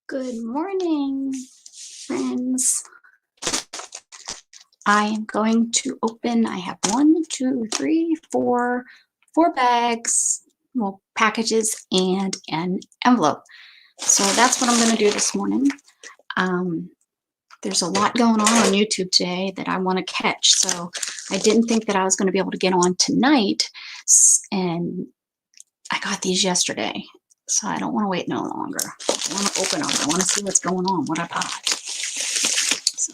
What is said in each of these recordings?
Good morning, friends. I am going to open, I have 4 bags, well, packages and an envelope. So that's what I'm going to do this morning. There's a lot going on YouTube today that I want to catch. So I didn't think that I was going to be able to get on tonight. And I got these yesterday. So I don't want to wait no longer. I want to open them. I want to see what's going on, what I got. So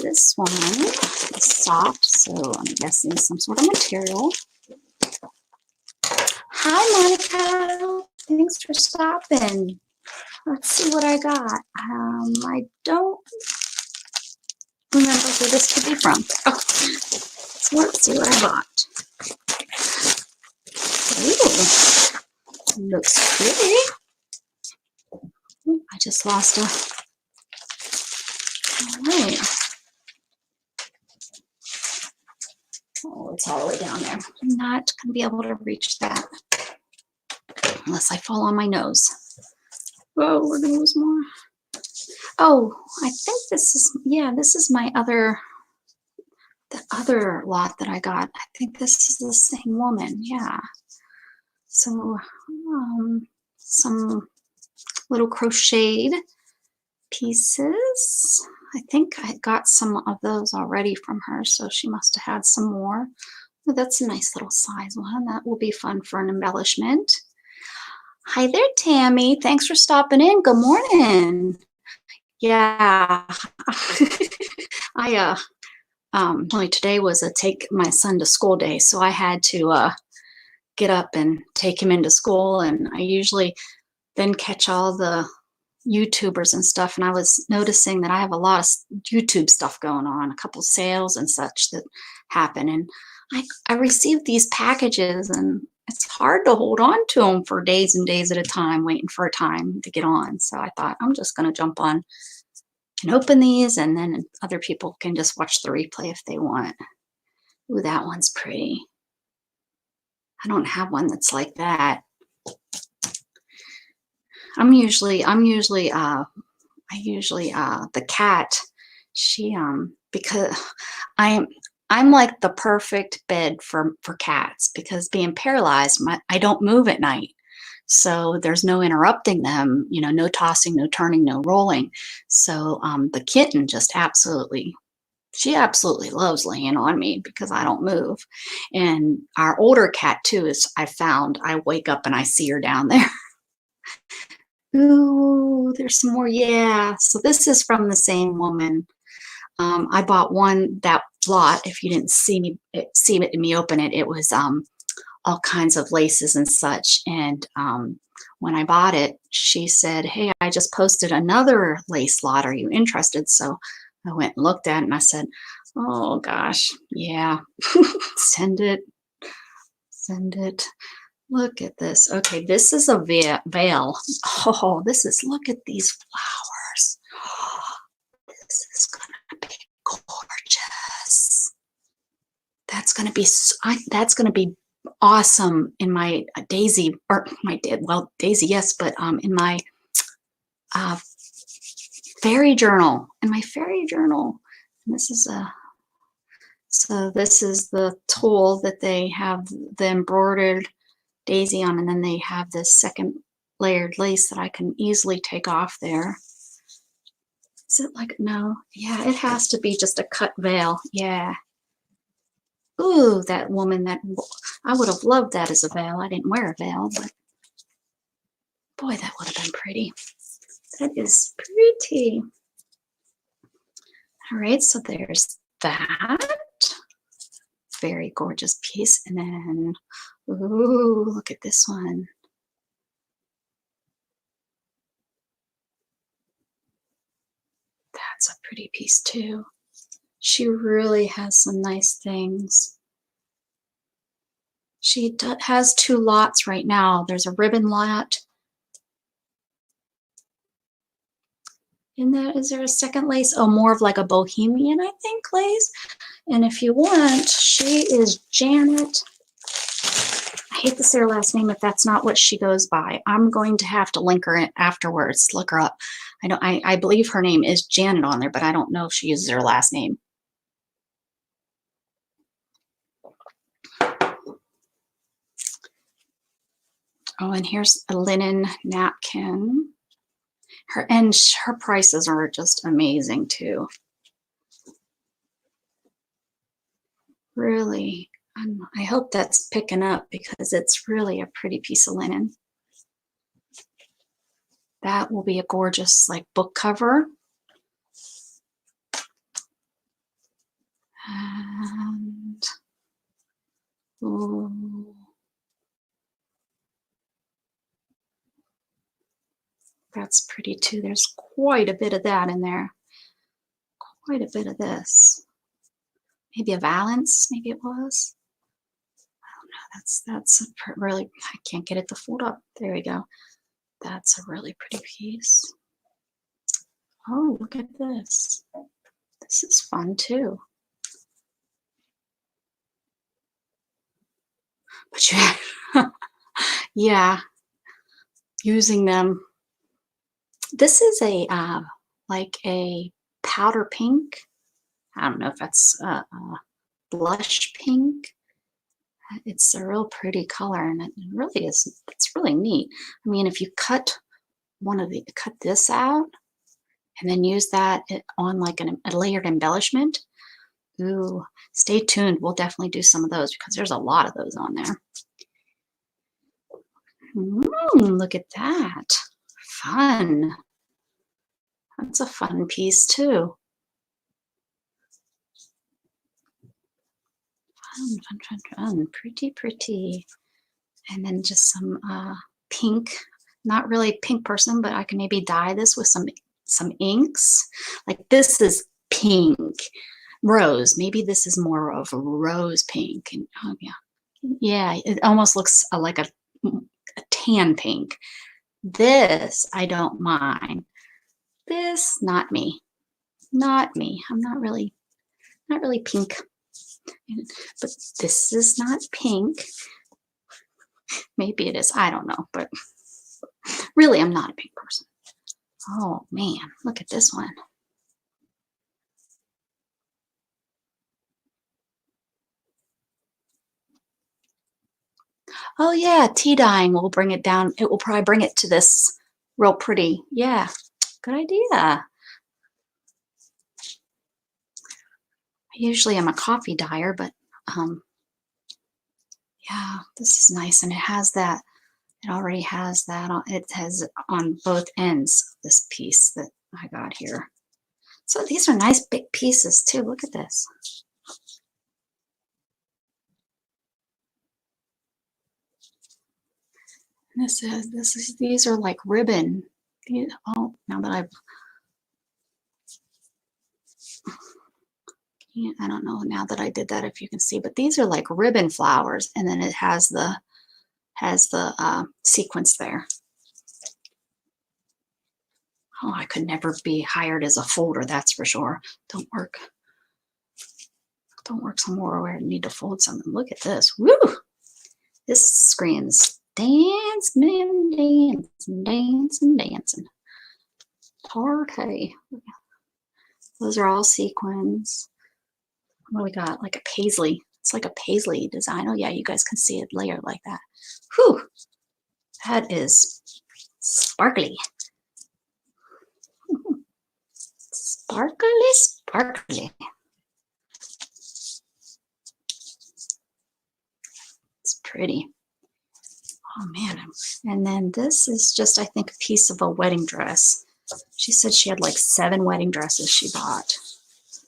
this one is soft, so I'm guessing some sort of material. Hi, Monica. Thanks for stopping. Let's see what I got. I don't remember who this could be from. Oh, so let's see what I bought. Ooh, looks pretty. I just lost a. All right. Oh, it's all the way down there. I'm not going to be able to reach that unless I fall on my nose. Oh, we're going to lose more. Oh, I think this is, yeah, this is my the other lot that I got. I think this is the same woman, yeah. So, some little crocheted pieces. I think I got some of those already from her, so she must have had some more. Oh, that's a nice little size one. That will be fun for an embellishment. Hi there, Tammy. Thanks for stopping in. Good morning. Yeah. Only today was a take my son to school day, so I had to get up and take him into school, and I usually then catch all the YouTubers and stuff, and I was noticing that I have a lot of YouTube stuff going on, a couple sales and such that happen, and I received these packages, and it's hard to hold on to them for days and days at a time, waiting for a time to get on. So I thought I'm just going to jump on and open these, and then other people can just watch the replay if they want. Ooh, that one's pretty. I don't have one that's like that. I usually the cat, she because I'm like the perfect bed for cats, because being paralyzed, I don't move at night. So there's no interrupting them, you know, no tossing, no turning, no rolling. So the kitten just she absolutely loves laying on me because I don't move. And our older cat too is, I wake up and I see her down there. Ooh, there's some more. Yeah. So this is from the same woman. I bought that lot. If you didn't see me open it, it was all kinds of laces and such. And when I bought it, she said, "Hey, I just posted another lace lot. Are you interested?" So I went and looked at it, and I said, "Oh gosh, yeah, send it, send it." Look at this. Okay, this is a veil. Oh, look at these flowers. Oh, this is gonna be gorgeous. That's gonna be awesome in my daisy, or daisy, yes, but in my fairy journal. In my fairy journal. And this is this is the tulle that they have the embroidered daisy on, and then they have this second layered lace that I can easily take off there. Is it like, no, yeah, it has to be just a cut veil. Yeah. Ooh, that woman, I would have loved that as a veil. I didn't wear a veil, but boy, that would have been pretty. That is pretty. All right, so there's that. Very gorgeous piece. And then, ooh, look at this one. That's a pretty piece too. She really has some nice things. She has 2 lots right now. There's a ribbon lot. And is there a second lace? Oh, more of like a bohemian, I think, lace. And if you want, she is Janet. I hate to say her last name if that's not what she goes by. I'm going to have to link her in afterwards, look her up. I believe her name is Janet on there, but I don't know if she uses her last name. Oh, and here's a linen napkin. Her prices are just amazing too. Really, I hope that's picking up because it's really a pretty piece of linen. That will be a gorgeous like book cover. And ooh, that's pretty too. There's quite a bit of that in there. Quite a bit of this. Maybe a valance, maybe it was. I don't know. That's a really, I can't get it to fold up. There we go. That's a really pretty piece. Oh, look at this. This is fun too. But yeah, using them. This is a like a powder pink. I don't know if that's blush pink. It's a real pretty color, and it really is. It's really neat. I mean, if you cut this out, and then use that on like a layered embellishment. Ooh, stay tuned. We'll definitely do some of those because there's a lot of those on there. Look at that. Fun. That's a fun piece too. Fun. Pretty, pretty. And then just some pink. Not really a pink person, but I can maybe dye this with some inks. Like this is pink. Rose. Maybe this is more of a rose pink. And, oh yeah. Yeah, it almost looks like a tan pink. This, I don't mind. This, not me. Not me. I'm not really pink. But this is not pink. Maybe it is. I don't know. But really, I'm not a pink person. Oh, man. Look at this one. Oh, yeah. Tea dyeing will bring it down. It will probably bring it to this real pretty. Yeah. Good idea. I usually am a coffee dyer, but yeah, this is nice. And it has that. It already has that on, it has on both ends of this piece that I got here. So these are nice big pieces too. Look at this. These are like ribbon. Oh, now that I don't know now that I did that if you can see, but these are like ribbon flowers, and then it has the sequence there. Oh, I could never be hired as a folder, that's for sure. Don't work somewhere where I need to fold something. Look at this. Woo! This screams dance, man, dancing. Party. Those are all sequins. What do we got? Like a paisley. It's like a paisley design. Oh yeah, you guys can see it layered like that. Whew! That is sparkly. Sparkly. It's pretty. Oh man. And then this is just, I think, a piece of a wedding dress. She said she had like 7 wedding dresses she bought.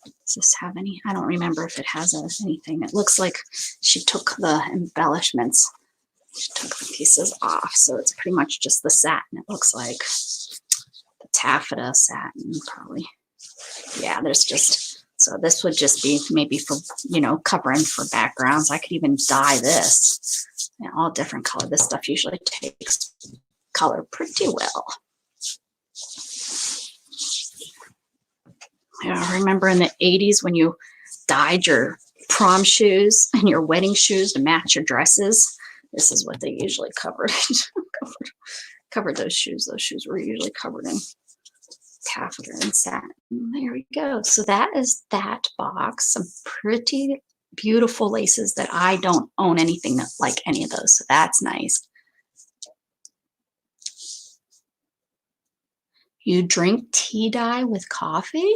Does this have any? I don't remember if it has anything. It looks like she took the embellishments. She took the pieces off. So it's pretty much just the satin. It looks like the taffeta satin, probably. Yeah, there's just, so this would just be maybe for, covering for backgrounds. I could even dye this. All different color. This stuff usually takes color pretty well. I remember in the 80s when you dyed your prom shoes and your wedding shoes to match your dresses. This is what they usually covered. Covered those shoes. Those shoes were usually covered in. taffeta and satin. There we go. So that is that box. Some pretty beautiful laces that I don't own anything like any of those. So that's nice. You drink tea dye with coffee?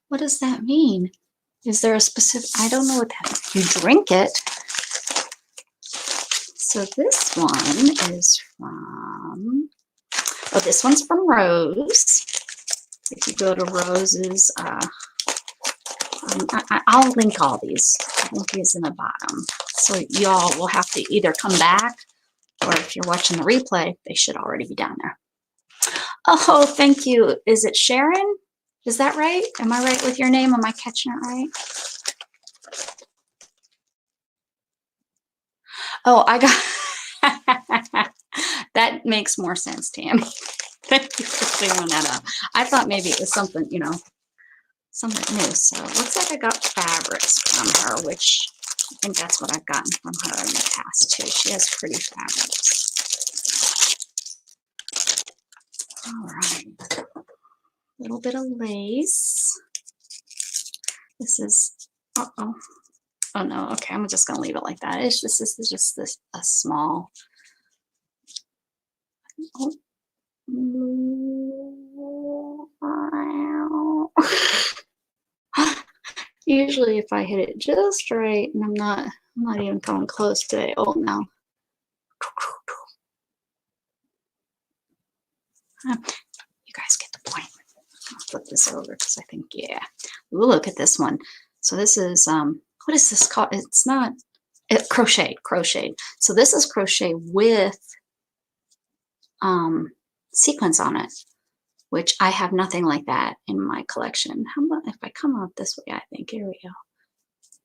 What does that mean? Is there a specific, I don't know what that is. You drink it. So this one is from, oh, this one's from Rose. If you go to Rose's, I'll link all these. I'll link these in the bottom. So y'all will have to either come back, or if you're watching the replay, they should already be down there. Oh, thank you. Is it Sharon? Is that right? Am I right with your name? Am I catching it right? Oh, I got that makes more sense, Tammy. Thank you for clearing that up. I thought maybe it was something, you know, something new. So it looks like I got fabrics from her, which I think that's what I've gotten from her in the past too. She has pretty fabrics. All right. A little bit of lace. This is, uh-oh. Oh no, okay, I'm just gonna leave it like that. This is just a small. Oh. Usually if I hit it just right, and I'm not even coming close today. Oh no. You guys get the point. I'll flip this over because I think, yeah. Ooh, look at this one. So this is, what is this called? It's not, crocheted. So this is crochet with sequins on it, which I have nothing like that in my collection. How about if I come out this way? I think, here we go.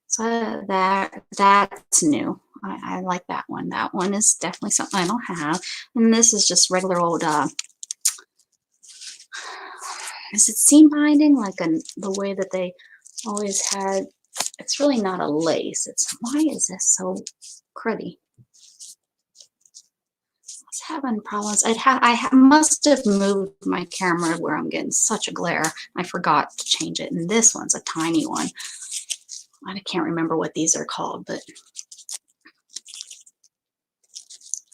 So that's new. I like that one. That one is definitely something I don't have. And this is just regular old, is it seam binding? Like the way that they always had. It's really not a lace. It's, why is this so cruddy? I was having problems. I must have moved my camera where I'm getting such a glare. I forgot to change it. And this one's a tiny one. I can't remember what these are called, but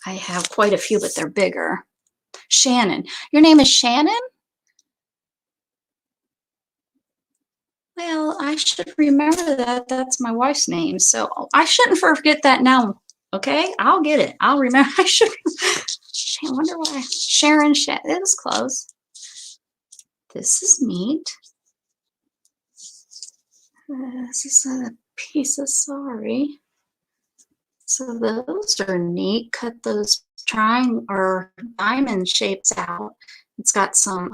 I have quite a few, but they're bigger. Shannon. Your name is Shannon? Well, I should remember that. That's my wife's name. So I shouldn't forget that now. Okay, I'll get it. I'll remember. I should. I wonder why. Sharon. It was close. This is neat. This is a piece of sari. So those are neat. Cut those triangle or diamond shapes out. It's got some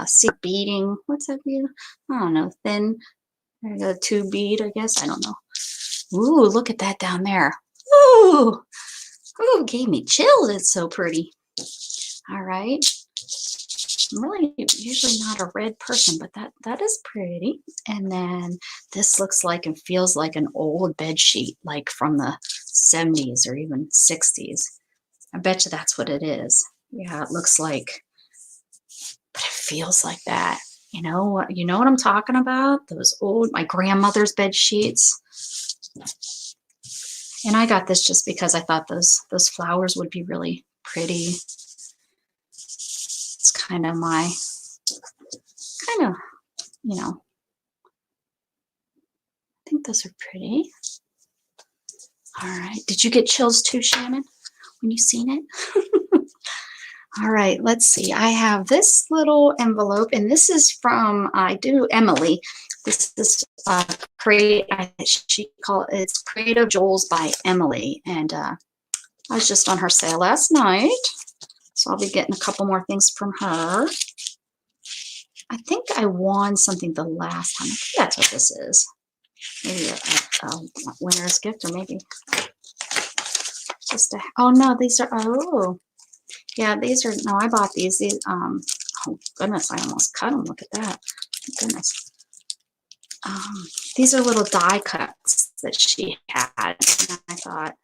seed beading. What's that bead? I don't know. Thin. There you go. 2 bead, I guess. I don't know. Ooh, look at that down there. Ooh, ooh, gave me chills. It's so pretty. All right. I'm really usually not a red person, but that is pretty. And then this looks like and feels like an old bed sheet, like from the 70s or even 60s. I bet you that's what it is. Yeah, it looks like, but it feels like that. You know what I'm talking about? Those old, my grandmother's bed sheets. And I got this just because I thought those flowers would be really pretty. It's kind of my, you know, I think those are pretty. All right. Did you get chills too, Shannon, when you seen it? All right. Let's see. I have this little envelope, and this is from, Emily. This is it's Creative Jewels by Emily. And I was just on her sale last night. So I'll be getting a couple more things from her. I think I won something the last time. I think that's what this is. Maybe a winner's gift, or maybe just oh no, these are, oh yeah, these are, no, I bought these. Oh goodness, I almost cut them. Look at that. Goodness. These are little die cuts that she had, and I thought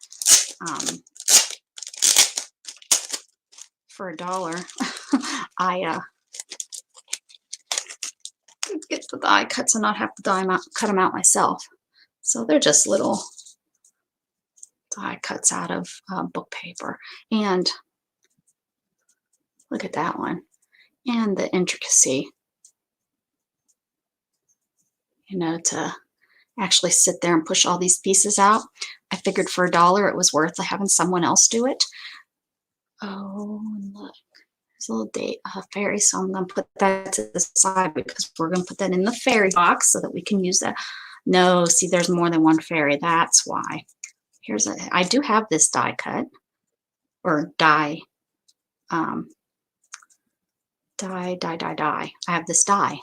for $1. I get the die cuts and not have to cut them out myself. So they're just little die cuts out of book paper. And look at that one. And the intricacy, you know, to actually sit there and push all these pieces out. I figured for $1 it was worth having someone else do it. Oh, and look, there's a little fairy, so I'm going to put that to the side because we're going to put that in the fairy box so that we can use that. No, see, there's more than one fairy. That's why. I do have this die cut, or die, die. I have this die.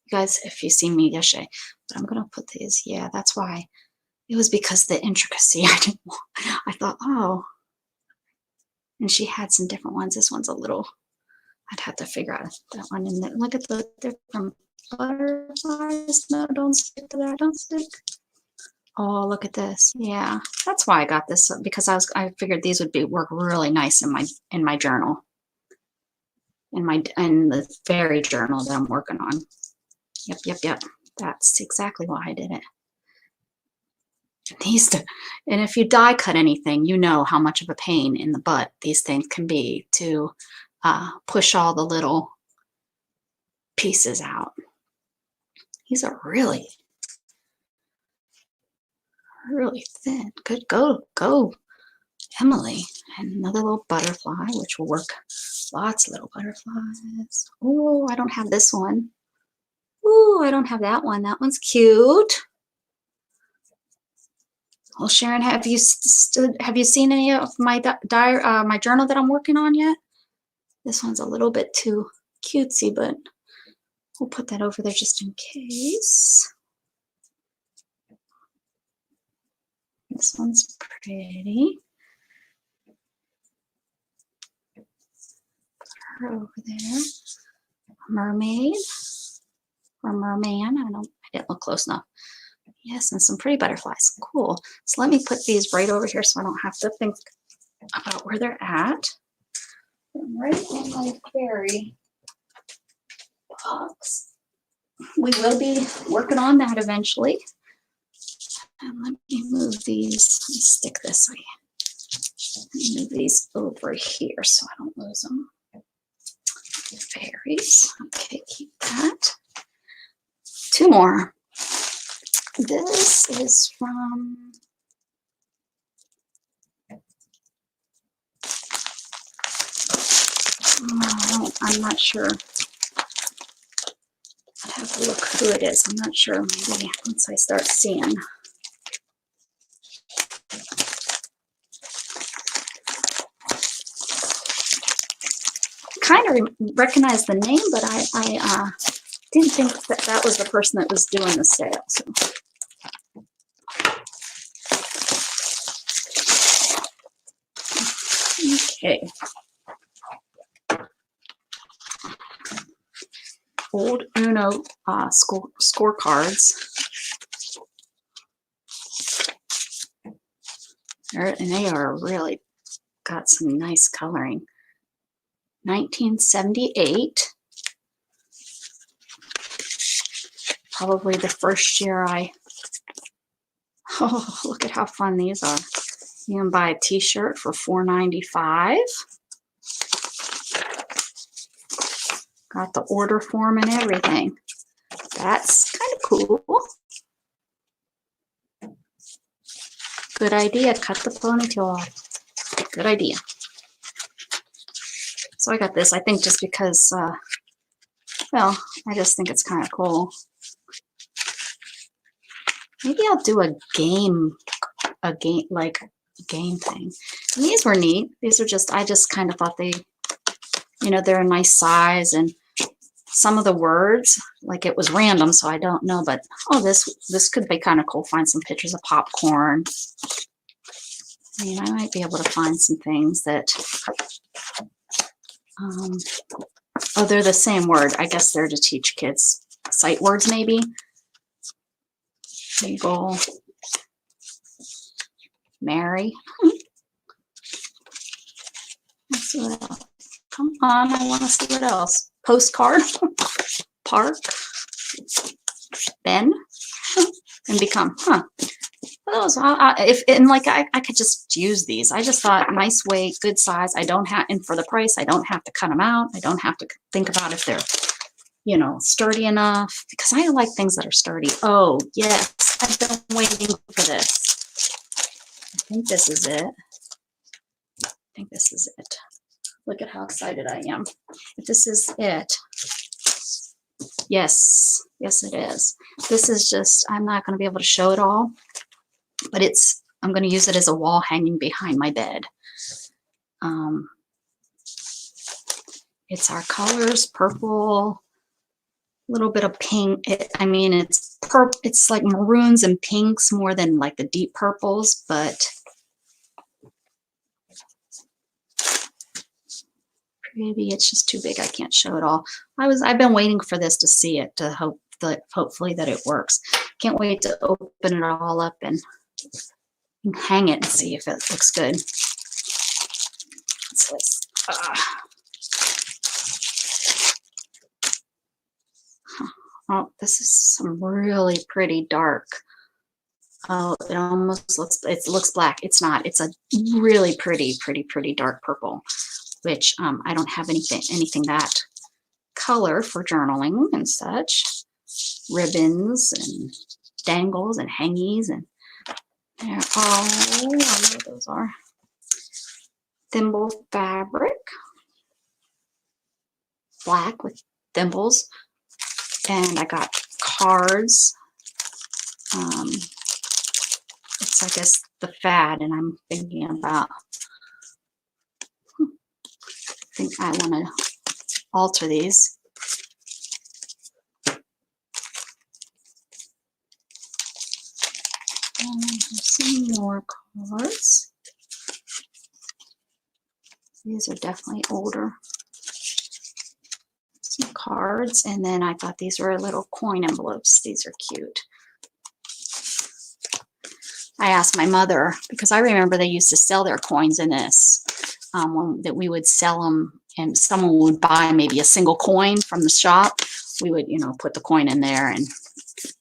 You guys, if you see me yesterday, but I'm going to put these. Yeah, that's why. It was because the intricacy. I thought, oh, and she had some different ones. This one's a little, I'd have to figure out that one. And look at the different butterflies. No, don't stick to that. Don't stick. Oh, look at this. Yeah, that's why I got this, because I figured these would work really nice in my journal, in the fairy journal that I'm working on. Yep. That's exactly why I did it. And if you die cut anything, you know how much of a pain in the butt these things can be to push all the little pieces out. These are really, really thin. Good, go, Emily. And another little butterfly, which will work. Lots of little butterflies. Oh, I don't have this one. Oh, I don't have that one. That one's cute. Well, Sharon, have you seen any of my my journal that I'm working on yet? This one's a little bit too cutesy, but we'll put that over there just in case. This one's pretty. Put her over there. Mermaid or merman. I didn't look close enough. Yes, and some pretty butterflies. Cool. So let me put these right over here so I don't have to think about where they're at. I'm right in my fairy box. We will be working on that eventually. And let me move these. Let me stick this. Let me move these over here so I don't lose them. Fairies. Okay, keep that. 2 more. This is from I'm not sure. I have to look who it is. I'm not sure. Maybe once I start seeing. Kind of recognize the name, but I didn't think that was the person that was doing the sale. So. Okay. Old Uno scorecards. And they are really got some nice coloring. 1978. Probably the first year oh, look at how fun these are. You can buy a t-shirt for $4.95. Got the order form and everything. That's kind of cool. Good idea. Cut the ponytail off. Good idea. So I got this, I think, just because, well, I just think it's kind of cool. Maybe I'll do a game thing. And these were neat. These are just, I just kind of thought they, you know, they're a nice size, and some of the words, like it was random, so I don't know, but oh, this could be kind of cool. Find some pictures of popcorn. I mean, I might be able to find some things that, oh, they're the same word. I guess they're to teach kids sight words, maybe. Eagle, Mary. Let's see what else. Come on, I want to see what else. Postcard, park, Ben, and become. Huh. Those, if and like I could just use these. I just thought nice weight, good size. I don't have, and for the price, I don't have to cut them out. I don't have to think about if they're, you know, sturdy enough, because I like things that are sturdy. Oh yes, I've been waiting for this. I think this is it. I think this is it. Look at how excited I am. If this is it. Yes, yes it is. This is just, I'm not going to be able to show it all, but I'm going to use it as a wall hanging behind my bed. It's our colors, purple, a little bit of pink. I mean, it's like maroons and pinks more than like the deep purples, but maybe it's just too big. I can't show it all. I've been waiting for this to see it, to hopefully that it works. Can't wait to open it all up and hang it and see if it looks good. What's this? Oh, this is some really pretty dark. Oh, it almost looks black. It's not. It's a really pretty dark purple, which I don't have anything that color for journaling and such. Ribbons and dangles and hangies, and they're all, I know what those are. Thimble fabric, black with thimbles, and I got cards. It's, I guess, the fad, and I'm thinking about, I think I want to alter these. Some more cards. These are definitely older. Some cards, and then I thought these were little coin envelopes. These are cute. I asked my mother, because I remember they used to sell their coins in this, that we would sell them, and someone would buy maybe a single coin from the shop. We would, you know, put the coin in there, and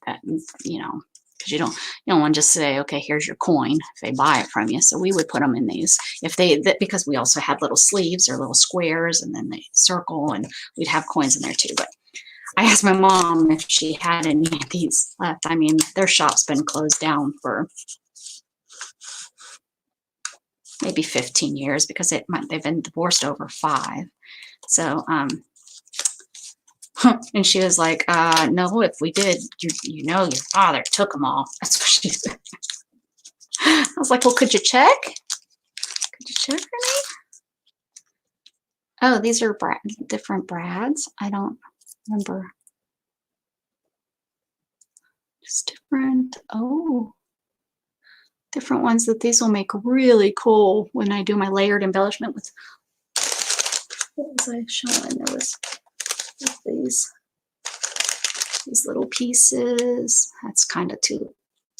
that, you know, because you don't want to just say, okay, here's your coin if they buy it from you. So we would put them in these, because we also had little sleeves or little squares, and then they circle, and we'd have coins in there too. But I asked my mom if she had any of these left. I mean, their shop's been closed down for maybe 15 years because they've been divorced over 5. So, and she was like, no, if we did, you know, your father took them all. That's what she said. I was like, well, could you check? Could you check for me? Oh, these are different brads. I don't remember. Just different. Oh, different ones that these will make really cool when I do my layered embellishment with. What was I showing? There was these little pieces. That's kind of too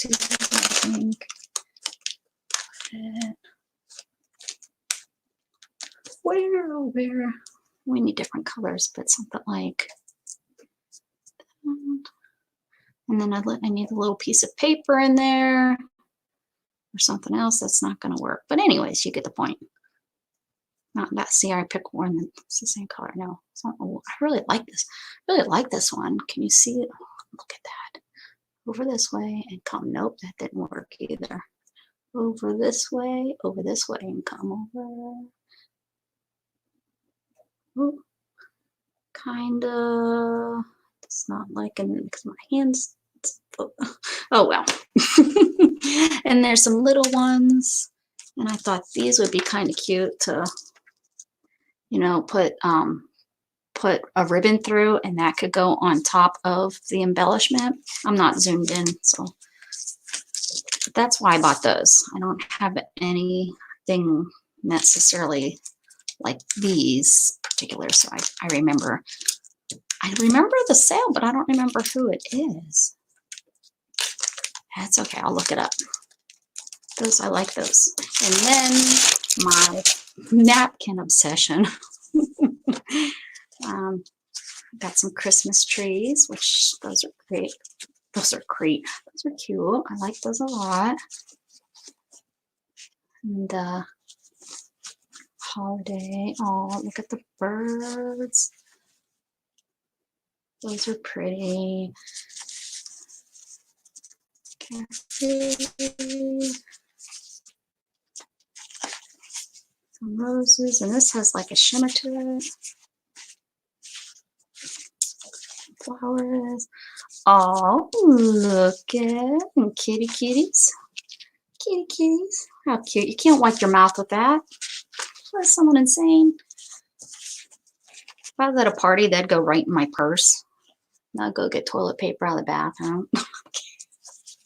big, I think. Where we need different colors, but something like that. And then I need a little piece of paper in there or something else. That's not going to work, but anyways, you get the point. Not that. See, I pick one that's the same color. No, it's not. Oh, I really like this. Really like this one. Can you see it? Oh, look at that. Over this way and come. Nope, that didn't work either. Over this way, and come over. Oh, kind of. It's not liking it because my hands. Oh well. And there's some little ones, and I thought these would be kind of cute to, you know, put a ribbon through, and that could go on top of the embellishment. I'm not zoomed in, so but that's why I bought those. I don't have anything necessarily like these particular, so I remember the sale, but I don't remember who it is. That's okay, I'll look it up. Those, I like those. And then my napkin obsession. Got some Christmas trees, which those are great. Those are great. Those are cute. I like those a lot. And holiday. Oh, look at the birds. Those are pretty. Cafe. Some roses, and this has like a shimmer to it. Flowers. Oh, look at kitty kitties. Kitty kitties. How cute. You can't wipe your mouth with that. Is someone insane? If I was at a party, they'd go right in my purse. I'd go get toilet paper out of the bathroom.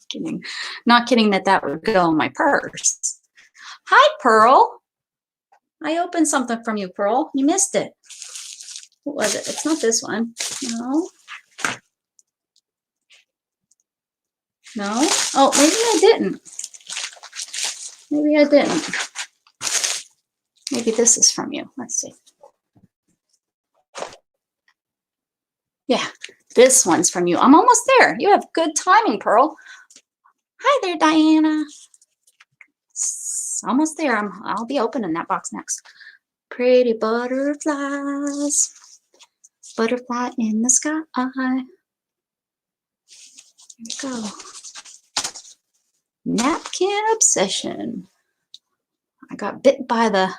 Kidding. Not kidding that would go in my purse. Hi, Pearl. I opened something from you, Pearl. You missed it. What was it? It's not this one. No. No? Oh, maybe I didn't. Maybe I didn't. Maybe this is from you. Let's see. Yeah, this one's from you. I'm almost there. You have good timing, Pearl. Hi there, Diana. It's almost there. I'll be opening that box next. Pretty butterflies. Butterfly in the sky. Here we go. Napkin obsession. I got bit by the,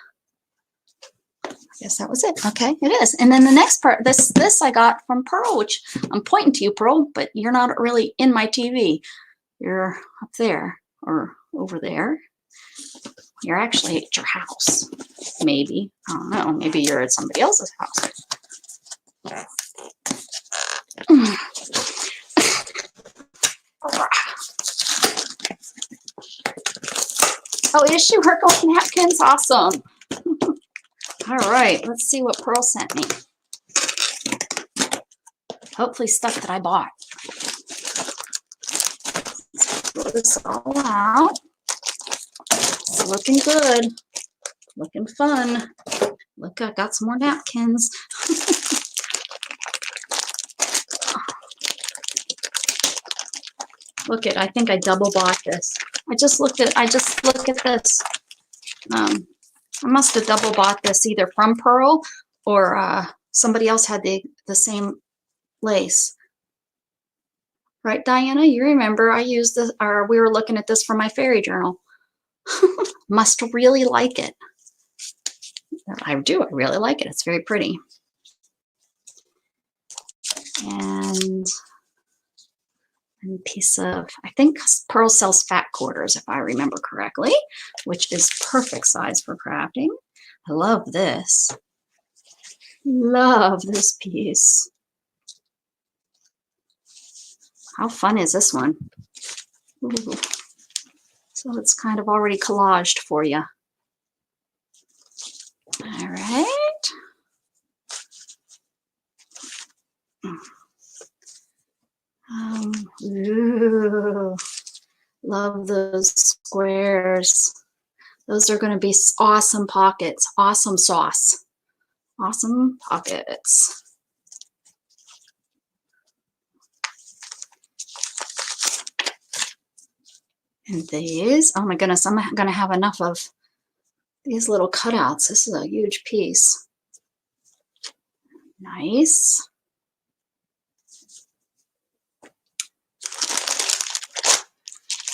I guess that was it. Okay, it is. And then the next part, this I got from Pearl, which I'm pointing to you, Pearl, but you're not really in my TV. You're up there or over there. You're actually at your house. Maybe. I don't know. Maybe you're at somebody else's house. Oh, is she working with napkins? Awesome. All right, let's see what Pearl sent me. Hopefully stuff that I bought. Let's throw this all out. It's looking good. Looking fun. Look, I got some more napkins. Look at, I think I double bought this. I just look at this. I must have double bought this either from Pearl or somebody else had the same lace. Right, Diana? You remember I used this, or we were looking at this for my fairy journal. Must really like it. I do. I really like it. It's very pretty. And a piece of, I think Pearl sells fat quarters, if I remember correctly, which is perfect size for crafting. I love this. Love this piece. How fun is this one? Ooh. So it's kind of already collaged for you. All right. Ooh, love those squares. Those are going to be awesome pockets. Awesome sauce. Awesome pockets. And these, oh my goodness, I'm going to have enough of these little cutouts. This is a huge piece. Nice.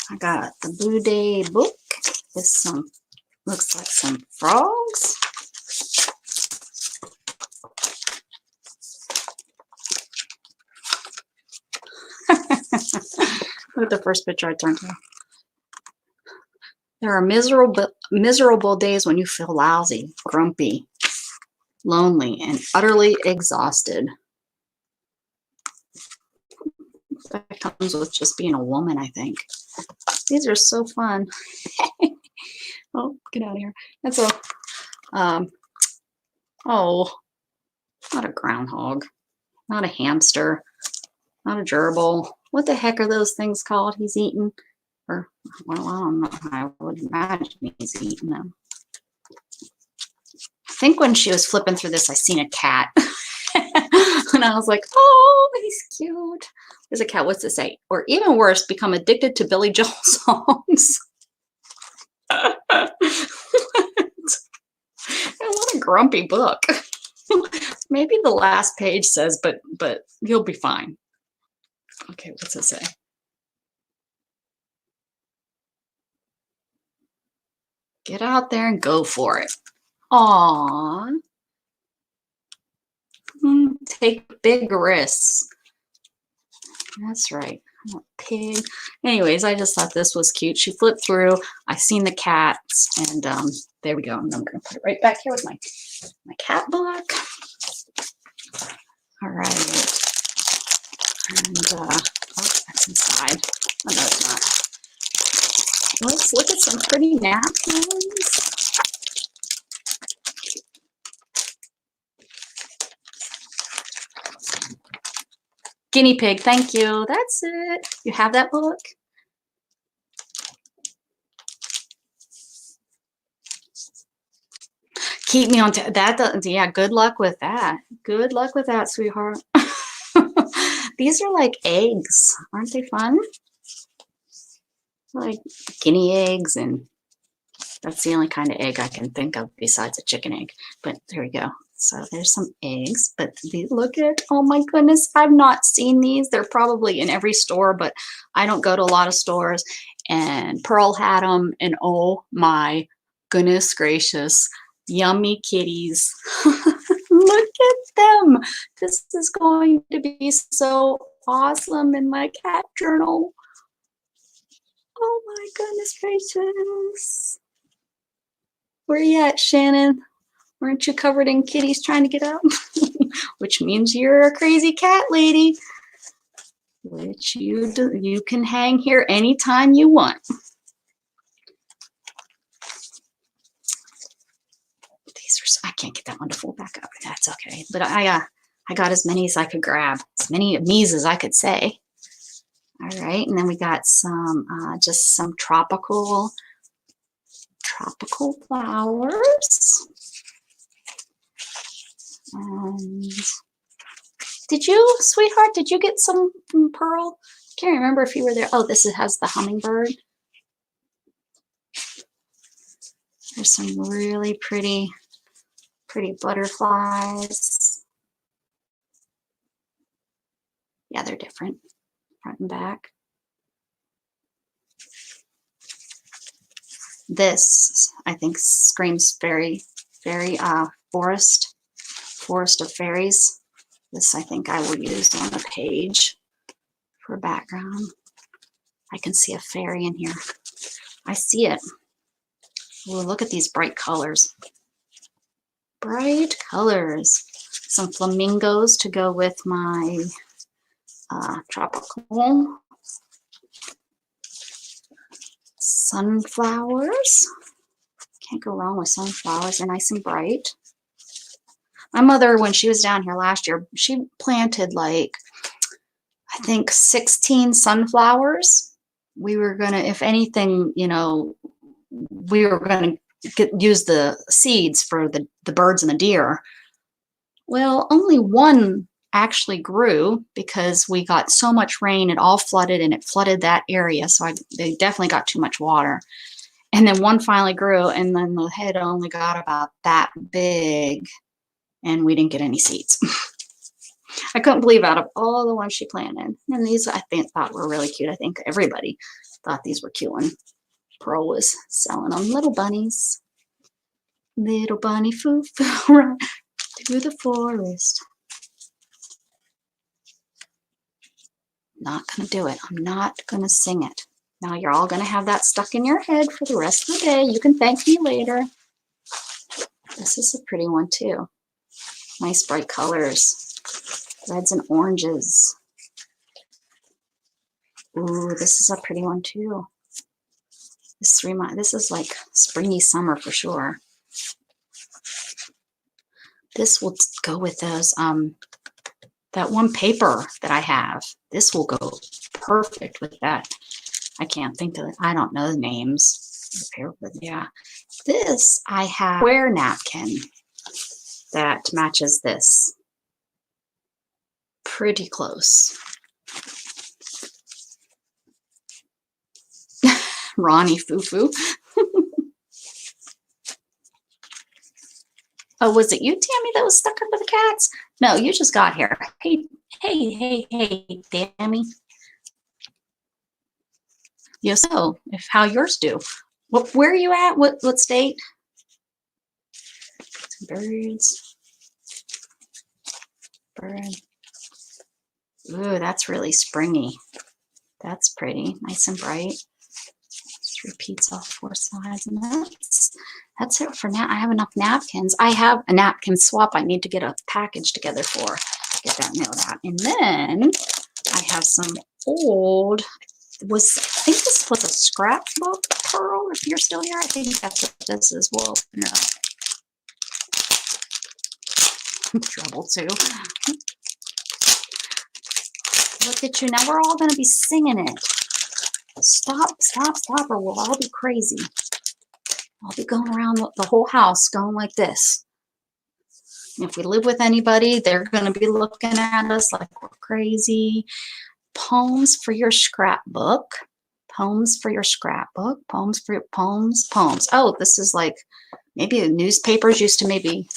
I got the Blue Day book with some, looks like some frogs. Look at the first picture I turned to. There are miserable days when you feel lousy, grumpy, lonely, and utterly exhausted. That comes with just being a woman, I think. These are so fun. Oh, get out of here. That's a, oh, not a groundhog, not a hamster, not a gerbil. What the heck are those things called he's eating? Or, well, I don't know. I would imagine he's eating them. think when she was flipping through this, I seen a cat. And I was like, oh, he's cute. There's a cat. What's it say? Or even worse, become addicted to Billy Joel songs. What a grumpy book. Maybe the last page says, but you'll be fine. Okay, what's it say? Get out there and go for it. Aww. Take big risks. That's right. I'm a pig. Anyways, I just thought this was cute. She flipped through. I seen the cats, and there we go. And I'm going to put it right back here with my cat book. All right. And oh, that's inside. Oh, no, it's not. Let's look at some pretty napkins. Guinea pig, thank you. That's it. You have that book? Keep me on that. Yeah, good luck with that. Good luck with that, sweetheart. These are like eggs. Aren't they fun? Like guinea eggs, and that's the only kind of egg I can think of besides a chicken egg. But there we go. So there's some eggs, but look at, oh my goodness, I've not seen these. They're probably in every store, but I don't go to a lot of stores. And Pearl had them, and oh my goodness gracious, yummy kitties. Look at them. This is going to be so awesome in my cat journal. Oh my goodness gracious. Where you at, Shannon? Weren't you covered in kitties trying to get out? Which means you're a crazy cat lady. Which you can hang here anytime you want. These are, I can't get that one to fold back up. That's okay. But I got as many as I could grab, as many of these as I could say. All right, and then we got some just some tropical flowers. And did you, sweetheart, did you get some from Pearl? Can't remember if you were there. Oh, has the hummingbird. There's some really pretty butterflies. Yeah, they're different, front and back. This, I think, screams very forest of fairies. This, I think, I will use on the page for background. I can see a fairy in here. I see it. Ooh, look at these bright colors. Bright colors. Some flamingos to go with my tropical. Sunflowers. Can't go wrong with sunflowers. They're nice and bright. My mother, when she was down here last year, she planted like, I think 16 sunflowers. We were gonna, if anything, you know, we were gonna use the seeds for the birds and the deer. Well, only one actually grew because we got so much rain, it all flooded, and it flooded that area. So they definitely got too much water. And then one finally grew, and then the head only got about that big, and we didn't get any seeds. I couldn't believe out of all the ones she planted. And these I thought were really cute. I think everybody thought these were cute when Pearl was selling them. Little bunnies. Little bunny foo-foo run through the forest. Not gonna do it. I'm not gonna sing it. Now you're all gonna have that stuck in your head for the rest of the day. You can thank me later. This is a pretty one too. Nice bright colors. Reds and oranges. Ooh, this is a pretty one too. This is like springy summer for sure. This will go with those that one paper that I have. This will go perfect with that. I can't think of it. I don't know the names. But yeah. This I have square napkin. that matches this. Pretty close. Ronnie Foo-Foo. Oh, was it you, Tammy, that was stuck up with the cats? No, you just got here. Hey, hey, hey, hey, Tammy. Yes, so if how yours do. Where are you at? What state? Birds. Bird. Ooh, that's really springy. That's pretty. Nice and bright. Just repeats all four sides. And that's it for now. I have enough napkins. I have a napkin swap I need to get a package together for. Get that mailed out. And then I have some old, I think this was a scrapbook, Pearl, if you're still here. I think that's what this is. We'll open it up. Trouble too. Look at you. Now we're all going to be singing it. Stop, stop, stop, or we'll all be crazy. I'll be going around the whole house going like this. If we live with anybody, they're going to be looking at us like we're crazy. Poems for your scrapbook. Poems for your scrapbook. Poems for your poems. Poems. Oh, this is like maybe the newspapers used to maybe.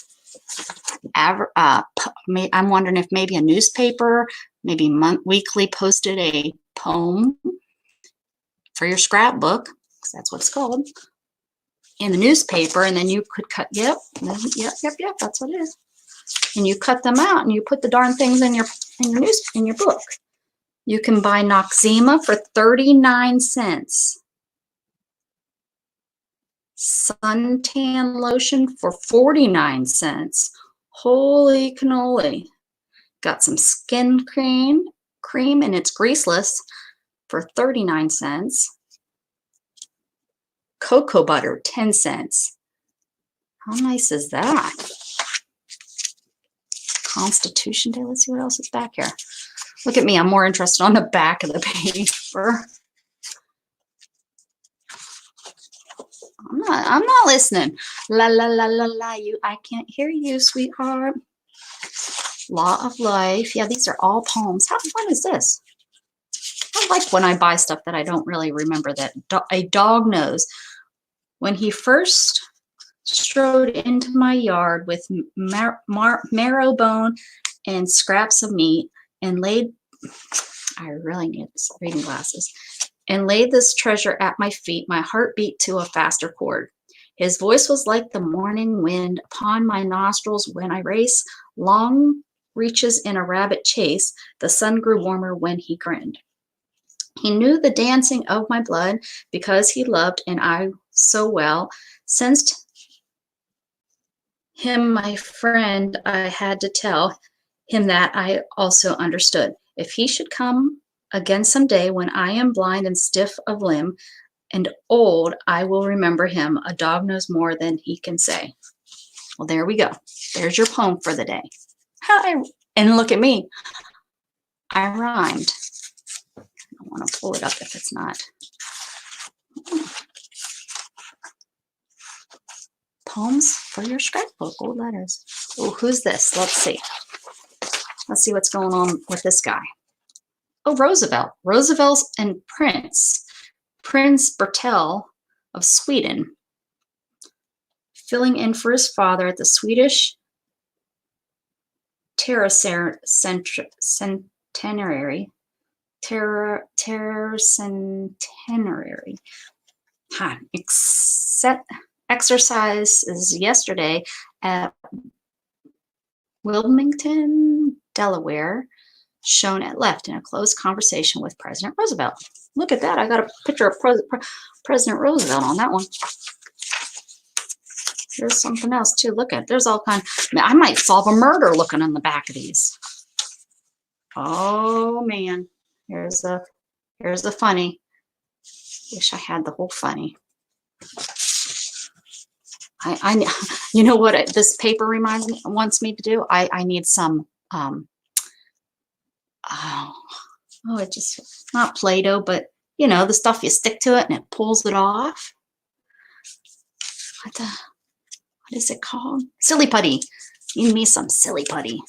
I'm wondering if maybe a newspaper, maybe weekly posted a poem for your scrapbook, because that's what it's called, in the newspaper, and then you could cut. Yep, that's what it is. And you cut them out, and you put the darn things in your book. You can buy Noxzema for 39 cents. Suntan lotion for 49 cents. Holy cannoli. Got some skin cream, and it's greaseless for 39 cents. Cocoa butter, 10 cents. How nice is that? Constitution Day. Let's see what else is back here. Look at me. I'm more interested on the back of the paper. I'm not listening. La la la la la. I can't hear you, sweetheart. Law of Life. Yeah, these are all poems. How fun is this? I like when I buy stuff that I don't really remember that a dog knows. When he first strode into my yard with marrow bone and scraps of meat and laid, I really need reading glasses, and laid this treasure at my feet, my heart beat to a faster chord. His voice was like the morning wind upon my nostrils when I race long reaches in a rabbit chase. The sun grew warmer when he grinned. He knew the dancing of my blood because he loved and I so well. Sensed him my friend, I had to tell him that I also understood. If he should come again someday when I am blind and stiff of limb and old, I will remember him. A dog knows more than he can say. Well, there we go. There's your poem for the day. And look at me. I rhymed. I don't want to pull it up if it's not. Poems for your scrapbook, old letters. Oh, who's this? Let's see. Let's see what's going on with this guy. Oh, Roosevelt. Roosevelt and Prince Bertel of Sweden, filling in for his father at the Swedish centenary. Exercises yesterday at Wilmington, Delaware, shown at left in a close conversation with President Roosevelt. Look at that. I got a picture of President Roosevelt on that one. There's something else too. Look at, there's all kinds. I might solve a murder looking on the back of these. Oh man, here's a funny. Wish I had the whole funny. You know what this paper wants me to do? I need some it just, not Play-Doh, but you know, the stuff you stick to it and it pulls it off. What is it called? Silly putty. Eat me some silly putty.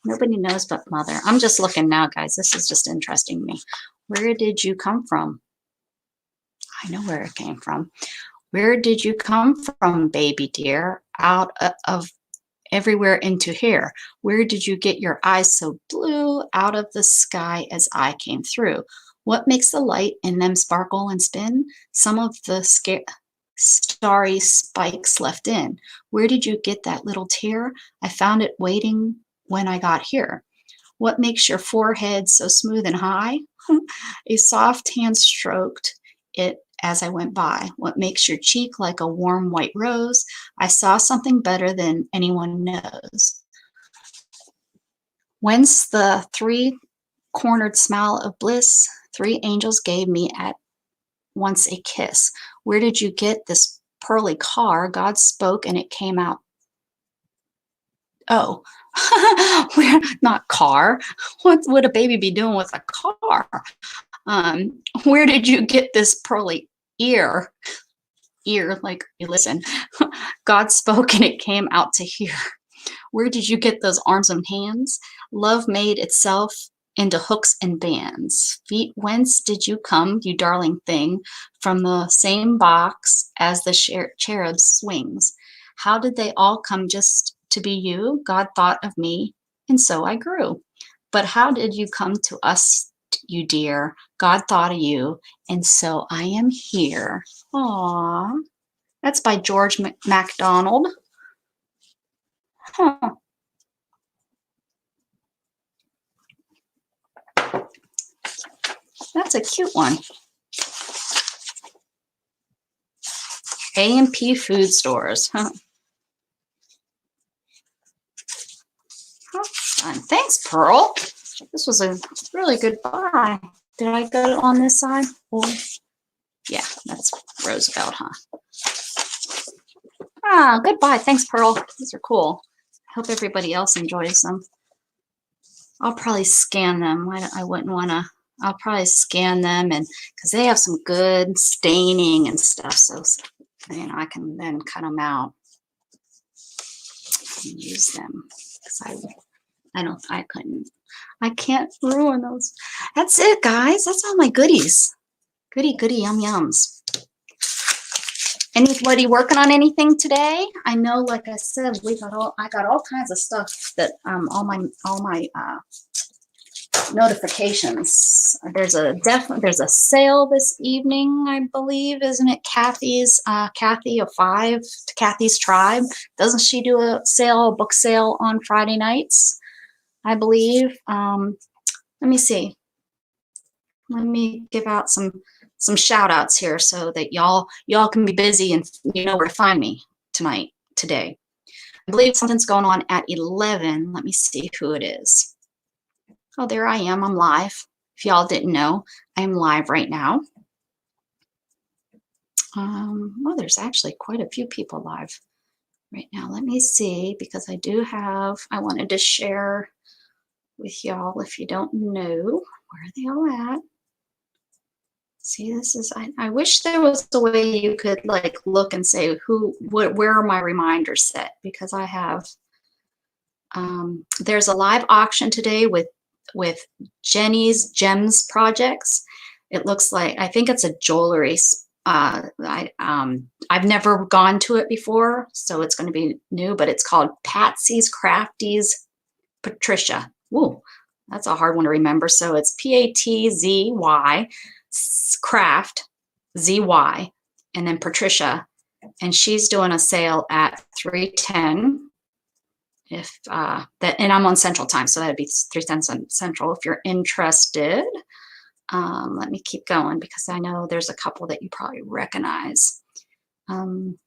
Nobody knows but Mother. I'm just looking now, guys. This is just interesting to me. Where did you come from? I know where it came from. Where did you come from, baby dear? Out of everywhere into here. Where did you get your eyes so blue? Out of the sky as I came through. What makes the light in them sparkle and spin? Some of the starry spikes left in. Where did you get that little tear? I found it waiting when I got here. What makes your forehead so smooth and high? A soft hand stroked it as I went by. What makes your cheek like a warm white rose? I saw something better than anyone knows. Whence the three-cornered smile of bliss? 3 angels gave me at once a kiss. Where did you get this pearly car? God spoke and it came out. Oh, we're not car. What would a baby be doing with a car? Where did you get this pearly ear? Ear, like you listen. God spoke and it came out to hear. Where did you get those arms and hands? Love made itself into hooks and bands. Feet, whence did you come, you darling thing, from the same box as the cherub's swings? How did they all come just to be you? God thought of me, and so I grew. But how did you come to us, you dear? God thought of you, and so I am here. Aww. That's by George MacDonald. Huh. That's a cute one. A&P food stores. Huh. Thanks, Pearl. This was a really good buy. Did I get it on this side? Or yeah, that's Roosevelt, huh? Ah, goodbye. Thanks, Pearl. These are cool. I hope everybody else enjoys them. I'll probably scan them. I wouldn't want to. I'll probably scan them, and because they have some good staining and stuff, so I can then cut them out and use them. Because I can't ruin those. That's it, guys. That's all my goodies. Goody, yum, yums. Anybody working on anything today? I know, like I said, I got all kinds of stuff that all my notifications. There's a sale this evening, I believe, isn't it? Kathy of 5 to Kathy's Tribe. Doesn't she do a book sale on Friday nights? I believe. Let me see. Let me give out some shout outs here so that y'all can be busy and you know where to find me today. I believe something's going on at 11. Let me see who it is. Oh, there I am. I'm live. If y'all didn't know, I am live right now. Well, there's actually quite a few people live right now. Let me see, because I wanted to share with y'all. If you don't know, where are they all at? See, this is, I wish there was a way you could like look and say where are my reminders set, because I have, there's a live auction today with Jenny's Gems Projects. It looks like, I think it's a jewelry. I've never gone to it before, so it's going to be new, but it's called Patsy's Crafties Patricia. Ooh, that's a hard one to remember. So it's P-A-T-Z-Y Craft ZY and then Patricia, and she's doing a sale at 3:10. If and I'm on Central Time, so that'd be 3:10 Central. If you're interested, let me keep going because I know there's a couple that you probably recognize. Come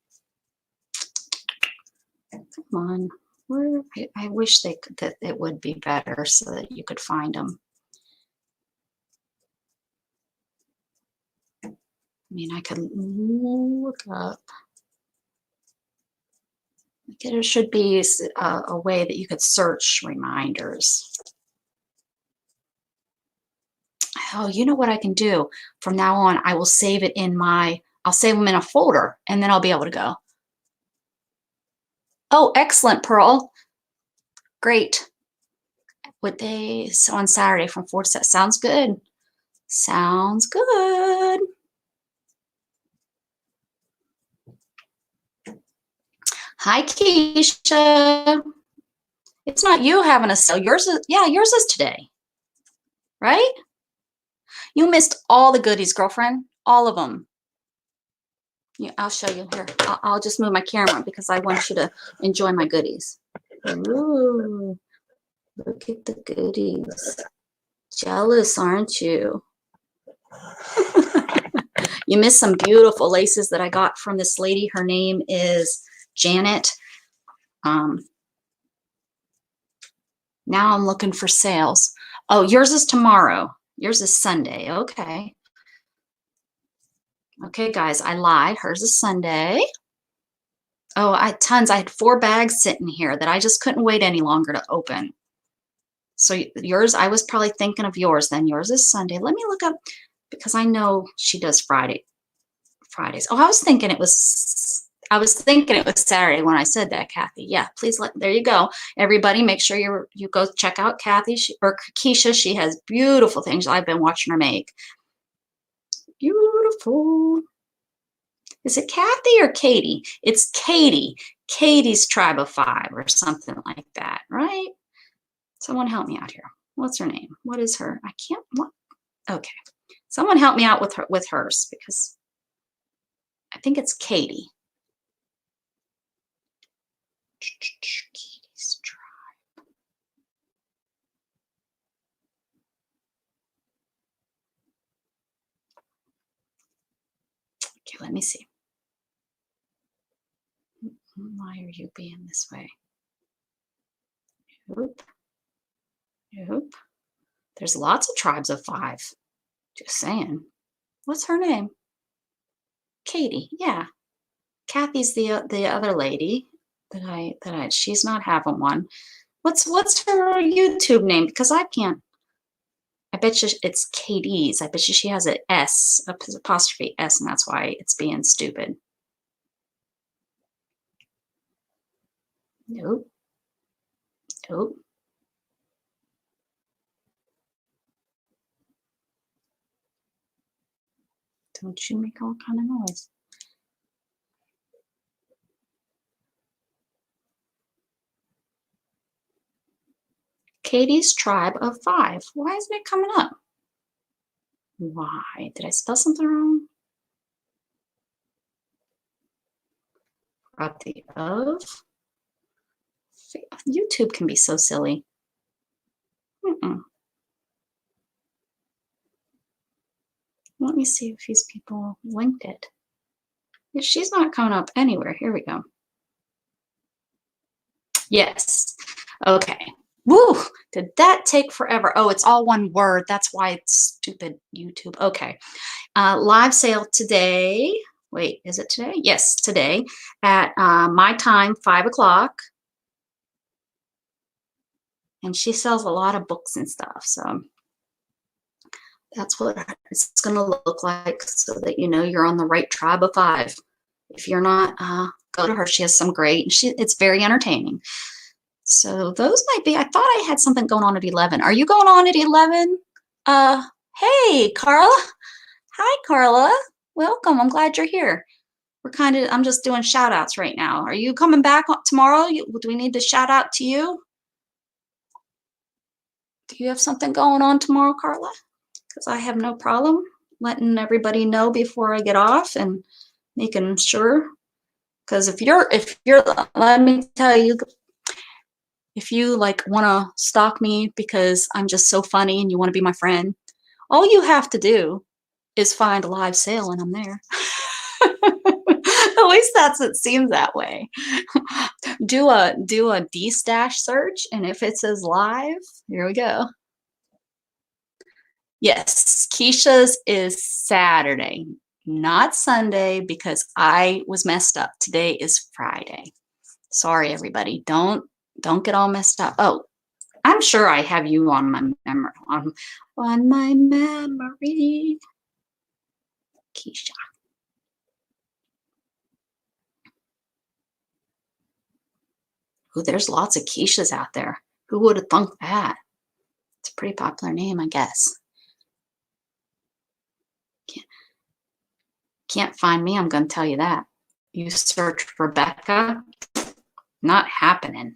on, I wish that it would be better so that you could find them. I mean, I could look up. There should be a way that you could search reminders. Oh, you know what I can do? From now on, I will save it in I'll save them in a folder, and then I'll be able to go. Oh, excellent, Pearl. Great. What day? So on Saturday from 4 to 7. Sounds good. Sounds good. Hi, Keisha. It's not you having a sale. Yours is, yeah, yours is today, right? You missed all the goodies, girlfriend. All of them. Yeah, I'll show you here. I'll just move my camera because I want you to enjoy my goodies. Ooh, look at the goodies. Jealous, aren't you? You missed some beautiful laces that I got from this lady. Her name is Janet. Now I'm looking for sales. Oh, yours is tomorrow. Yours is Sunday. Okay. Okay, guys, I lied. Hers is Sunday. Oh, I had 4 bags sitting here that I just couldn't wait any longer to open. So yours, I was probably thinking of yours then. Yours is Sunday. Let me look up because I know she does Fridays. Oh, I was thinking it was Saturday when I said that, Kathy. Yeah, please there you go. Everybody, make sure you go check out Kathy or Keisha. She has beautiful things. I've been watching her make. Beautiful. Is it Kathy or Katie? It's Katie. Katie's Tribe of 5 or something like that, right? Someone help me out here. What's her name? What is her? I can't. What? Okay. Someone help me out with hers because I think it's Katie. Katie's Tribe. Okay, let me see. Why are you being this way? Nope. Nope. There's lots of tribes of 5. Just saying. What's her name? Katie. Yeah. Kathy's the other lady that she's not having one. What's her YouTube name? Because I can't. I bet you it's Katie's. I bet you she has an S, apostrophe S, and that's why it's being stupid. Nope. Nope. Don't you make all kind of noise. Katie's Tribe of 5. Why isn't it coming up? Why? Did I spell something wrong? Property of. YouTube can be so silly. Let me see if these people linked it. If she's not coming up anywhere, here we go. Yes. Okay. Woo! Did that take forever? Oh, it's all one word. That's why it's stupid YouTube. Okay. Live sale today. Wait, is it today? Yes, today at my time, 5 o'clock. And she sells a lot of books and stuff. So that's what it's going to look like so that you know you're on the right tribe of 5. If you're not, go to her. She has some great, it's very entertaining. So those might be, I thought I had something going on at 11. Are you going on at 11? Hey, Carla. Hi, Carla. Welcome. I'm glad you're here. I'm just doing shout outs right now. Are you coming back tomorrow? Do we need to shout out to you? Do you have something going on tomorrow, Carla? Because I have no problem letting everybody know before I get off and making sure. Because if you're, let me tell you, if you like want to stalk me because I'm just so funny and you want to be my friend, all you have to do is find a live sale and I'm there. At least it seems that way. do a D-stash search, and if it says live, here we go. Yes, Keisha's is Saturday, not Sunday, because I was messed up. Today is Friday. Sorry, everybody. Don't get all messed up. Oh, I'm sure I have you on my memory. On my memory, Keisha. Ooh, there's lots of Keishas out there. Who would have thunk that? It's a pretty popular name, I guess. Can't find me, I'm going to tell you that. You search for Becca, not happening.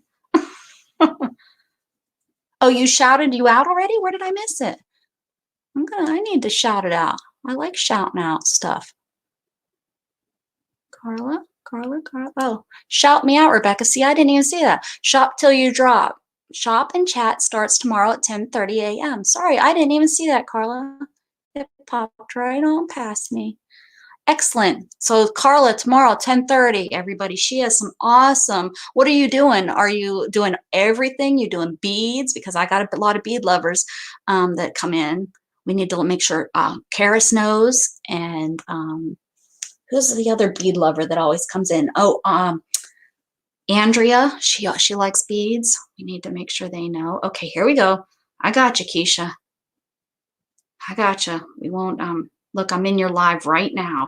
Oh, you shouted you out already? Where did I miss it? I need to shout it out. I like shouting out stuff. Carla. Oh, shout me out, Rebecca. See, I didn't even see that. Shop till you drop. Shop and chat starts tomorrow at 10:30 a.m. Sorry, I didn't even see that, Carla. It popped right on past me. Excellent. So Carla, tomorrow, 10:30, everybody. She has some awesome. What are you doing? Are you doing everything? You doing beads? Because I got a lot of bead lovers that come in. We need to make sure Karis knows, and who's the other bead lover that always comes in? Oh, Andrea. She likes beads. We need to make sure they know. Okay, here we go. I got you, Keisha. I got you. We won't. Look, I'm in your live right now.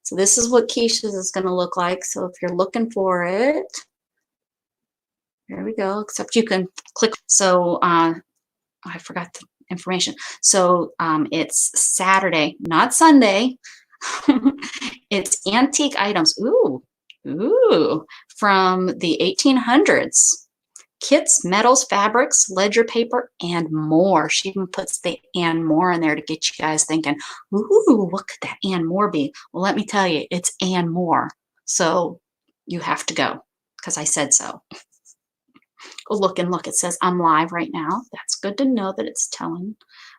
So this is what Keisha's is going to look like. So if you're looking for it, there we go. Except you can click. So I forgot the information. So it's Saturday, not Sunday. It's antique items. Ooh, from the 1800s. Kits, metals, fabrics, ledger paper, and more. She even puts the and more in there to get you guys thinking, ooh, what could that and more be? Well, let me tell you, it's and more. So you have to go because I said so. Go look and look. It says I'm live right now. That's good to know that it's telling.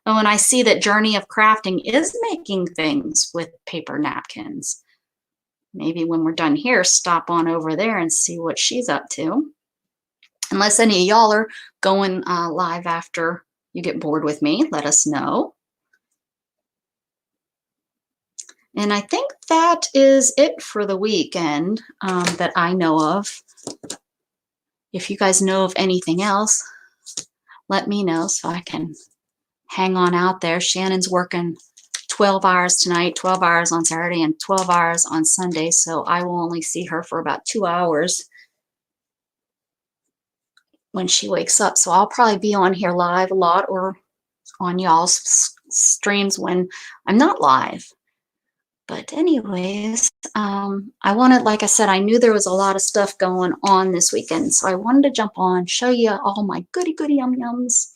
Oh, and I see that Journey of Crafting is making things with paper napkins. Maybe when we're done here, stop on over there and see what she's up to. Unless any of y'all are going live after you get bored with me, let us know. And I think that is it for the weekend that I know of. If you guys know of anything else, let me know so I can hang on out there. Shannon's working 12 hours tonight, 12 hours on Saturday, and 12 hours on Sunday, so I will only see her for about 2 hours when she wakes up. So I'll probably be on here live a lot or on y'all's streams when I'm not live. But anyways, I wanted, like I said, I knew there was a lot of stuff going on this weekend, so I wanted to jump on, show you all my goody yum yums.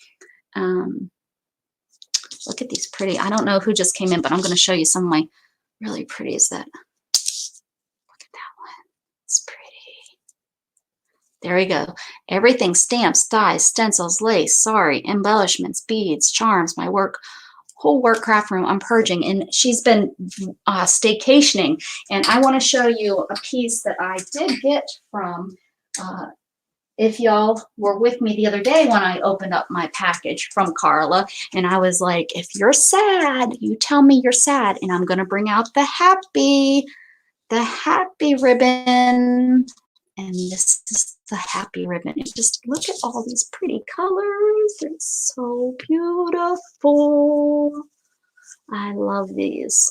Look at these pretty. I don't know who just came in, but I'm going to show you some of my really pretties that. Look at that one. It's pretty. There we go. Everything, stamps, dies, stencils, lace, sari, embellishments, beads, charms, my whole work craft room. I'm purging, and she's been staycationing, and I want to show you a piece that I did get from, if y'all were with me the other day when I opened up my package from Carla, and I was like, if you're sad, you tell me you're sad, and I'm going to bring out the happy ribbon. And this is the happy ribbon. And just look at all these pretty colors. They're so beautiful. I love these.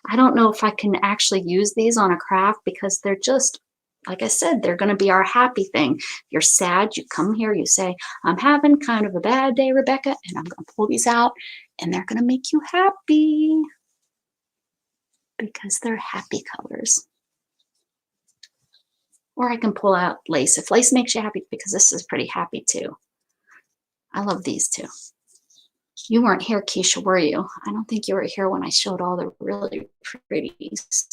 I don't know if I can actually use these on a craft because they're just, like I said, they're going to be our happy thing. If you're sad, you come here, you say, I'm having kind of a bad day, Rebecca, and I'm going to pull these out, and they're going to make you happy because they're happy colors. Or I can pull out lace if lace makes you happy, because this is pretty happy too. I love these too. You weren't here, Keisha, were you? I don't think you were here when I showed all the really pretties.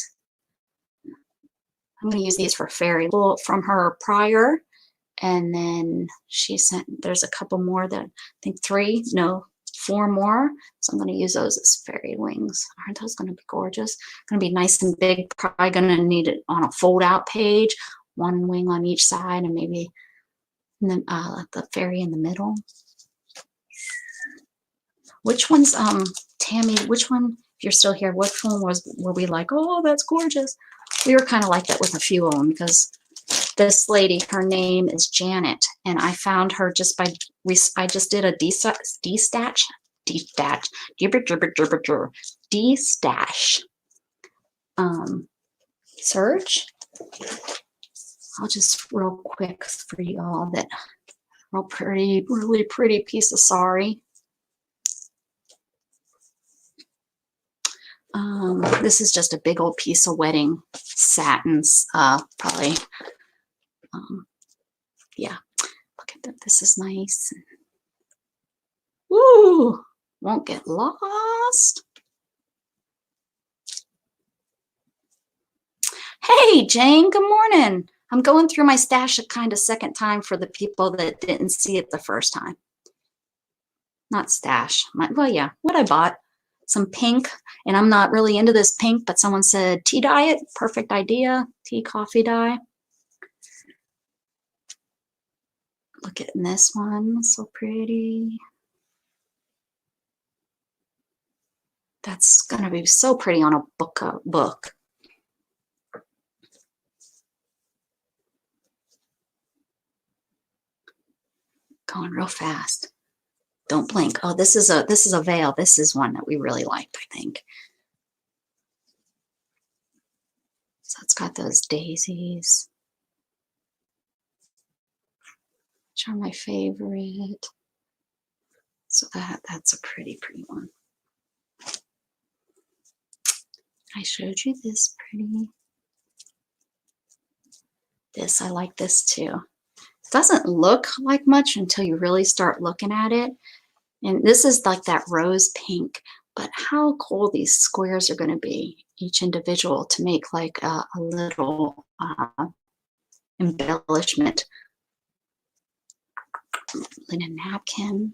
I'm going to use these for fairy from her prior. And then she sent, there's a couple more that I think 4 more. So I'm going to use those as fairy wings. Aren't those going to be gorgeous? Going to be nice and big. Probably going to need it on a fold out page. 1 wing on each side, and maybe the fairy in the middle. Which one's Tammy? Which one? If you're still here, which one were we like? Oh, that's gorgeous. We were kind of like that with a few of them because this lady, her name is Janet, and I found her just by I just did a D-stash search. I'll just real quick for you all that real pretty, really pretty piece of sari. This is just a big old piece of wedding satins, probably. Yeah, look at that. This is nice. Woo! Won't get lost. Hey, Jane, good morning. I'm going through my stash a kind of second time for the people that didn't see it the first time. Not stash. Well, yeah, what I bought. Some pink, and I'm not really into this pink, but someone said tea dye it. Perfect idea. Tea, coffee dye. Look at this one. So pretty. That's going to be so pretty on a book. Going real fast. Don't blink. Oh, this is a veil. This is one that we really liked, I think. So it's got those daisies, which are my favorite. So that's a pretty one. I showed you this pretty. This, I like this too. It doesn't look like much until you really start looking at it. And this is like that rose pink, but how cool these squares are going to be, each individual, to make like a little embellishment. Linen napkin.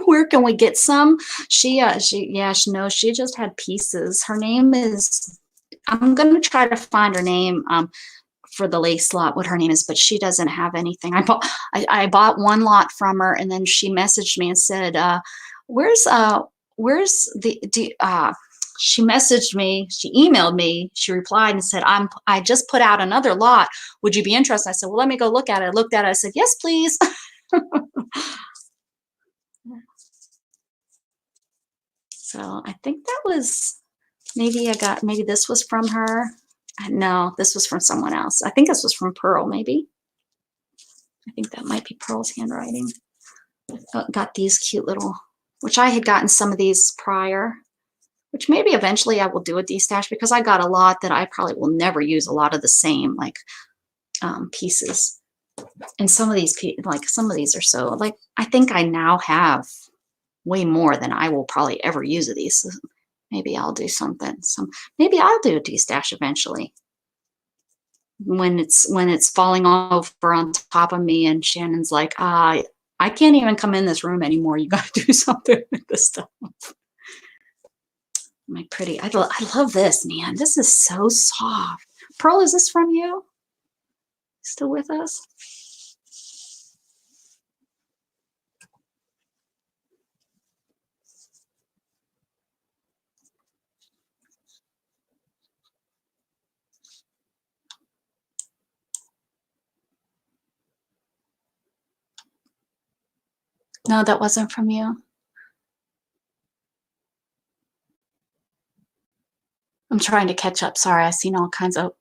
Where can we get some? She just had pieces. Her name is, I'm going to try to find her name for the lace lot, what her name is, but she doesn't have anything. I bought one lot from her, and then she messaged me and said, where's the she messaged me, she emailed me, she replied and said, I just put out another lot. Would you be interested? I said, well, let me go look at it. I looked at it. I said, yes, please. So I think that was, maybe this was from her. No, this was from someone else. I think this was from Pearl, maybe. I think that might be Pearl's handwriting. Got these cute little, which I had gotten some of these prior, which maybe eventually I will do a destash, because I got a lot that I probably will never use, a lot of the same like pieces. And some of these are so, like, I think I now have way more than I will probably ever use of these. So maybe I'll do something. Maybe I'll do a destash eventually, when it's falling over on top of me, and Shannon's like, I can't even come in this room anymore. You got to do something with this stuff. My pretty, I love this, man. This is so soft. Pearl, is this from you? Still with us? No, that wasn't from you. I'm trying to catch up. Sorry, I've seen all kinds of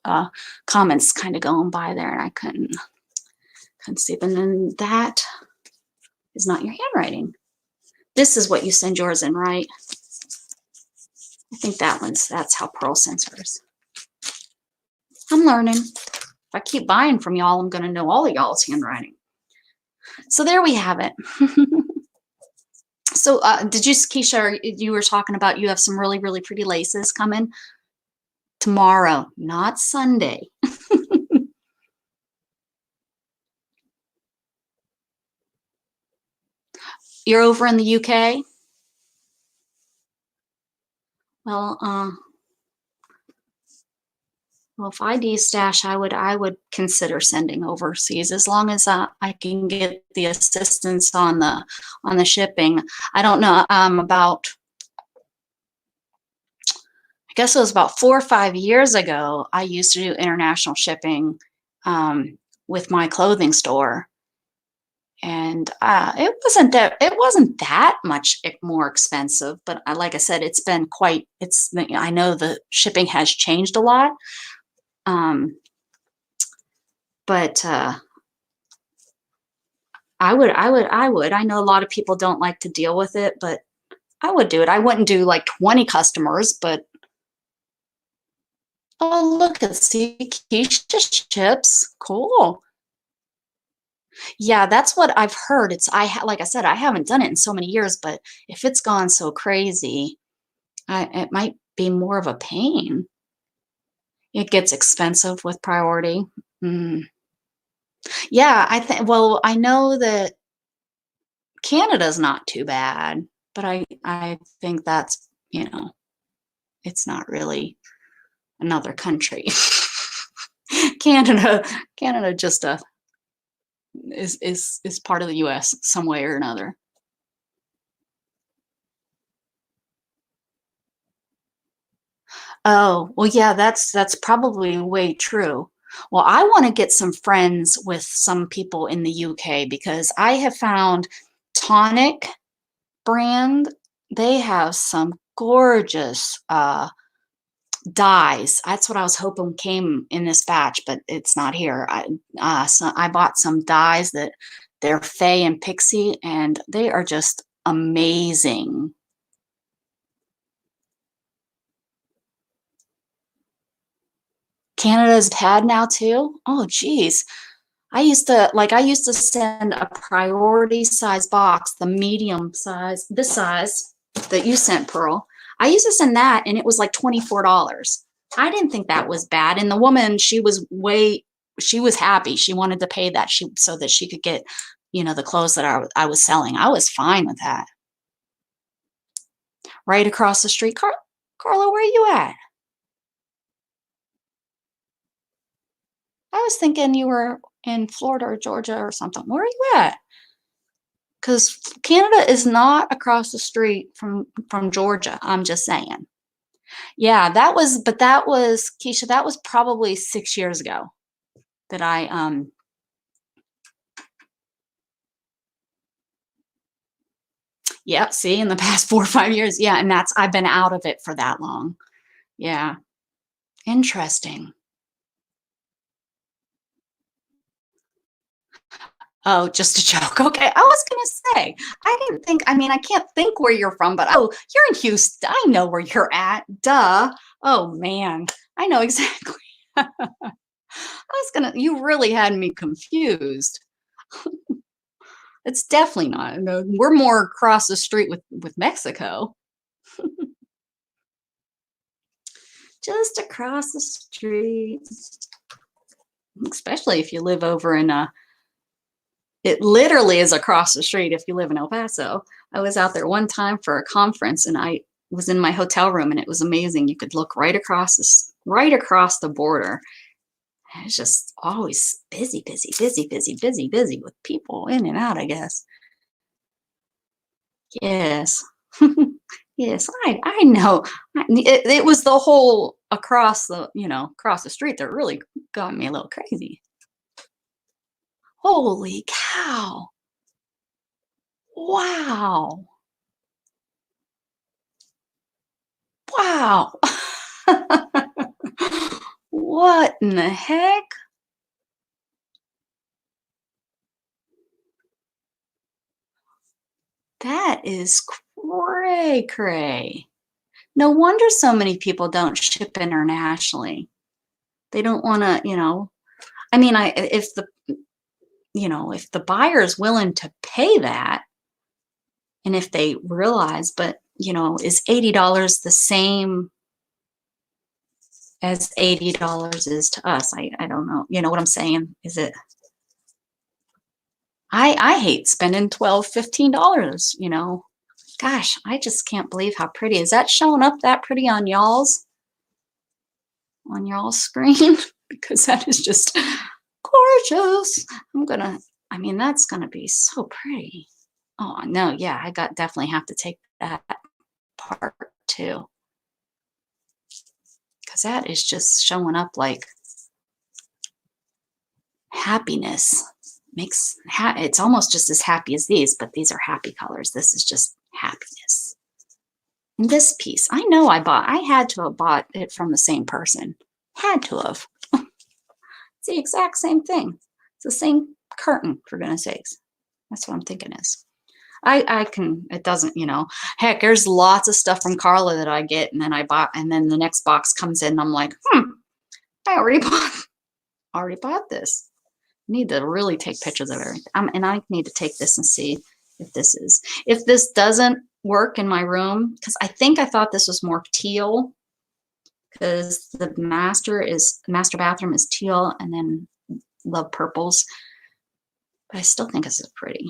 comments kind of going by there, and I couldn't see. And then that is not your handwriting. This is what you send yours in, right? I think that's how Pearl sends hers. I'm learning. If I keep buying from y'all, I'm going to know all of y'all's handwriting. So there we have it. So did you, Keisha, you were talking about you have some really, really pretty laces coming tomorrow, not Sunday. You're over in the UK? Well, if I destash, I would consider sending overseas, as long as I can get the assistance on the shipping. I don't know, about, I guess it was about 4 or 5 years ago, I used to do international shipping with my clothing store. And it wasn't that much more expensive, but like I said, it's been quite. I know the shipping has changed a lot, um, but I would. I know a lot of people don't like to deal with it, but I would do it. I wouldn't do like 20 customers, but oh, look at see quiche chips. Cool. Yeah, that's what I've heard. Like I said, I haven't done it in so many years, but if it's gone so crazy, it might be more of a pain. It gets expensive with priority. Mm. Yeah, well, I know that Canada's not too bad, but I think that's, it's not really another country. Canada, Canada just is part of the US some way or another. Oh, well, yeah, that's probably way true. Well, I want to get some friends with some people in the UK because I have found Tonic brand, they have some gorgeous dyes. That's what I was hoping came in this batch, but it's not here. So I bought some dyes that they're Fae and Pixie, and they are just amazing. Canada's had now too. Oh, geez. I used to send a priority size box, the medium size, this size that you sent, Pearl. I used to send that and it was like $24. I didn't think that was bad. And the woman, she was happy. She wanted to pay that so that she could get, the clothes that I was selling. I was fine with that. Right across the street. Carla, where are you at? I was thinking you were in Florida or Georgia or something. Where are you at? Because Canada is not across the street from Georgia. I'm just saying. Yeah, that was Keisha. That was probably 6 years ago that I yeah. See, in the past 4 or 5 years, yeah, and I've been out of it for that long. Yeah, interesting. Oh, just a joke. Okay, I was gonna say I didn't think. I mean, I can't think where you're from, but oh, you're in Houston. I know where you're at. Duh. Oh man, I know exactly. You really had me confused. It's definitely not. No, we're more across the street with Mexico. Just across the street. Especially if you live over it literally is across the street if you live in El Paso. I was out there one time for a conference and I was in my hotel room and it was amazing. You could look right across the border. It's just always busy, busy, busy, busy, busy, busy with people in and out, I guess. Yes. Yes, I know. It was the whole across the street that really got me a little crazy. Holy cow. Wow. Wow. What in the heck? That is cray cray. No wonder so many people don't ship internationally. They don't want to, I mean, if the buyer is willing to pay that, and if they realize, but is $80 the same as $80 is to us? I don't know. You know what I'm saying? Is it? I hate spending $12, $15, Gosh, I just can't believe how pretty. Is that showing up that pretty on y'all's screen? Because that is just gorgeous. I mean, that's gonna be so pretty. Oh no, yeah, I got definitely have to take that part too. Because that is just showing up like happiness. makes, it's almost just as happy as these, but these are happy colors. This is just happiness. And this piece, I know I had to have bought it from the same person. Had to have. It's the exact same thing. It's the same curtain, for goodness sakes. That's what I'm thinking is. I can, it doesn't, you know, heck, there's lots of stuff from Carla that I get and then I bought, and then the next box comes in and I'm like, I already bought this. I need to really take pictures of everything. And I need to take this and see if this doesn't work in my room, because I think I thought this was more teal, because the master bathroom is teal and then love purples. But I still think this is pretty.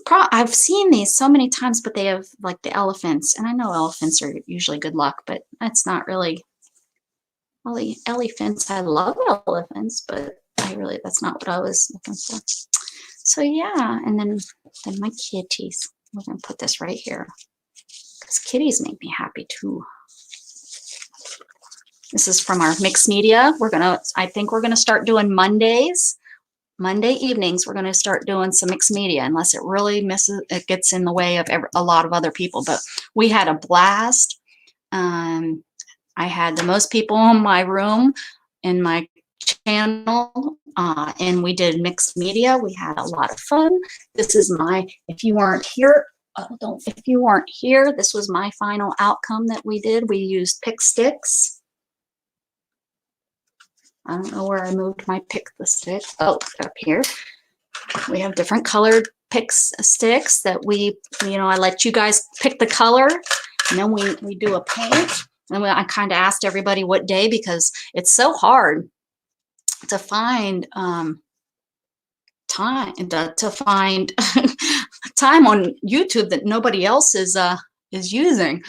I've seen these so many times, but they have like the elephants, and I know elephants are usually good luck, but that's not really elephants. I love elephants, but that's not what I was looking for. So yeah, and then my kitties. We're gonna put this right here because kitties make me happy too. This is from our mixed media. I think we're gonna start doing Monday evenings. We're gonna start doing some mixed media, unless it really it gets in the way of a lot of other people. But we had a blast. I had the most people in my room, in my channel, and we did mixed media. We had a lot of fun. This is if you weren't here, this was my final outcome that we did. We used pick sticks. I don't know where I moved my pick the stick. Oh, up here. We have different colored sticks that I let you guys pick the color, and then we do a paint. And I kind of asked everybody what day, because it's so hard to find time time on YouTube that nobody else is using.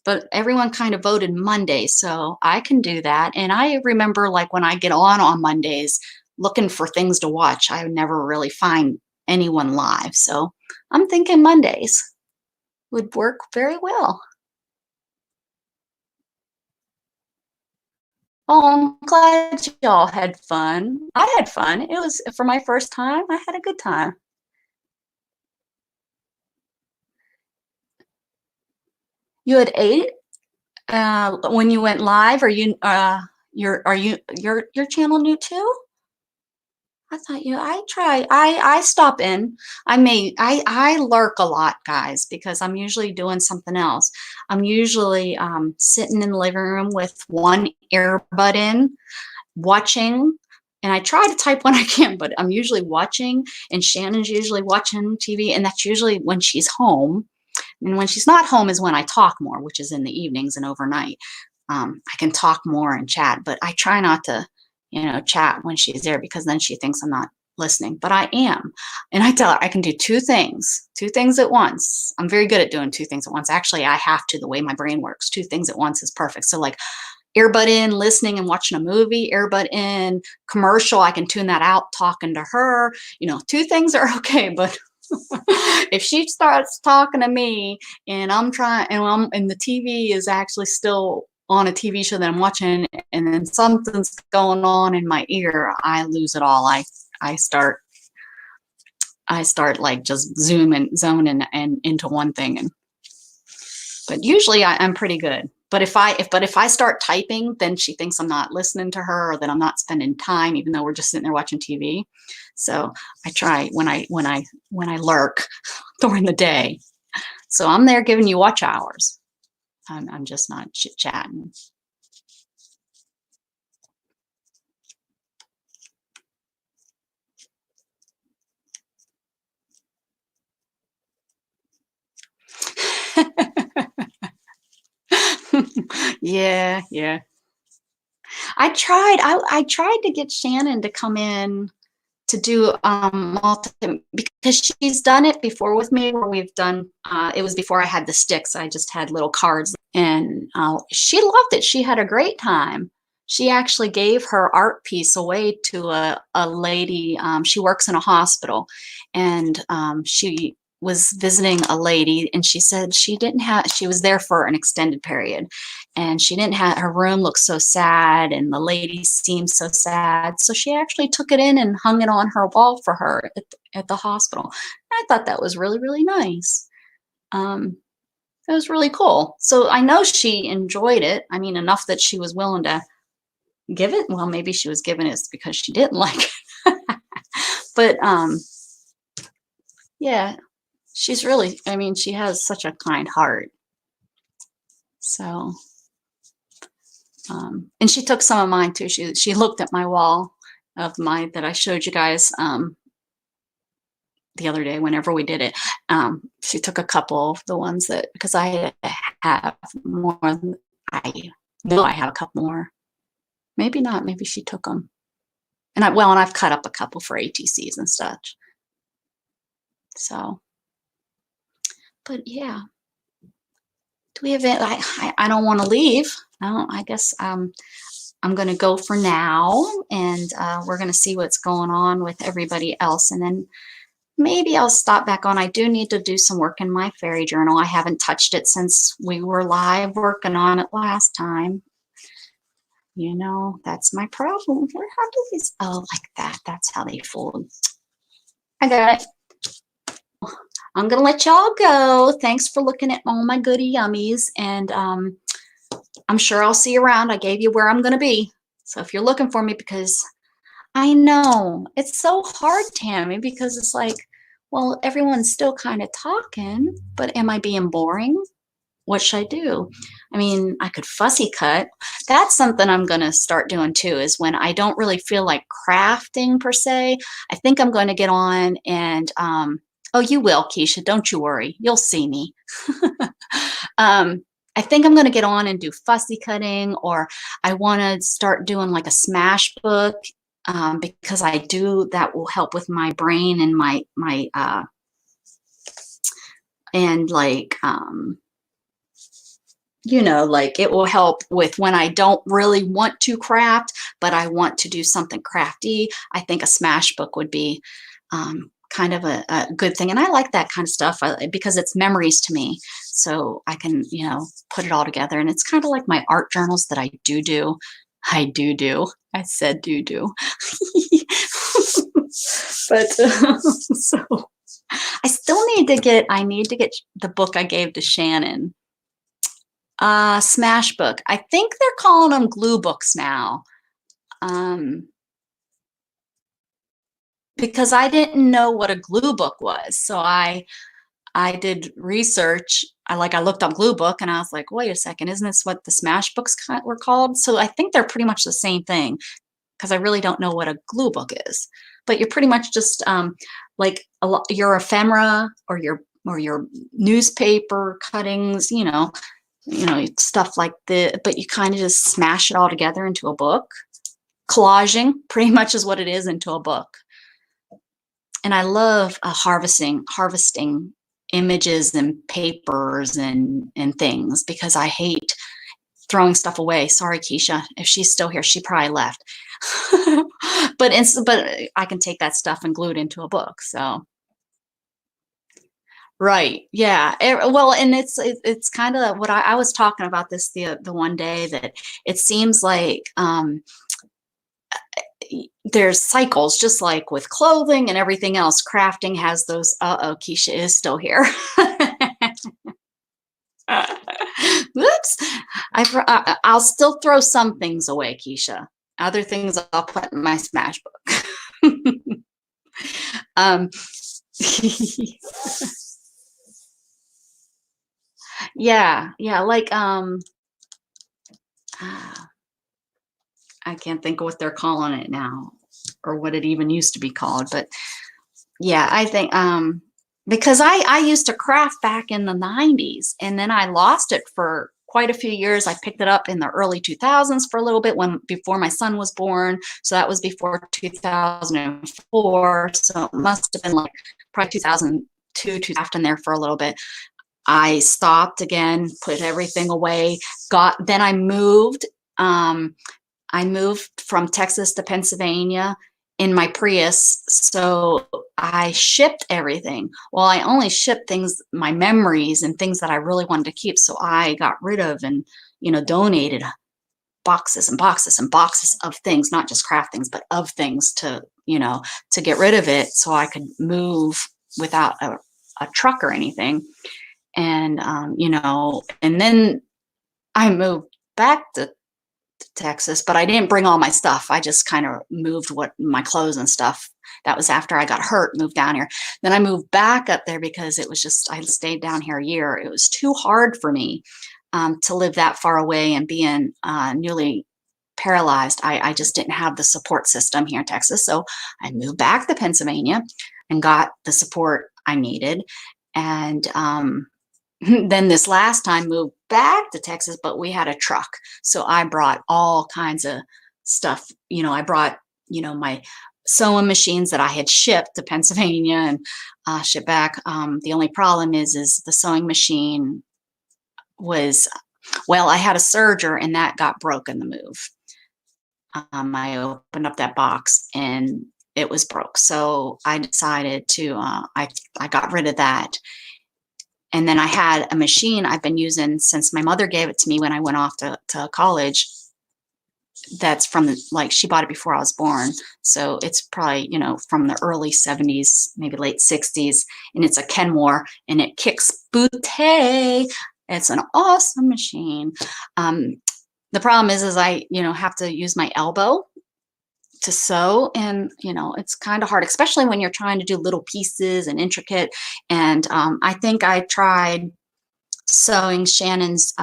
But everyone kind of voted Monday, so I can do that. And I remember, like, when I get on Mondays looking for things to watch, I never really find anyone live. So I'm thinking Mondays would work very well. Oh, I'm glad y'all had fun. I had fun. It was, for my first time, I had a good time. You had 8 when you went live. Are you your channel new too? I thought I stop in. I lurk a lot, guys, because I'm usually doing something else. I'm usually sitting in the living room with one earbud in, watching, and I try to type when I can, but I'm usually watching, and Shannon's usually watching TV, and that's usually when she's home. And when she's not home is when I talk more, which is in the evenings and overnight. I can talk more and chat, but I try not to, chat when she's there, because then she thinks I'm not listening, but I am. And I tell her I can do two things at once. I'm very good at doing 2 things at once. Actually, I have to, the way my brain works. 2 things at once is perfect. So like earbud in, listening and watching a movie, earbud in, commercial, I can tune that out, talking to her. 2 things are okay, but if she starts talking to me and and the TV is actually still on a TV show that I'm watching, and then something's going on in my ear, I lose it all. I start like just zoning and into one thing, but usually I'm pretty good. But if I start typing, then she thinks I'm not listening to her, or that I'm not spending time, even though we're just sitting there watching TV. So I try when I lurk during the day. So I'm there giving you watch hours. I'm just not chit-chatting. Yeah. I tried to get Shannon to come in to do because she's done it before with me, where we've done it was before I had the sticks. I just had little cards, and she loved it. She had a great time. She actually gave her art piece away to a lady. She works in a hospital, and she was visiting a lady, and she said she was there for an extended period, and she didn't have, her room looked so sad and the lady seemed so sad. So she actually took it in and hung it on her wall for her at the hospital. I thought that was really, really nice. It was really cool. So I know she enjoyed it. I mean, enough that she was willing to give it. Well, maybe she was giving it because she didn't like it. But yeah, she's really, I mean, she has such a kind heart. So, and she took some of mine too. She looked at my wall of my that I showed you guys the other day whenever we did it. She took a couple of the ones that, because I have more than, I know I have a couple more. Maybe not, maybe she took them. And and I've cut up a couple for ATCs and such. So, but yeah. Do we have it? I don't want to leave. I guess I'm going to go for now, and we're going to see what's going on with everybody else, and then maybe I'll stop back on. I do need to do some work in my fairy journal. I haven't touched it since we were live working on it last time. You know, that's my problem. How do these? Oh, like that. That's how they fold. I got it. I'm going to let y'all go. Thanks for looking at all my goody yummies. And I'm sure I'll see you around. I gave you where I'm going to be. So if you're looking for me, because I know it's so hard, Tammy, because it's like, well, everyone's still kind of talking, but am I being boring? What should I do? I mean, I could fussy cut. That's something I'm going to start doing too, is when I don't really feel like crafting per se. I think I'm going to get on and, oh, you will, Keisha. Don't you worry. You'll see me. I think I'm going to get on and do fussy cutting, or I want to start doing like a smash book, because I do, that will help with my brain and my and like, you know, like it will help with when I don't really want to craft, but I want to do something crafty. I think a smash book would be kind of a good thing. And I like that kind of stuff because it's memories to me. So I can, you know, put it all together. And it's kind of like my art journals that I do. I do. I said do. But so I still need to get, the book I gave to Shannon. Smash book. I think they're calling them glue books now. Because I didn't know what a glue book was. So I did research. I looked up glue book and I was like, wait a second, isn't this what the smash books were called? So I think they're pretty much the same thing, because I really don't know what a glue book is. But you're pretty much just like your ephemera or your newspaper cuttings, you know, stuff like but you kind of just smash it all together into a book. Collaging pretty much is what it is, into a book. And I love harvesting images and papers and things, because I hate throwing stuff away. Sorry, Keisha, if she's still here, she probably left. but I can take that stuff and glue it into a book. So right, yeah. Well, and it's kind of what I was talking about this the one day, that it seems like there's cycles, just like with clothing and everything else. Crafting has those. Keisha is still here. Whoops. I'll still throw some things away, Keisha. Other things I'll put in my smash book. Yeah, like I can't think of what they're calling it now, or what it even used to be called. But yeah, I think because I used to craft back in the 90s, and then I lost it for quite a few years. I picked it up in the early 2000s for a little bit, before my son was born. So that was before 2004. So it must have been like probably 2002, in there for a little bit. I stopped again, put everything away. Then I moved. I moved from Texas to Pennsylvania in my Prius, so I shipped everything. Well, I only shipped things, my memories and things that I really wanted to keep. So I got rid of and donated boxes and boxes and boxes of things, not just craft things, but of things to get rid of it so I could move without a truck or anything. And, and then I moved back to Texas, but I didn't bring all my stuff. I just kind of moved my clothes and stuff. That was after I got hurt, moved down here. Then I moved back up there because it was just, I stayed down here a year. It was too hard for me to live that far away and being newly paralyzed. I just didn't have the support system here in Texas. So I moved back to Pennsylvania and got the support I needed. And then this last time moved back to Texas, but we had a truck. So I brought all kinds of stuff. I brought, my sewing machines that I had shipped to Pennsylvania and shipped back. The only problem is the sewing machine was, well, I had a serger and that got broke in the move. I opened up that box and it was broke. So I decided to, I got rid of that. And then I had a machine I've been using since my mother gave it to me when I went off to college. That's from she bought it before I was born. So it's probably, from the early 70s, maybe late 60s. And it's a Kenmore and it kicks booty. It's an awesome machine. The problem is I, have to use my elbow to sew, and it's kind of hard, especially when you're trying to do little pieces and intricate. And I think I tried sewing Shannon's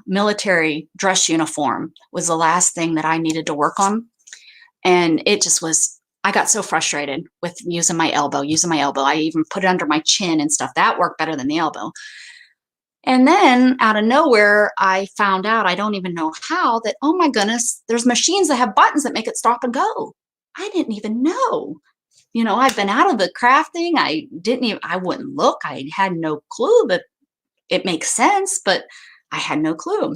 military dress uniform was the last thing that I needed to work on, and it just was, I got so frustrated with using my elbow. I even put it under my chin and stuff. That worked better than the elbow. And then out of nowhere, I found out, I don't even know how, that, oh my goodness, there's machines that have buttons that make it stop and go. I didn't even know. I've been out of the crafting. I wouldn't look. I had no clue that it makes sense, but I had no clue.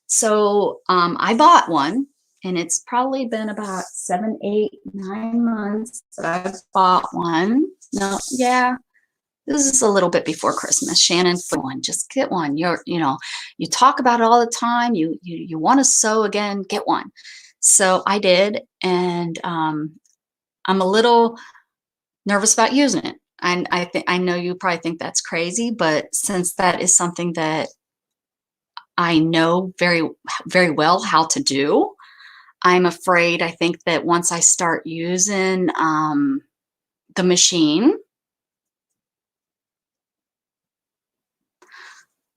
So I bought one, and it's probably been about 7, 8, 9 months that I've bought one. No, yeah. This is a little bit before Christmas. Shannon, one, just get one. You talk about it all the time. You want to sew again, get one. So I did, and I'm a little nervous about using it. And I know you probably think that's crazy, but since that is something that I know very, very well how to do, I'm afraid, I think that once I start using the machine,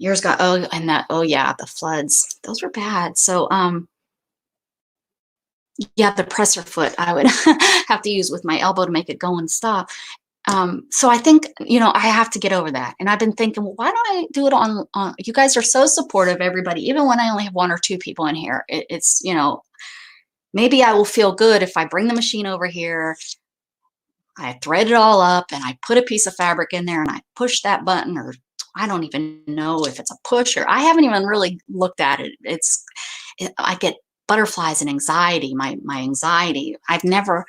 yours got, oh yeah, the floods, those were bad. So yeah, the presser foot I would have to use with my elbow to make it go and stop. So I think, I have to get over that. And I've been thinking, well, why don't I do it on, you guys are so supportive, everybody, even when I only have 1 or 2 people in here. It's, maybe I will feel good if I bring the machine over here, I thread it all up, and I put a piece of fabric in there and I push that button, or I don't even know if it's a push, or I haven't even really looked at it. I get butterflies and anxiety, my anxiety. I've never,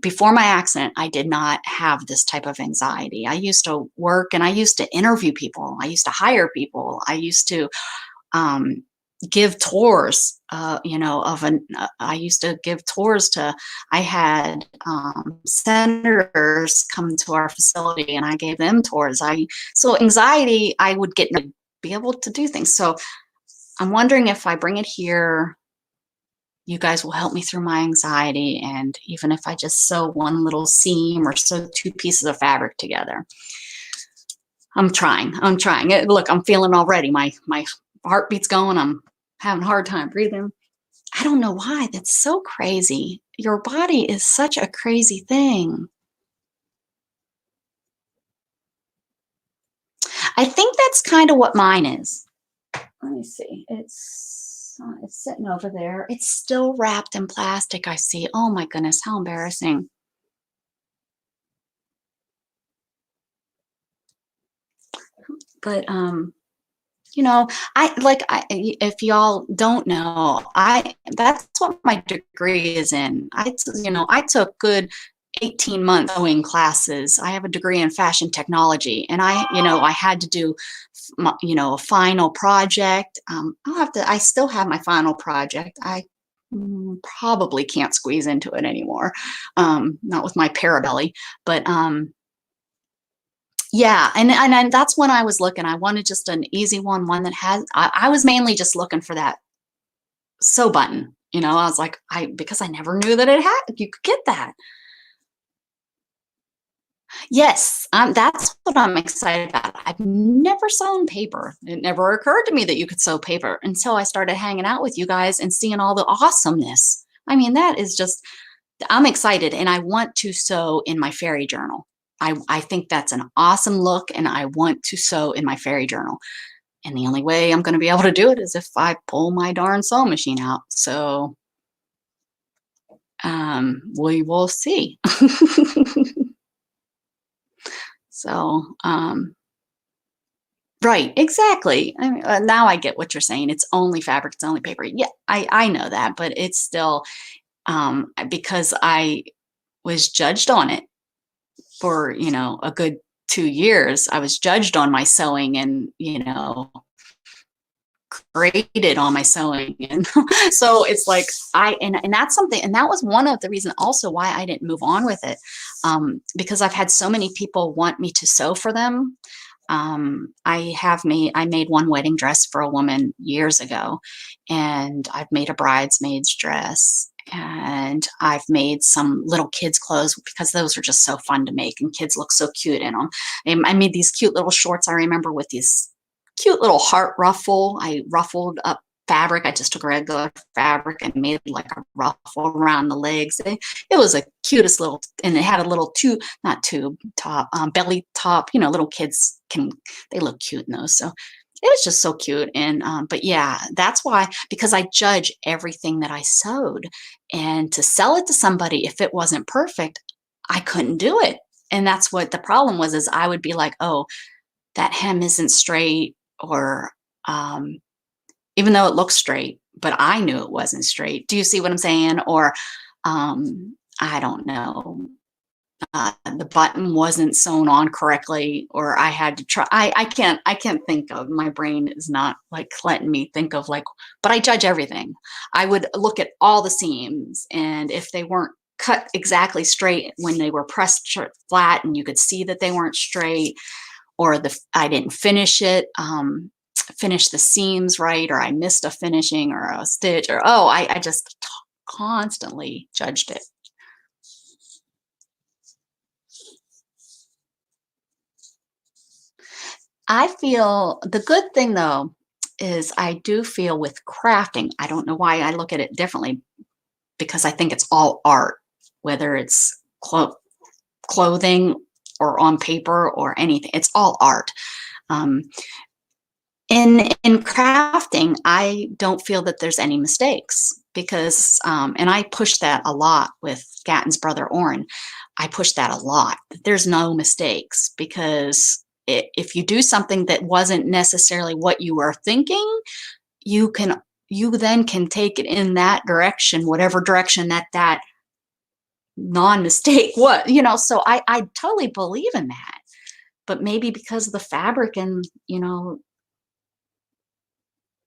before my accident, I did not have this type of anxiety. I used to work and I used to interview people. I used to hire people. I used to give tours, I used to give tours to, I had senators come to our facility and I gave them tours. So anxiety, I would be able to do things. So I'm wondering if I bring it here, you guys will help me through my anxiety. And even if I just sew one little seam or sew 2 pieces of fabric together, I'm trying. Look, I'm feeling already. My heartbeat's going. I'm having a hard time breathing. I don't know why. That's so crazy. Your body is such a crazy thing. I think that's kind of what mine is. Let me see. It's sitting over there. It's still wrapped in plastic, I see. Oh my goodness, how embarrassing. But if y'all don't know, that's what my degree is in. I took good 18-month sewing classes. I have a degree in fashion technology, and I had to do, a final project. I still have my final project. I probably can't squeeze into it anymore. Not with my parabelly, but yeah. And that's when I was looking. I wanted just an easy one that has, I was mainly just looking for that sew button. I was like, because I never knew that you could get that. Yes, that's what I'm excited about. I've never sewn paper. It never occurred to me that you could sew paper until I started hanging out with you guys and seeing all the awesomeness. I mean, that is just, I'm excited, and I want to sew in my fairy journal. I think that's an awesome look, and I want to sew in my fairy journal. And the only way I'm going to be able to do it is if I pull my darn sewing machine out. So we will see. So, right, exactly. I mean, now I get what you're saying. It's only fabric, it's only paper. Yeah, I know that, but it's still, because I was judged on it for, a good 2 years. I was judged on my sewing and, graded on my sewing. And so it's like, and that's something, and that was one of the reasons also why I didn't move on with it. Because I've had so many people want me to sew for them. I made one wedding dress for a woman years ago, and I've made a bridesmaid's dress, and I've made some little kids clothes because those are just so fun to make, and kids look so cute in them. I made these cute little shorts, I remember, with these cute little heart ruffle. I ruffled up fabric. I just took regular fabric and made like a ruffle around the legs. It was a cutest little, and it had a little not tube top, belly top. Little kids they look cute in those. So it was just so cute. And but yeah, that's why, because I judge everything that I sewed, and to sell it to somebody, if it wasn't perfect, I couldn't do it. And that's what the problem was, is I would be like, oh, that hem isn't straight, or even though it looks straight, but I knew it wasn't straight. Do you see what I'm saying? Or I don't know, the button wasn't sewn on correctly, or I had to try. I can't think of, my brain is not like letting me think of, like, but I judge everything. I would look at all the seams, and if they weren't cut exactly straight when they were pressed flat and you could see that they weren't straight, or I didn't finish the seams right, or I missed a finishing or a stitch, or I just constantly judged it. I feel the good thing, though, is I do feel with crafting, I don't know why I look at it differently, because I think it's all art, whether it's clothing or on paper or anything. It's all art. In crafting, I don't feel that there's any mistakes, because, and I push that a lot with Gatton's brother Orrin. I push that a lot. There's no mistakes, because if you do something that wasn't necessarily what you were thinking, you then can take it in that direction, whatever direction that non-mistake was, so I totally believe in that. But maybe because of the fabric and,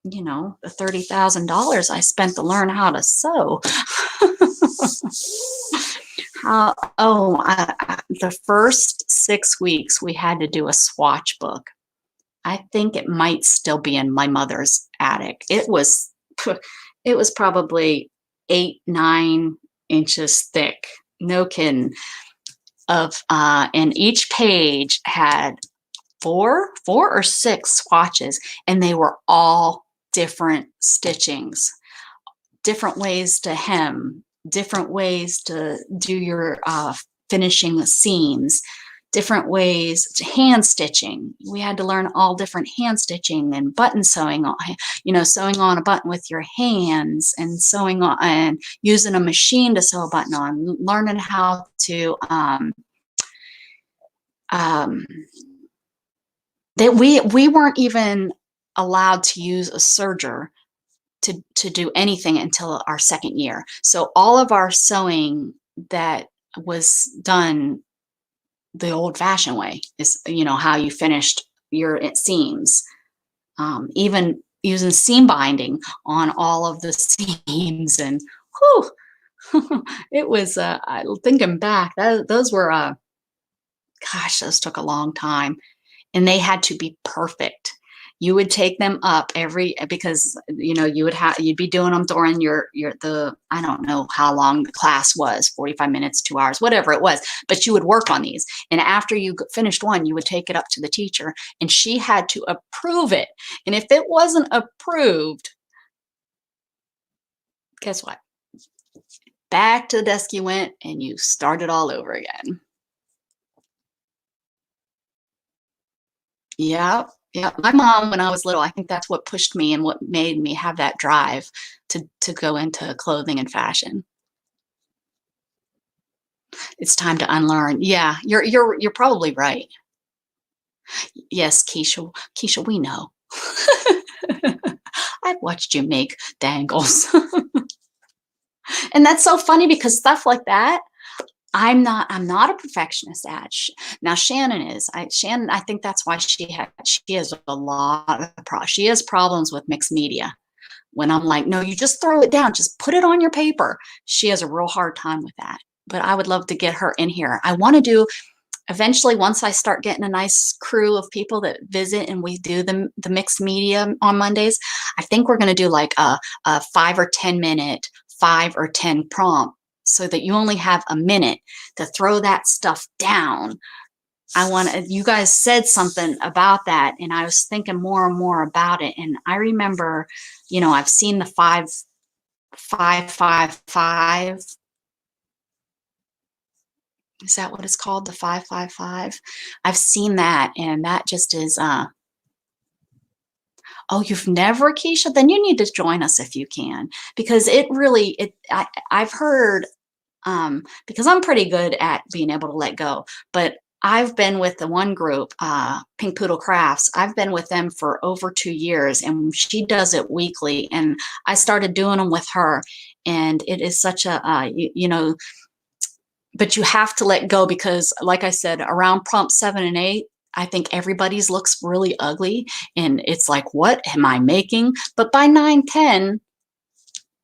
the $30,000 I spent to learn how to sew. The first 6 weeks we had to do a swatch book. I think it might still be in my mother's attic. It was probably 8-9 inches thick. No kidding. And each page had four or six swatches, and they were all different stitchings, different ways to hem, different ways to do your finishing the seams, different ways to hand stitching. We had to learn all different hand stitching and button sewing, sewing on a button with your hands, and sewing on and using a machine to sew a button on, learning how to that we weren't even allowed to use a serger to do anything until our second year. So all of our sewing that was done the old-fashioned way, is, how you finished your seams, even using seam binding on all of the seams, and whew, it was, thinking back, those were, gosh, those took a long time, and they had to be perfect. You would take them up because you'd be doing them during the, I don't know how long the class was, 45 minutes, 2 hours, whatever it was, but you would work on these. And after you finished one, you would take it up to the teacher, and she had to approve it. And if it wasn't approved, guess what? Back to the desk you went, and you started all over again. Yeah, yeah. My mom, when I was little, I think that's what pushed me and what made me have that drive to go into clothing and fashion. It's time to unlearn. Yeah, you're probably right. Yes, Keisha. Keisha, we know. I've watched you make dangles. And that's so funny because stuff like that, I'm not a perfectionist at. Now Shannon is. Shannon, I think that's why she has a lot of she has problems with mixed media. When I'm like, no, you just throw it down, just put it on your paper. She has a real hard time with that. But I would love to get her in here. I want to do eventually, once I start getting a nice crew of people that visit and we do the mixed media on Mondays, I think we're going to do like a 5 or 10 minute, 5 or 10 prompt, so that you only have a minute to throw that stuff down. You guys said something about that, and I was thinking more and more about it. And I remember, I've seen the 5 5 5 5. Is that what it's called? The 5 5 5? I've seen that, and that just is, oh, you've never, Keisha? Then you need to join us if you can, because I've heard, because I'm pretty good at being able to let go, but I've been with the one group, Pink Poodle Crafts. I've been with them for over 2 years, and she does it weekly, and I started doing them with her, and it is such a, but you have to let go, because like I said, around prompt 7 and 8, I think everybody's looks really ugly, and it's like, what am I making? But by 9, 10,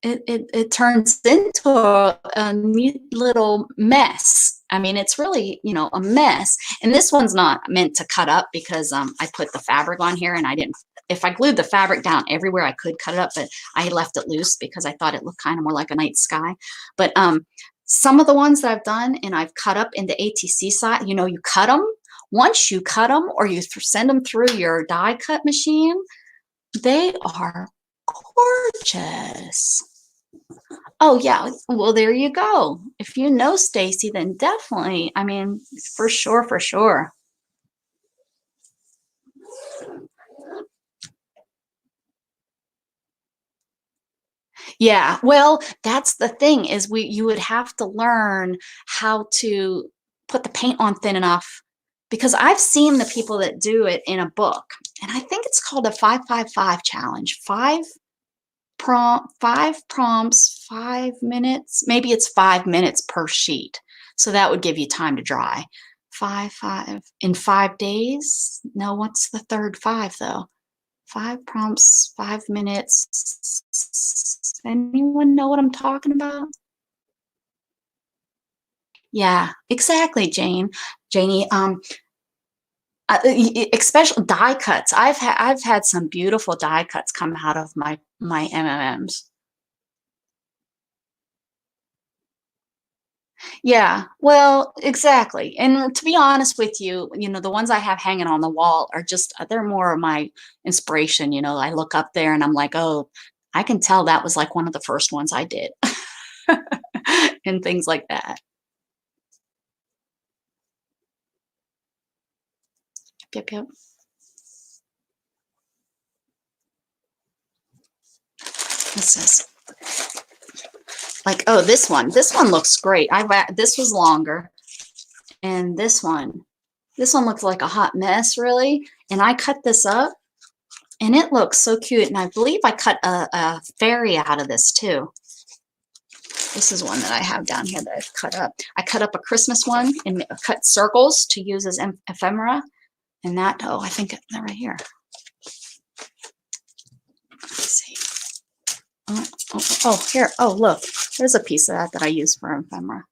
it turns into a neat little mess. I mean, it's really, a mess. And this one's not meant to cut up, because I put the fabric on here, and I didn't, if I glued the fabric down everywhere, I could cut it up, but I left it loose because I thought it looked kind of more like a night sky. But some of the ones that I've done and I've cut up in the ATC side, you cut them. Once you cut them, or you send them through your die cut machine, they are gorgeous. Oh yeah, well there you go. If you know Stacy, then definitely, I mean, for sure, for sure. Yeah, well, that's the thing, is you would have to learn how to put the paint on thin enough, because I've seen the people that do it in a book, and I think it's called a 5 5 5 challenge. 5 prompts, 5 minutes. Maybe it's 5 minutes per sheet. So that would give you time to dry. 5 in 5 days. No, what's the third 5 though? 5 prompts, 5 minutes. Anyone know what I'm talking about? Yeah, exactly, Janie. Especially die cuts. I've had some beautiful die cuts come out of my MMMs. Yeah, well, exactly. And to be honest with you, the ones I have hanging on the wall are just, they're more of my inspiration. I look up there and I'm like, oh, I can tell that was like one of the first ones I did, and things like that. Yep, yep. This is like, oh, this one looks great. This was longer, and this one looks like a hot mess, really. And I cut this up, and it looks so cute. And I believe I cut a fairy out of this too. This is one that I have down here that I've cut up. I cut up a Christmas one and cut circles to use as ephemera. And that, oh, I think they're right here. Let's see. Oh, here. Oh, look. There's a piece of that I use for ephemera.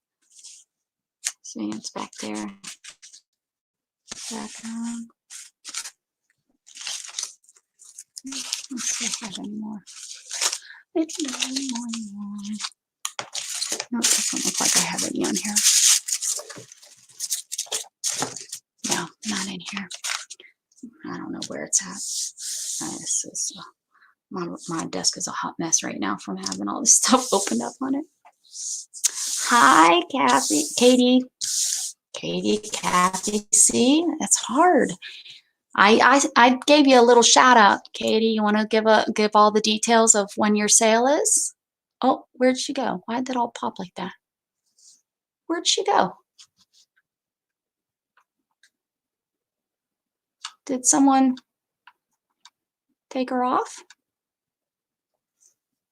See, it's back there. Background. Let's see if I have any more. No, it doesn't look like I have any on here. No, not in here. I don't know where it's at. This is, my desk is a hot mess right now from having all this stuff opened up on it. Hi, Katie. Kathy, see, it's hard. I gave you a little shout out, Katie. You want to give all the details of when your sale is? Oh, where'd she go? Why did it all pop like that? Where'd she go? Did someone take her off?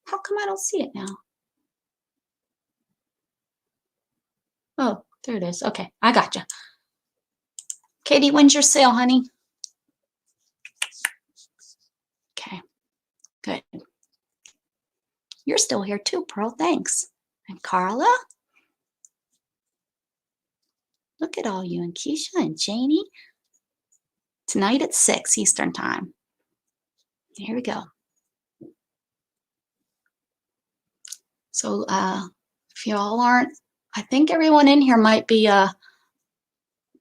How come I don't see it now? Oh, there it is. Okay, I got you. Katie, when's your sale, honey? Okay, good. You're still here too, Pearl. Thanks. And Carla? Look at all you and Keisha and Janie. Tonight at 6 Eastern time. Here we go. So if you all aren't, I think everyone in here might be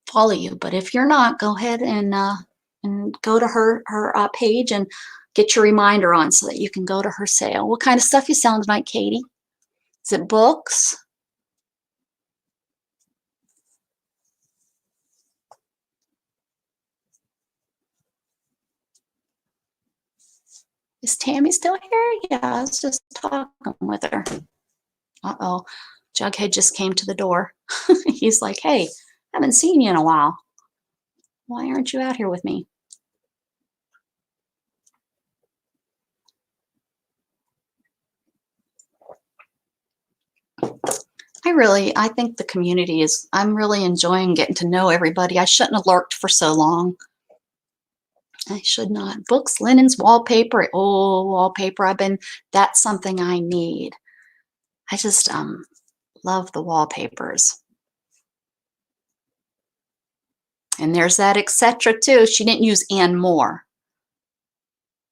follow you, but if you're not, go ahead and go to her page and get your reminder on so that you can go to her sale. What kind of stuff you selling tonight, Katie? Is it books? Is Tammy still here? Yeah, I was just talking with her. Uh-oh, Jughead just came to the door. He's like, hey, haven't seen you in a while. Why aren't you out here with me? I think the community is, I'm really enjoying getting to know everybody. I shouldn't have lurked for so long. I should not. Books, linens, wallpaper. Oh, wallpaper. That's something I need. I just love the wallpapers. And there's that etc. too. She didn't use and more.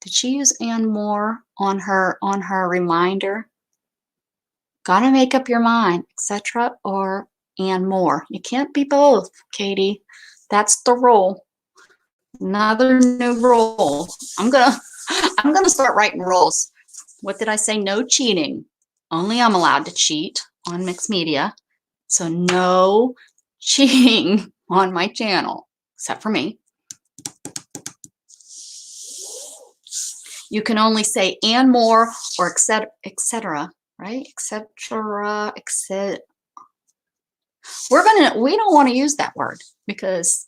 Did she use and more on her reminder? Gotta make up your mind, etc. or and more. You can't be both, Katie. That's the rule. Another new rule. I'm gonna start writing rules. What did I say? No cheating. Only I'm allowed to cheat on mixed media. So no cheating on my channel, except for me. You can only say and more or etc. Right? Etc. We don't want to use that word because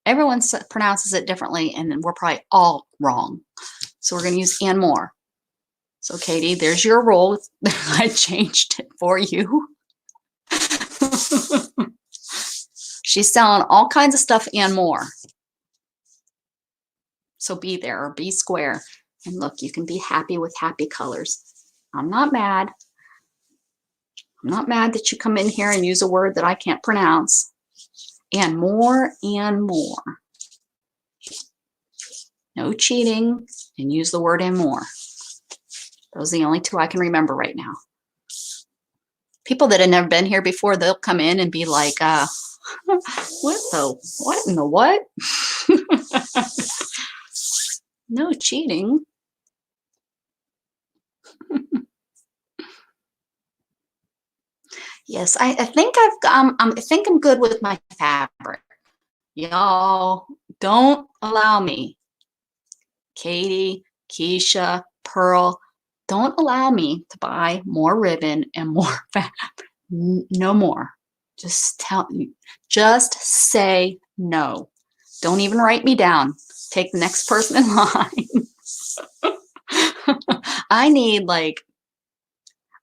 everyone pronounces it differently and we're probably all wrong. So we're going to use and more. So Katie, there's your rule. I changed it for you. She's selling all kinds of stuff and more. So be there or be square. And look, you can be happy with happy colors. I'm not mad. I'm not mad that you come in here and use a word that I can't pronounce. And more and more. No cheating and use the word and more. Those are the only two I can remember right now. People that have never been here before, they'll come in and be like, what in the what? No cheating. Yes, I think I think I'm good with my fabric. Y'all don't allow me. Katie, Keisha, Pearl, don't allow me to buy more ribbon and more fabric. No more. Just say no. Don't even write me down. Take the next person in line. I need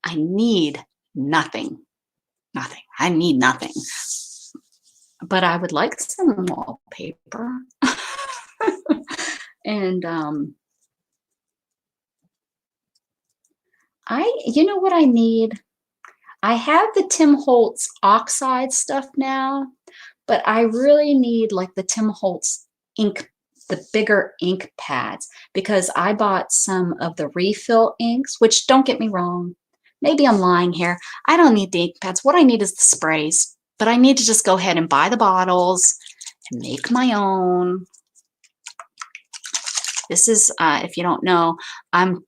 I need nothing, nothing. I need nothing. But I would like some wallpaper. And you know what I need? I have the Tim Holtz oxide stuff now, but I really need like the Tim Holtz ink, the bigger ink pads, because I bought some of the refill inks, which, don't get me wrong, maybe I'm lying here. I don't need the ink pads. What I need is the sprays, but I need to just go ahead and buy the bottles and make my own. This is, if you don't know,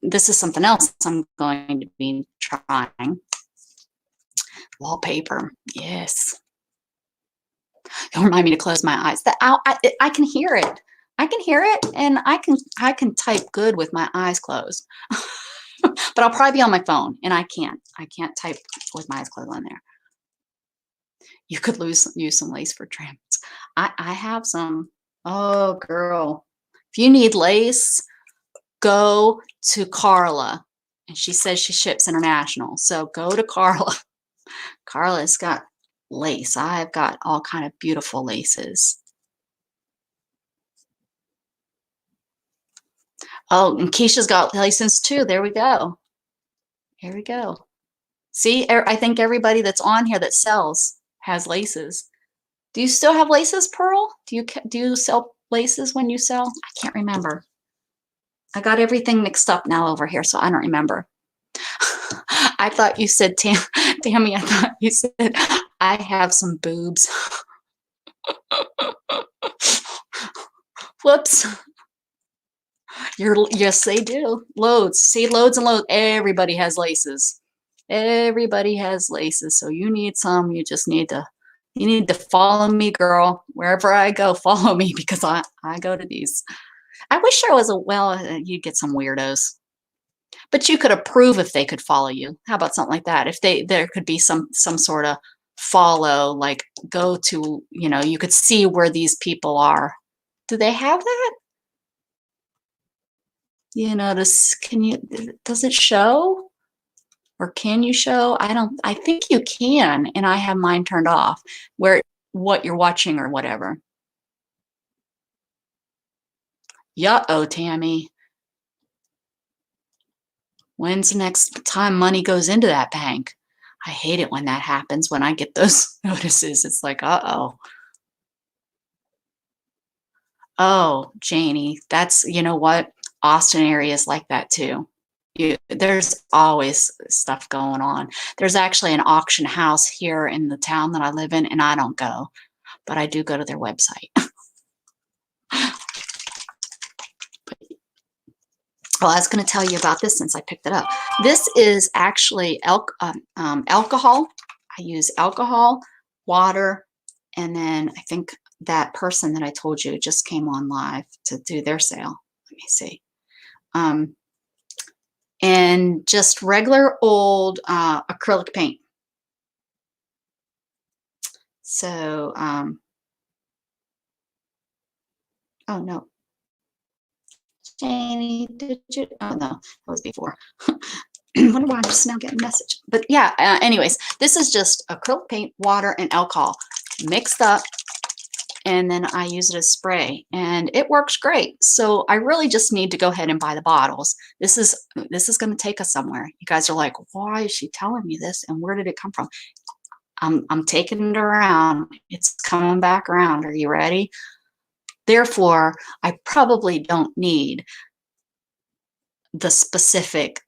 this is something else I'm going to be trying. Wallpaper, yes. Don't remind me to close my eyes. I can hear it. I can hear it, and I can type good with my eyes closed. But I'll probably be on my phone, and I can't type with my eyes closed on there. You could use some lace for trims. I have some. Oh, girl. If you need lace, go to Carla. And she says she ships international. So go to Carla. Carla's got lace. I've got all kind of beautiful laces. Oh, and Keisha's got laces too. There we go. Here we go. See, I think everybody that's on here that sells has laces. Do you still have laces, Pearl? Do you sell laces when you sell? I can't remember. I got everything mixed up now over here, so I don't remember. I thought you said, Tammy, I thought you said, I have some boobs. Whoops. Yes, they do. Loads. See, loads and loads. Everybody has laces. Everybody has laces. So you need some. You need to follow me, girl. Wherever I go, follow me, because I go to these. I wish there was you'd get some weirdos. But you could approve if they could follow you. How about something like that? If there could be some sort of follow, like go to, you could see where these people are. Do they have that? Does it show? Or can you show? I think you can, and I have mine turned off, what you're watching or whatever. Oh, Tammy. When's the next time money goes into that bank? I hate it when that happens, when I get those notices. It's like, uh-oh. Oh, Janie, that's, you know what? Austin area is like that too. There's always stuff going on. There's actually an auction house here in the town that I live in, and I don't go, but I do go to their website. Well, I was going to tell you about this since I picked it up. This is actually alcohol. I use alcohol, water, and then I think that person that I told you just came on live to do their sale. Let me see. And just regular old acrylic paint. So, oh no. Janie, did you? Oh no, that was before. I wonder why I'm just now getting a message. But yeah, anyways, this is just acrylic paint, water, and alcohol mixed up. And then I use it as spray, and it works great. So I really just need to go ahead and buy the bottles. This is going to take us somewhere. You guys are like, why is she telling me this? And where did it come from? I'm taking it around. It's coming back around. Are you ready? Therefore, I probably don't need the specific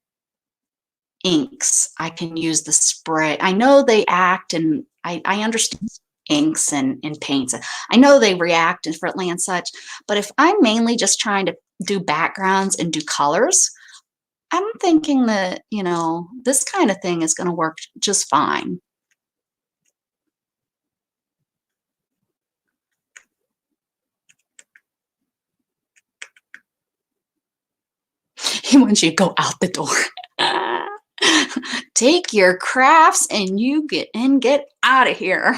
inks. I can use the spray. I know they act, and I understand inks and paints. I know they react differently and such, but if I'm mainly just trying to do backgrounds and do colors, I'm thinking that, this kind of thing is going to work just fine. He wants you to go out the door. Take your crafts and get out of here.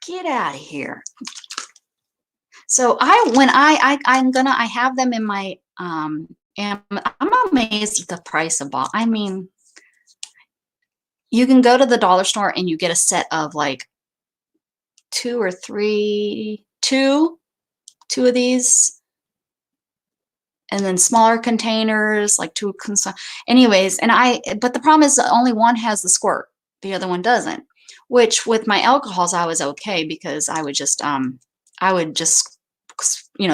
Get out of here. So I have them in my And I'm amazed at the price of ball. I mean, you can go to the dollar store and you get a set of like two or three, two of these, and then smaller containers, like two. Anyways, but the problem is that only one has the squirt, the other one doesn't. Which with my alcohols, I was okay because I would just,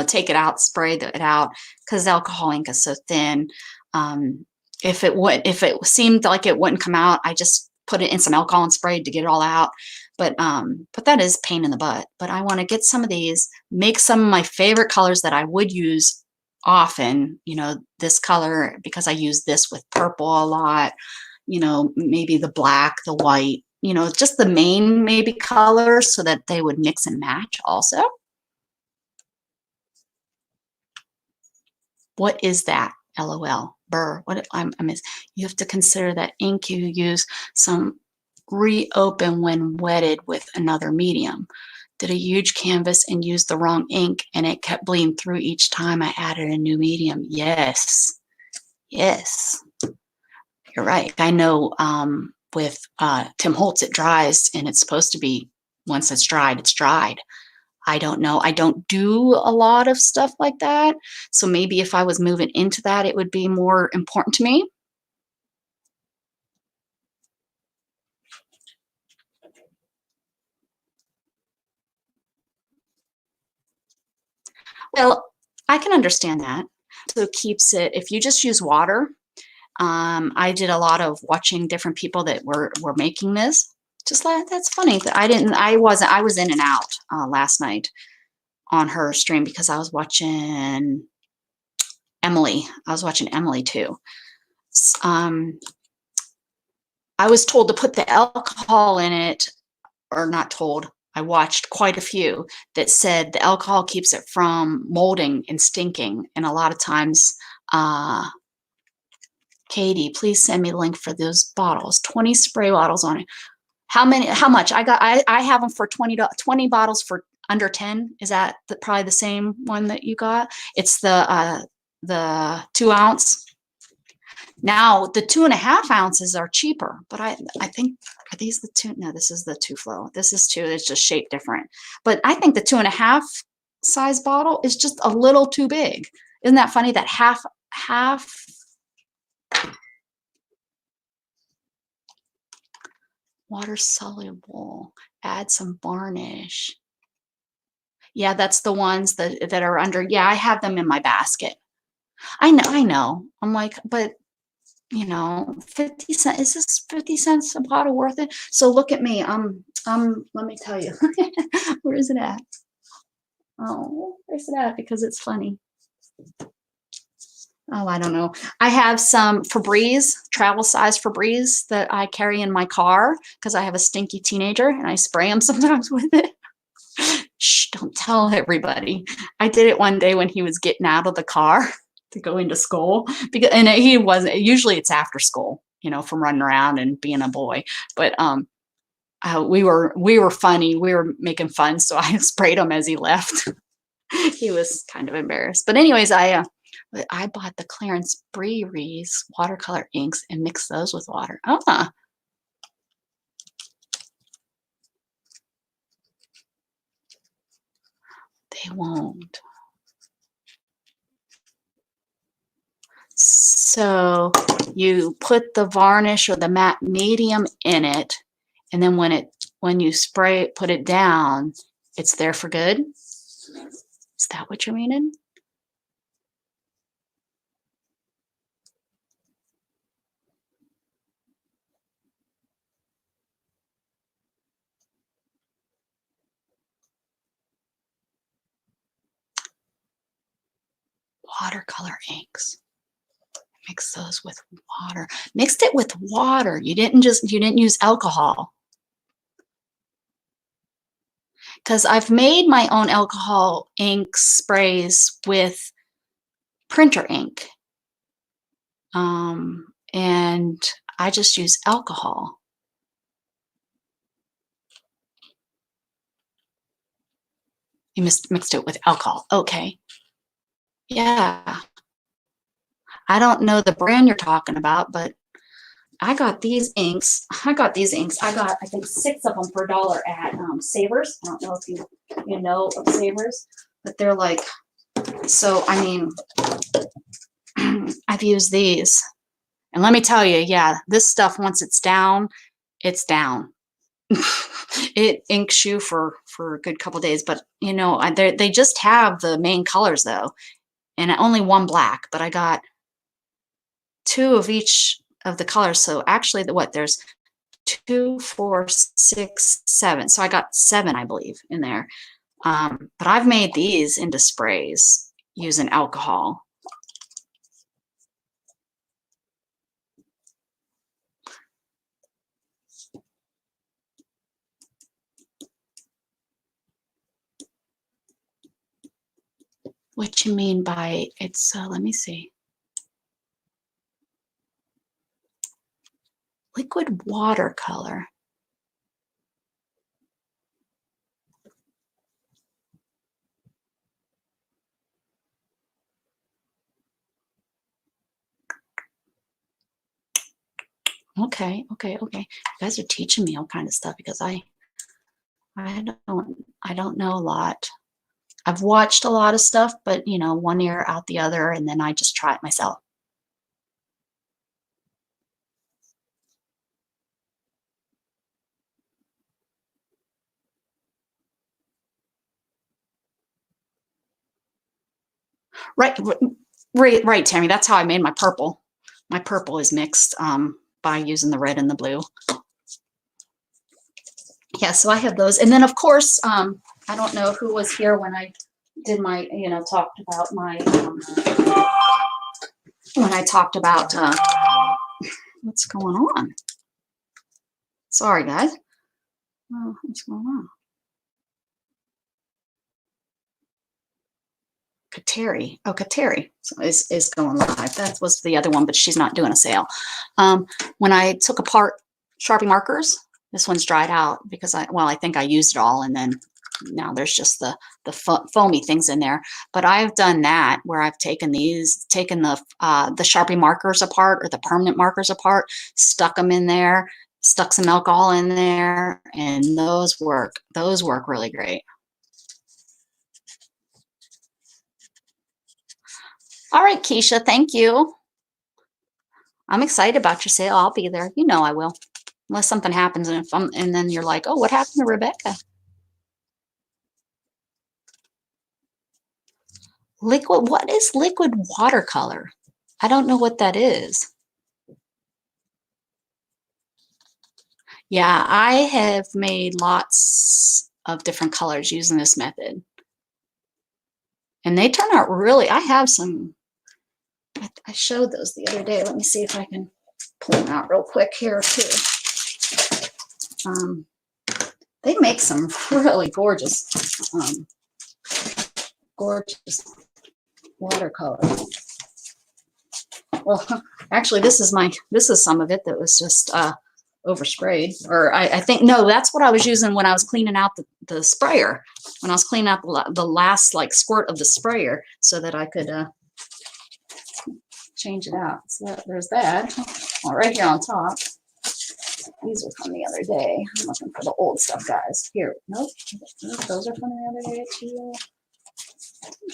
take it out, spray it out because alcohol ink is so thin. Um, if it seemed like it wouldn't come out, I just put it in some alcohol and sprayed to get it all out. But that is pain in the butt. But I want to get some of these, make some of my favorite colors that I would use often, this color, because I use this with purple a lot, maybe the black, the white, just the main maybe colors so that they would mix and match also. What is that? LOL. Burr. What I miss. You have to consider that ink you use some reopen when wetted with another medium. Did a huge canvas and used the wrong ink and it kept bleeding through each time I added a new medium. Yes. Yes. You're right. I know with Tim Holtz, it dries and it's supposed to be, once it's dried, it's dried. I don't know. I don't do a lot of stuff like that. So maybe if I was moving into that, it would be more important to me. Well, I can understand that. So it keeps it, if you just use water, I did a lot of watching different people that were making this. Just like, that's funny that I was in and out last night on her stream because I was watching Emily. I was watching Emily too. Um, I was told to put the alcohol in it, or not told. I watched quite a few that said the alcohol keeps it from molding and stinking. And a lot of times, Katie, please send me a link for those bottles. 20 spray bottles on it. How much? I have them for 20 bottles for under 10. Is that probably the same one that you got? It's the 2 ounce. Now the 2.5 ounces are cheaper, but I think, are these the two? No, this is the 2 flow. This is 2. It's just shaped different. But I think the 2.5 size bottle is just a little too big. Isn't that funny that half water soluble, add some varnish. Yeah, that's the ones that are under. Yeah, I have them in my basket. I know. I'm like, but 50 cents, is this 50 cents a bottle worth it? So look at me. Let me tell you. Where is it at? Oh, where's it at? Because it's funny. Oh, I don't know. I have some Febreze, travel size Febreze that I carry in my car because I have a stinky teenager and I spray him sometimes with it. Shh, don't tell everybody. I did it one day when he was getting out of the car to go into school and he wasn't, usually it's after school, from running around and being a boy. But we were funny. We were making fun. So I sprayed him as he left. He was kind of embarrassed. But anyways, I bought the Clarence Brewery's watercolor inks and mixed those with water. They won't. So you put the varnish or the matte medium in it, and then when you put it down, it's there for good. Is that what you're meaning? Watercolor inks. Mix those with water. Mixed it with water. You didn't use alcohol. Because I've made my own alcohol ink sprays with printer ink. And I just use alcohol. You mixed it with alcohol. Okay. Yeah. I don't know the brand you're talking about, but I got these inks. I got, I think, 6 of them for $1 at Savers. I don't know if you know of Savers, but they're like, so, I mean, I've used these. And let me tell you, yeah, this stuff, once it's down, it's down. It inks you for a good couple days, but you know, they just have the main colors though, and only one black, but I got 2 of each of the colors. So actually, there's 2, 4, 6, 7. So I got 7, I believe, in there. But I've made these into sprays using alcohol. What you mean by it's, let me see. Liquid watercolor. Okay. You guys are teaching me all kind of stuff because I don't know a lot. I've watched a lot of stuff, but you know, one ear out the other, and then I just try it myself. Right, right, Tammy. That's how I made my purple. My purple is mixed by using the red and the blue. Yeah, so I have those, and then of course, I don't know who was here when I did my, talked about my, when I talked about what's going on. Sorry, guys. Oh, what's going on? Kateri. Oh, Kateri is going live. That was the other one, but she's not doing a sale. When I took apart Sharpie markers, this one's dried out because I think I used it all, and then now there's just the foamy things in there. But I've done that where I've taken the Sharpie markers apart, or the permanent markers apart, stuck them in there, stuck some alcohol in there, and those work really great. All right, Keisha, thank you. I'm excited about your sale. I'll be there. You know I will, unless something happens, and then you're like, oh, what happened to Rebecca? What is liquid watercolor? I don't know what that is. Yeah, I have made lots of different colors using this method, and they turn out really, I have some, I showed those the other day. Let me see if I can pull them out real quick here too. They make some really gorgeous watercolor. Well, actually, this is some of it that was just oversprayed, or I think, no, that's what I was using when I was cleaning out the sprayer, when I was cleaning out the last like squirt of the sprayer, so that I could change it out. So there's that. Well, right here on top. These are from the other day. I'm looking for the old stuff, guys. Here, nope, those are from the other day too.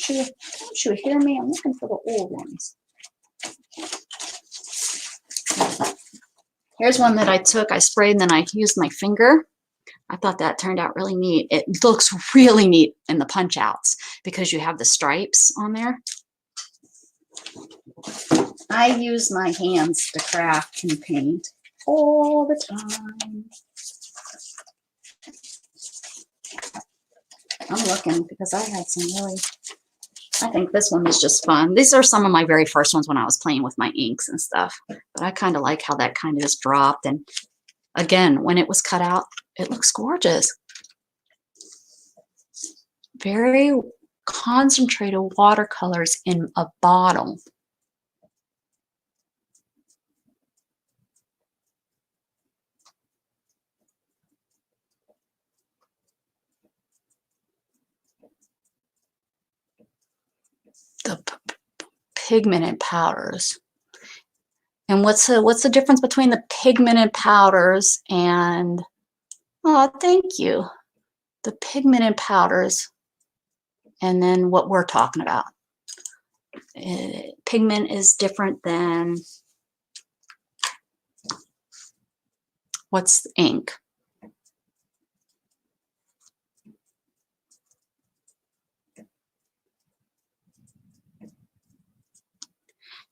Don't you hear me? I'm looking for the old ones. Here's one that I sprayed and then I used my finger. I thought that turned out really neat. It looks really neat in the punch outs because you have the stripes on there. I use my hands to craft and paint all the time. I'm looking because I had some really, I think this one was just fun. These are some of my very first ones when I was playing with my inks and stuff. But I kind of like how that kind of just dropped. And again, when it was cut out, it looks gorgeous. Very concentrated watercolors in a bottle. The pigmented powders. And what's the difference between the pigmented powders and, oh, thank you, the pigmented powders and then what we're talking about? Pigment is different than what's ink?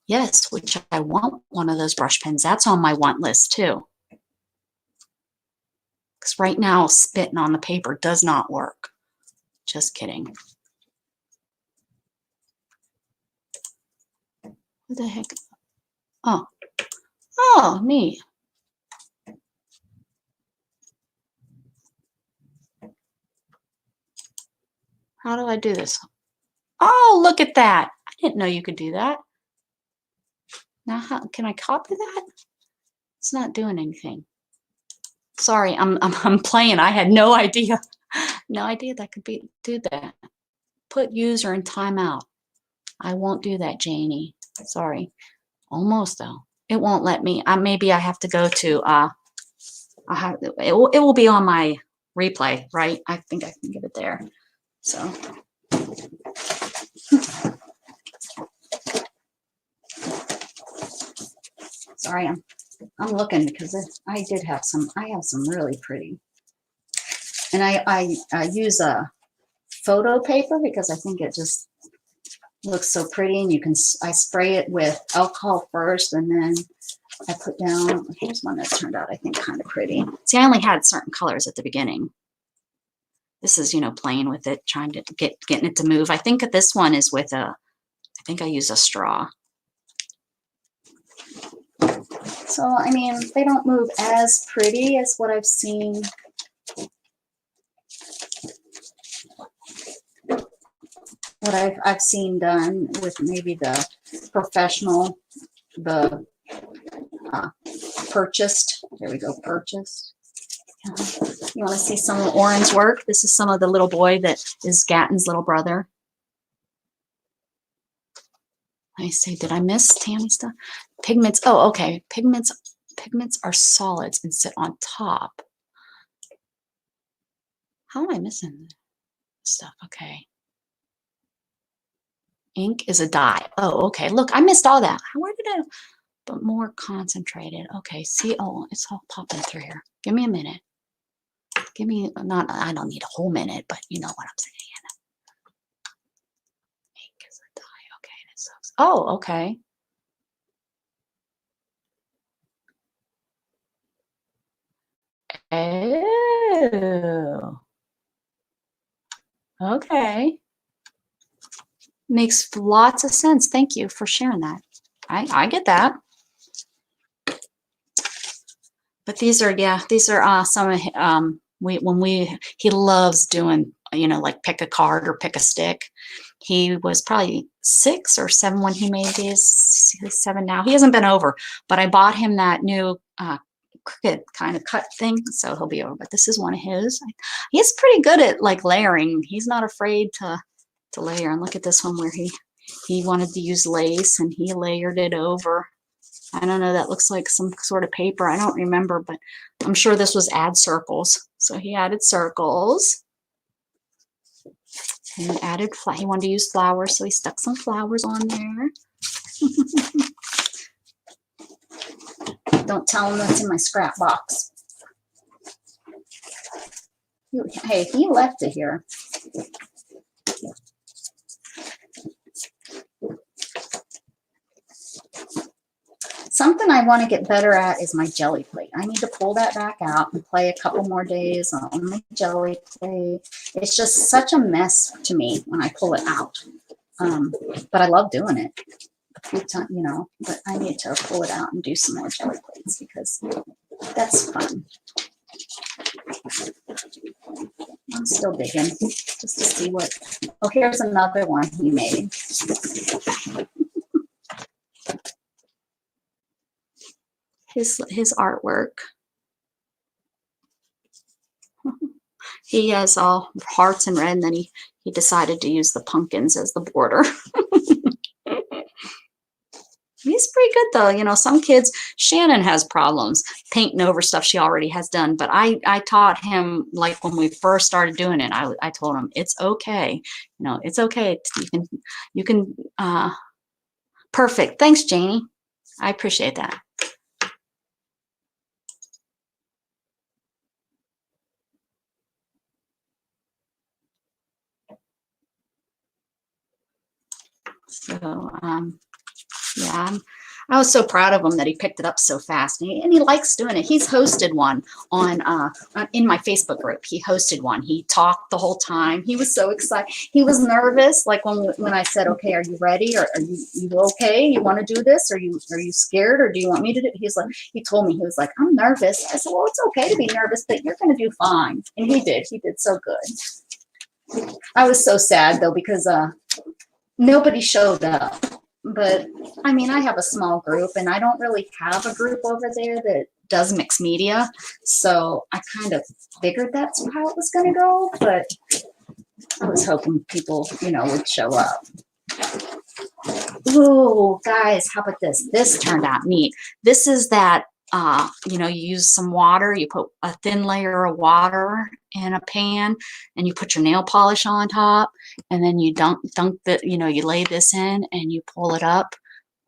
Yes, which I want one of those brush pens. That's on my want list too. Because right now, spitting on the paper does not work. Just kidding. What the heck? Oh, oh, neat. How do I do this? Oh, look at that. I didn't know you could do that. Now, how can I copy that? It's not doing anything. Sorry, I'm playing. I had no idea. No idea that could do that. Put user in timeout. I won't do that, Janie. Sorry. Almost though. It won't let me. Maybe I have to go to it will be on my replay, right? I think I can get it there. So sorry, I'm looking because I have some really pretty, and I use a photo paper because I think it just looks so pretty, and I spray it with alcohol first, and then I put down, here's one that turned out I think kind of pretty. See, I only had certain colors at the beginning. This is, playing with it, trying to getting it to move. I think this one is with I think I use a straw. So, I mean, they don't move as pretty as what I've seen. What I've seen done with maybe the professional, the purchased. There we go, purchased. You want to see some of Oren's work? This is some of the little boy that is Gatton's little brother. Let me see, did I miss Tammy's stuff? Pigments, oh, okay. Pigments are solids and sit on top. How am I missing stuff? Okay. Ink is a dye. Oh, okay. Look, I missed all that. Where did I? But more concentrated. Okay. See, oh, it's all popping through here. Give me a minute. Give me I don't need a whole minute, but you know what I'm saying. Ink is a dye. Okay, and it sucks. Oh, okay. Oh. Okay. Makes lots of sense. Thank you for sharing that. I get that. But these are some of he loves doing, like pick a card or pick a stick. He was probably 6 or 7 when he made these. He's 7 now. He hasn't been over, but I bought him that new crooked kind of cut thing, so he'll be over. But this is one of his. He's pretty good at like layering. He's not afraid to layer. And look at this one where he wanted to use lace and he layered it over. I don't know, that looks like some sort of paper. I don't remember, but I'm sure this was add circles. So he added circles. And he added, he wanted to use flowers, so he stuck some flowers on there. Don't tell him that's in my scrap box. Hey, he left it here. Something I want to get better at is my jelly plate. I need to pull that back out and play a couple more days on my jelly plate. It's just such a mess to me when I pull it out. But I love doing it a few times, but I need to pull it out and do some more jelly plates because that's fun. I'm still digging just to see what, oh, here's another one he made. His artwork. He has all hearts and red, and then he decided to use the pumpkins as the border. He's pretty good though. You know, some kids, Shannon has problems painting over stuff she already has done. But I taught him, like when we first started doing it, I told him it's okay. You know, it's okay. You can perfect. Thanks, Janie. I appreciate that. So yeah, I was so proud of him that he picked it up so fast, and he likes doing it. He's hosted one in my Facebook group. He hosted one. He talked the whole time. He was so excited. He was nervous, like when I said, "Okay, are you ready? Or are you okay? You want to do this? Are you scared? Or do you want me to do?" He's like, he told me, he was like, "I'm nervous." I said, "Well, it's okay to be nervous, but you're going to do fine." And he did. He did so good. I was so sad though because nobody showed up. But I mean, I have a small group and I don't really have a group over there that does mixed media. So I kind of figured that's how it was going to go. But I was hoping people, you know, would show up. Ooh, guys, how about this? This turned out neat. This is that, you know, you use some water, you put a thin layer of water in a pan and you put your nail polish on top and then you dunk the, you know, you lay this in and you pull it up.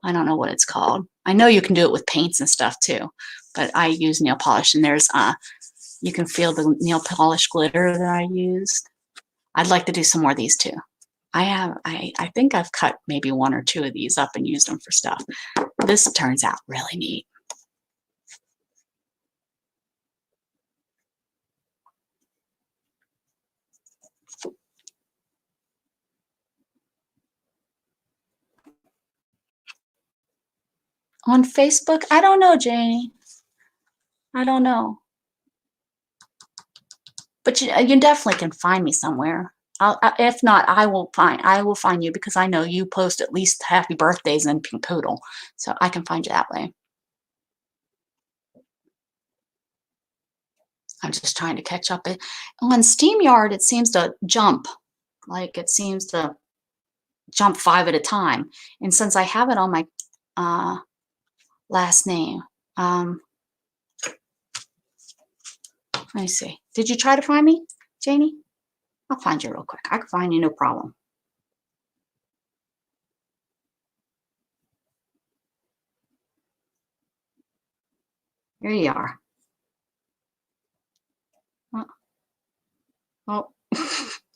I don't know what it's called. I know you can do it with paints and stuff too, but I use nail polish and there's, you can feel the nail polish glitter that I used. I'd like to do some more of these too. I think I've cut maybe one or two of these up and used them for stuff. This turns out really neat. On Facebook? I don't know, Janie. I don't know. But you definitely can find me somewhere. If not, I will find you because I know you post at least happy birthdays and Pink Poodle. So I can find you that way. I'm just trying to catch up. On SteamYard, it seems to jump. Like it seems to jump 5 at a time. And since I have it on my last name, let me see. Did you try to find me, Janie? I'll find you real quick. I can find you, no problem. Here you are. Oh,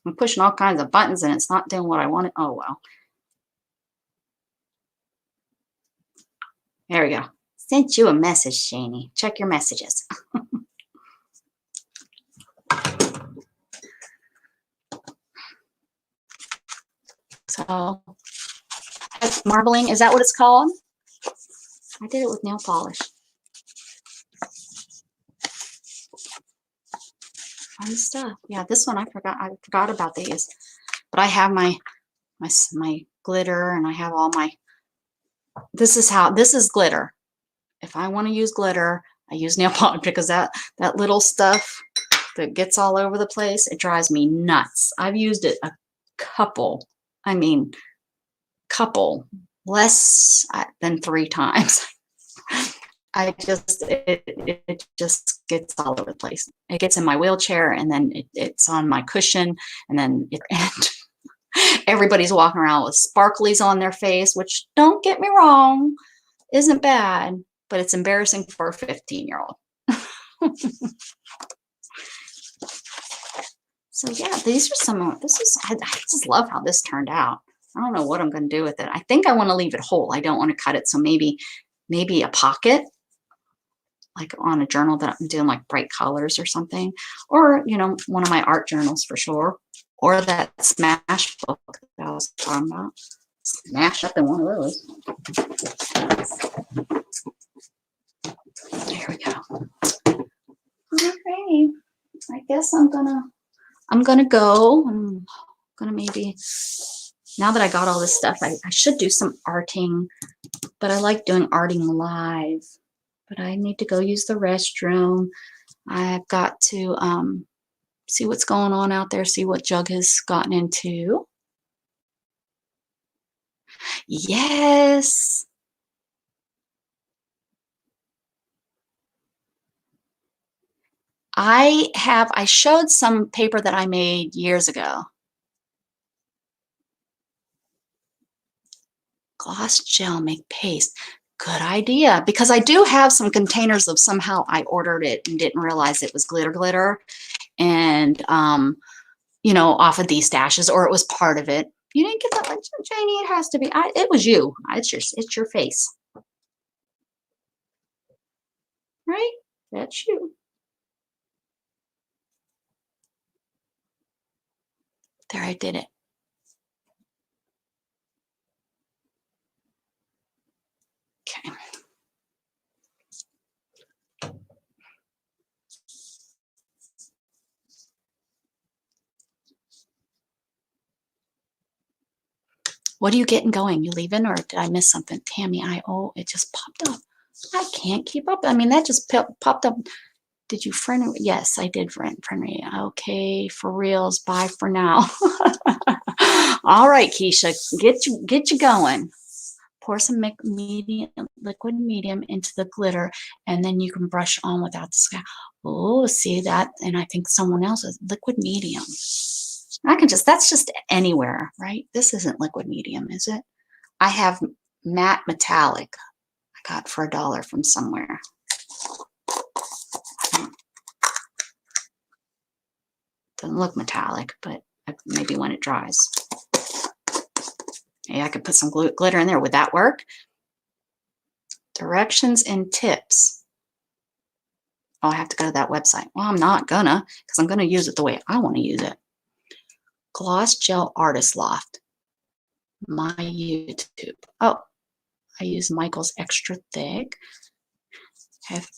I'm pushing all kinds of buttons and it's not doing what I wanted. Oh, well. There we go. Sent you a message, Janie. Check your messages. So, marbling, is that what it's called? I did it with nail polish. Fun stuff. Yeah, this one I forgot about these. But I have my glitter and I have all my, this is glitter. If I want to use glitter, I use nail polish because that little stuff that gets all over the place, it drives me nuts. I've used it a couple, less than 3 times. It just gets all over the place. It gets in my wheelchair and then it's on my cushion and then everybody's walking around with sparklies on their face, which, don't get me wrong, isn't bad, but it's embarrassing for a 15-year-old. So yeah, these are some, I just love how this turned out. I don't know what I'm going to do with it. I think I want to leave it whole. I don't want to cut it. So maybe a pocket, like on a journal that I'm doing like bright colors or something, or, you know, one of my art journals for sure, or that smash book that I was talking about. Smash up in one of those. There we go. Okay, I guess I'm gonna go. I'm gonna maybe, now that I got all this stuff, I should do some arting, but I like doing arting live. But I need to go use the restroom. I've got to see what's going on out there, see what Jug has gotten into. Yes. I showed some paper that I made years ago. Gloss gel, make paste. Good idea, because I do have some containers of somehow I ordered it and didn't realize it was glitter, and you know, off of these stashes, or it was part of it. You didn't get that one, Janie. It has to be. It was you. It's your face, right? That's you. There, I did it. Okay. What are you getting going? You leaving, or did I miss something? Tammy, oh, it just popped up. I can't keep up. I mean, that just popped up. Did you friend? Yes, I did friend me. Okay, for reals. Bye for now. All right, Keisha, get you going. Pour some liquid medium into the glitter, and then you can brush on without the scalp. Oh, see that? And I think someone else is liquid medium. That's just anywhere, right? This isn't liquid medium, is it? I have matte metallic I got for $1 from somewhere. Doesn't look metallic, but maybe when it dries. Maybe I could put some glitter in there. Would that work? Directions and tips. Oh, I have to go to that website. Well, I'm not gonna, because I'm gonna use it the way I want to use it. Gloss Gel Artist Loft. My YouTube. Oh, I use Michael's Extra Thick.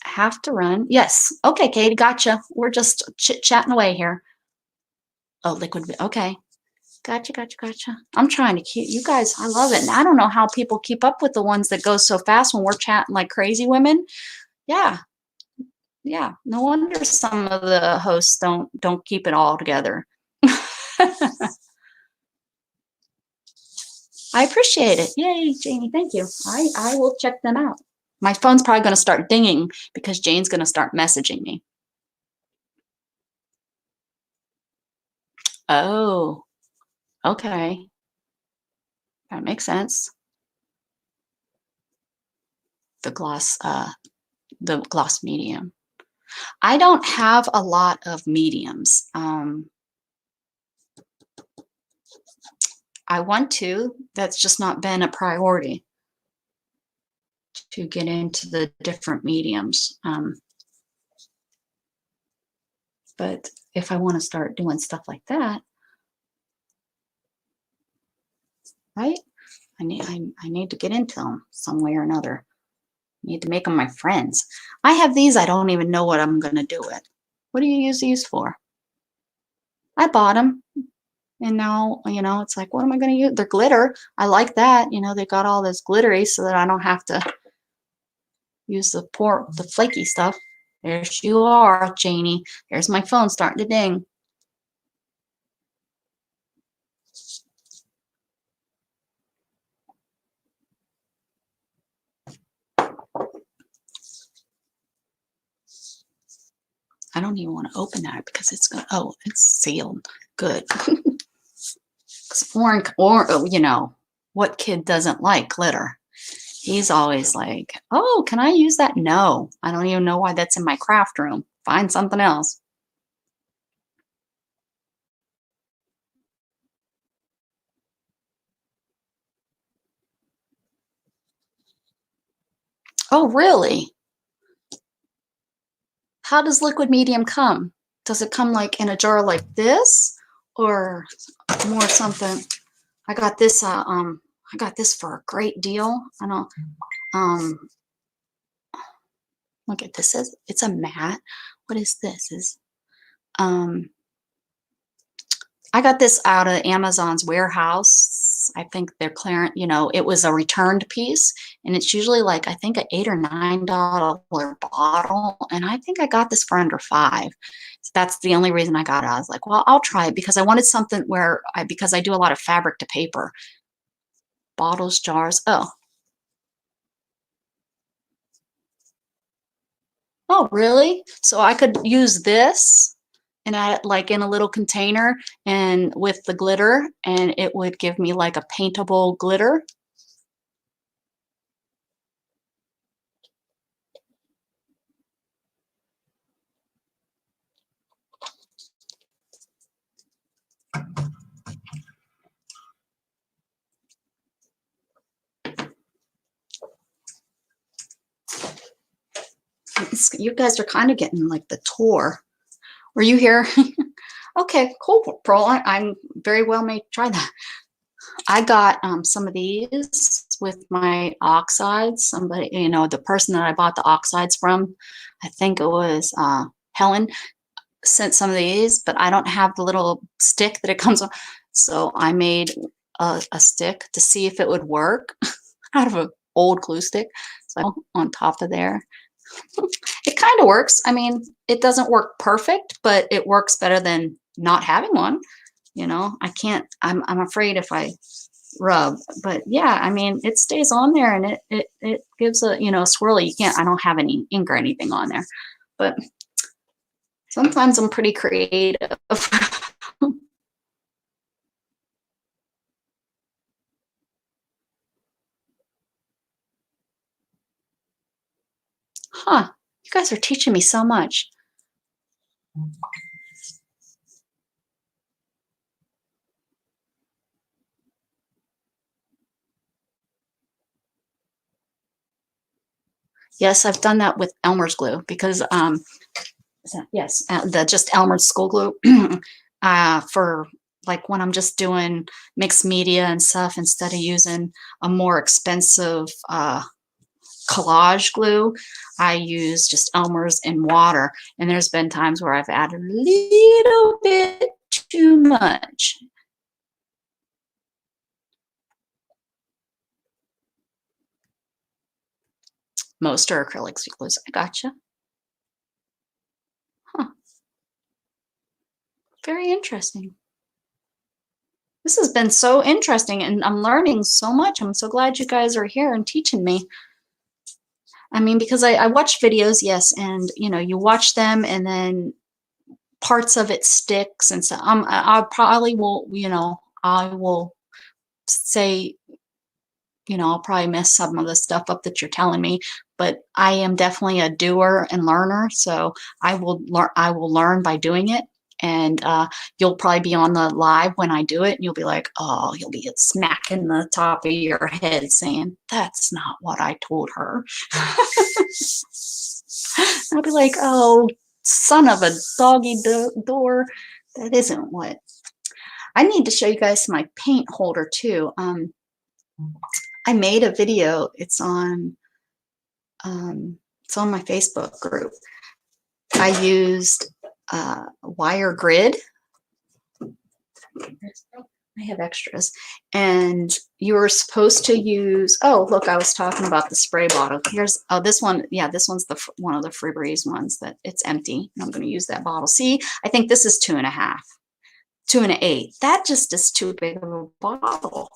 Have to run. Yes. Okay, Katie, gotcha. We're just chit-chatting away here. Oh, liquid. Okay. Gotcha. I'm trying to keep you guys. I love it. And I don't know how people keep up with the ones that go so fast when we're chatting like crazy women. Yeah. Yeah. No wonder some of the hosts don't keep it all together. I appreciate it. Yay, Janie. Thank you. I will check them out. My phone's probably going to start dinging because Jane's going to start messaging me. Oh, okay. That makes sense. The gloss medium. I don't have a lot of mediums. I want to. That's just not been a priority to get into the different mediums. But if I want to start doing stuff like that, right? I need to get into them some way or another. I need to make them my friends. I have these. I don't even know what I'm going to do with. What do you use these for? I bought them. And now, you know, it's like, what am I going to use? They're glitter. I like that. You know, they got all this glittery so that I don't have to use the flaky stuff. There you are, Janie. There's my phone starting to ding. I don't even want to open that because it's going to, oh, it's sealed. Good. Or, you know, what kid doesn't like glitter? He's always like, oh, can I use that? No, I don't even know why that's in my craft room. Find something else. Oh, really? How does liquid medium come? Does it come like in a jar like this or more something? I got this for a great deal. I don't look at this. It's a mat. What is this? I got this out of Amazon's warehouse. I think they're clearing, you know, it was a returned piece and it's usually like, I think, an $8 or $9 bottle. And I think I got this for under $5. So that's the only reason I got it. I was like, well, I'll try it because I wanted something where because I do a lot of fabric to paper. Bottles, jars. Oh, Oh, really? So I could use this and add it like in a little container and with the glitter, and it would give me like a paintable glitter. You guys are kind of getting like the tour. Were you here? Okay, cool, Pearl. I'm very well may try that. I got some of these with my oxides. Somebody, the person that I bought the oxides from, I think it was Helen, sent some of these, but I don't have the little stick that it comes on. So I made a stick to see if it would work out of an old glue stick. So on top of there, it kind of works. I mean, it doesn't work perfect, but it works better than not having one. I can't, I'm afraid if I rub, but yeah, I mean, it stays on there and it gives a, swirly. You can't, I don't have any ink or anything on there, but sometimes I'm pretty creative. Huh, you guys are teaching me so much. Yes, I've done that with Elmer's glue because yes, the just Elmer's school glue for like when I'm just doing mixed media and stuff instead of using a more expensive collage glue, I use just Elmer's and water. And there's been times where I've added a little bit too much. Most are acrylic glues. I gotcha. Huh. Very interesting. This has been so interesting and I'm learning so much. I'm so glad you guys are here and teaching me. I mean, because I watch videos, yes, and you watch them and then parts of it sticks and so I probably will, I will say, I'll probably mess some of the stuff up that you're telling me, but I am definitely a doer and learner, so I will learn by doing it. And you'll probably be on the live when I do it, and you'll be like, oh, you'll be smacking the top of your head saying, that's not what I told her. I'll be like, oh, son of a doggy door, that isn't what. I need to show you guys my paint holder too. I made a video. It's on my Facebook group. I used wire grid. I have extras, and you were supposed to use. Oh, look, I was talking about the spray bottle. Here's this one. Yeah, this one's the one of the Febreze ones that it's empty. And I'm going to use that bottle. See, I think this is 2.5, 2 1/8. That just is too big of a bottle.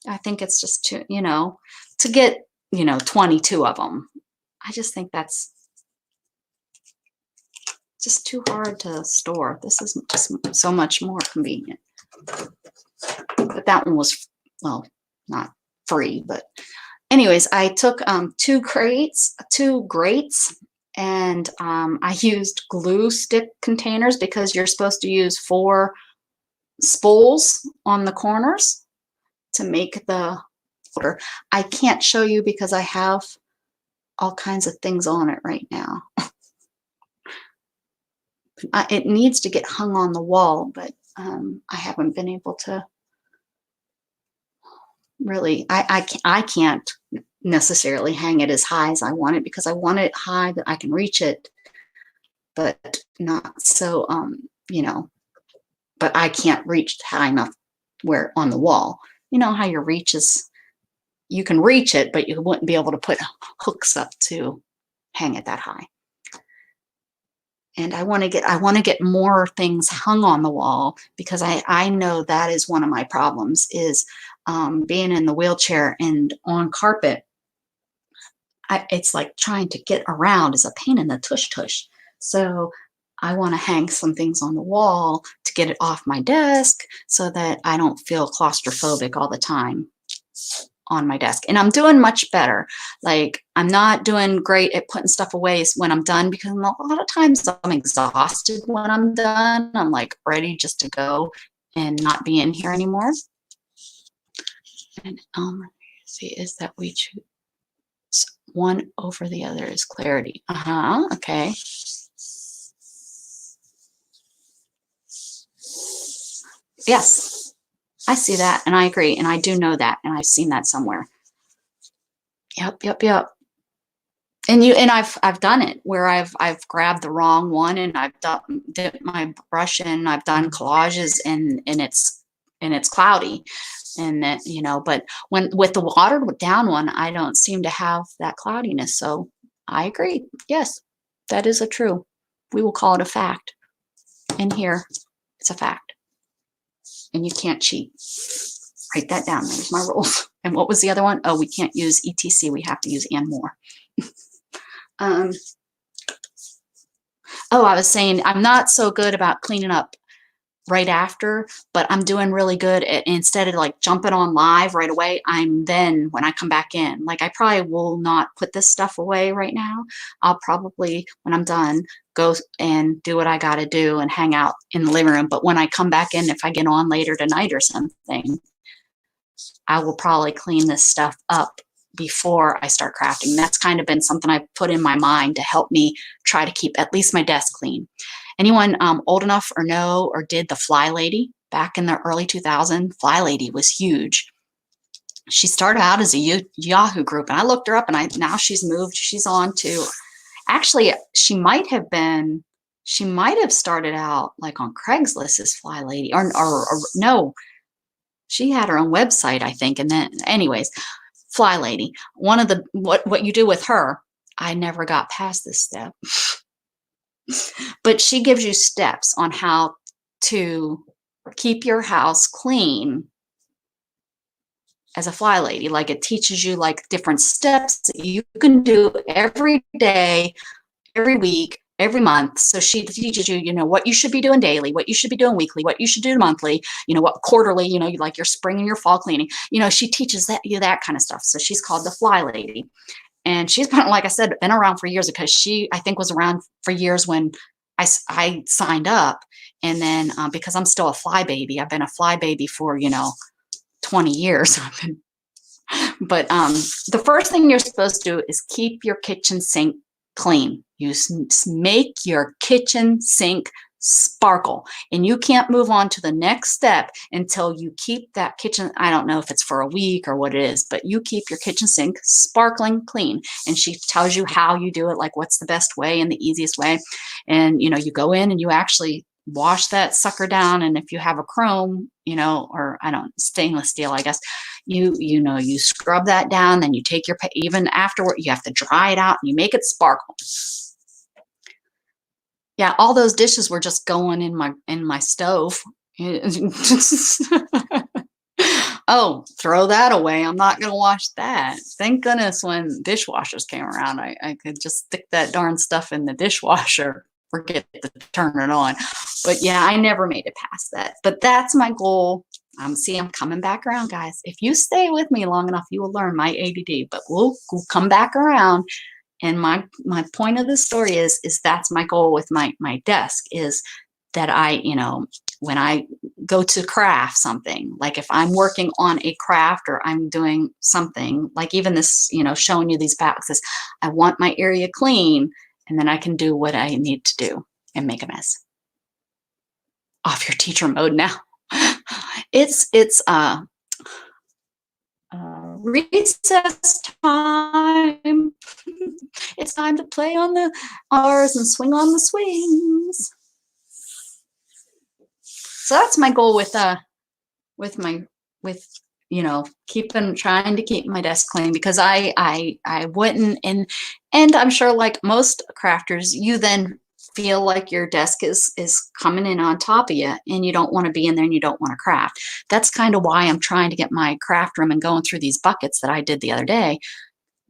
I think it's just too, to get 22 of them. I just think that's just too hard to store. This is just so much more convenient. But that one was, well, not free, but anyways, I took two grates, and I used glue stick containers because you're supposed to use 4 spools on the corners to make the holder. I can't show you because I have all kinds of things on it right now. It needs to get hung on the wall, but I haven't been able to really, I can't necessarily hang it as high as I want it because I want it high that I can reach it, but not so, but I can't reach high enough where on the wall. You know how your reach is, you can reach it, but you wouldn't be able to put hooks up to hang it that high. And I want to get more things hung on the wall because I know that is one of my problems is being in the wheelchair and on carpet. it's like trying to get around is a pain in the tush tush. So I want to hang some things on the wall to get it off my desk so that I don't feel claustrophobic all the time on my desk. And I'm doing much better. Like, I'm not doing great at putting stuff away when I'm done, because a lot of times I'm exhausted when I'm done. I'm like ready just to go and not be in here anymore. And see, is that we choose one over the other is clarity. Okay. Yes, I see that, and I agree, and I do know that, and I've seen that somewhere. Yep. And I've done it where I've grabbed the wrong one, and I've dipped my brush in. I've done collages, and it's cloudy, and that, you know. But when with the watered down one, I don't seem to have that cloudiness. So I agree. Yes, that is a true. We will call it a fact. In here, it's a fact, and you can't cheat. Write that down. There's my rules. And what was the other one? Oh, we can't use etc. We have to use and more. Oh, I was saying I'm not so good about cleaning up right after, but I'm doing really good at, instead of like jumping on live right away, I'm then when I come back in, like I probably will not put this stuff away right now. I'll probably, when I'm done, go and do what I got to do and hang out in the living room. But when I come back in, if I get on later tonight or something, I will probably clean this stuff up before I start crafting. That's kind of been something I've put in my mind to help me try to keep at least my desk clean. Anyone old enough or know or did the Fly Lady back in the early 2000s? Fly Lady was huge. She started out as a Yahoo group, and I looked her up, and now she's moved. She's on to, actually, she might have started out like on Craigslist as Fly Lady, or no, she had her own website, I think. And then, anyways, Fly Lady. One of the what you do with her, I never got past this step. But she gives you steps on how to keep your house clean as a fly lady. Like, it teaches you like different steps that you can do every day, every week, every month. So she teaches you, what you should be doing daily, what you should be doing weekly, what you should do monthly, what quarterly, like your spring and your fall cleaning. She teaches you that kind of stuff. So she's called the Fly Lady. And she's been, like I said, been around for years, because she, I think, was around for years when I signed up. And then because I'm still a fly baby, I've been a fly baby for, 20 years. But the first thing you're supposed to do is keep your kitchen sink clean. You make your kitchen sink sparkle, and you can't move on to the next step until you keep that kitchen, I don't know if it's for a week or what it is, but you keep your kitchen sink sparkling clean. And she tells you how you do it, like what's the best way and the easiest way. And you go in and you actually wash that sucker down, and if you have a chrome, or stainless steel, I guess, you scrub that down, then you take your, even afterward, you have to dry it out and you make it sparkle. Yeah, all those dishes were just going in my stove. Oh, throw that away. I'm not going to wash that. Thank goodness when dishwashers came around, I could just stick that darn stuff in the dishwasher, forget to turn it on. But yeah, I never made it past that. But that's my goal. I'm coming back around, guys. If you stay with me long enough, you will learn my ADD, but we'll come back around. And my point of the story is that's my goal with my desk, is that I, when I go to craft something, like if I'm working on a craft or I'm doing something like even this, showing you these boxes, I want my area clean, and then I can do what I need to do and make a mess. Off your teacher mode now. It's recess time. It's time to play on the R's and swing on the swings. So that's my goal with trying to keep my desk clean, because I wouldn't, and I'm sure, like most crafters, you then feel like your desk is coming in on top of you, and you don't want to be in there, and you don't want to craft. That's kind of why I'm trying to get my craft room and going through these buckets that I did the other day.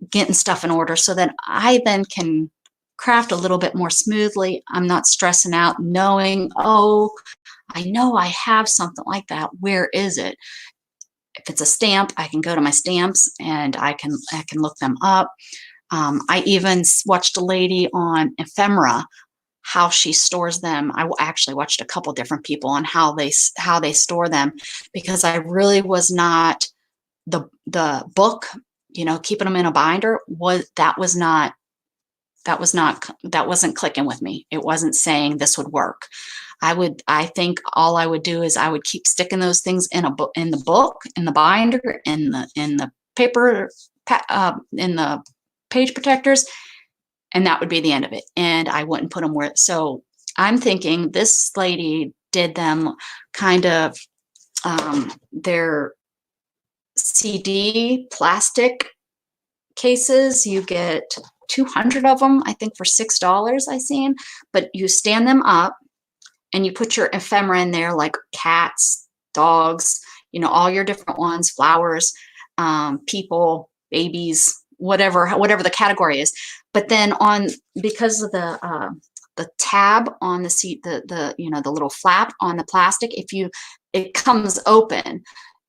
getting stuff in order so that I then can craft a little bit more smoothly. I'm not stressing out knowing, oh, I know I have something like that. Where is it? If it's a stamp, I can go to my stamps and I can look them up. I even watched a lady on ephemera, how she stores them. I actually watched a couple different people on how they store them, because I really was not the book, keeping them in a binder, that wasn't clicking with me. It wasn't saying this would work. I think all I would do is I would keep sticking those things in the book, in the binder, in the paper, in the page protectors, and that would be the end of it. And I wouldn't put them where. So I'm thinking this lady did them kind of their CD plastic cases. You get 200 of them, I think, for $6 I seen. But you stand them up and you put your ephemera in there, like cats, dogs, all your different ones, flowers, people, babies, whatever the category is. But then because of the tab on the seat, the little flap on the plastic, it comes open.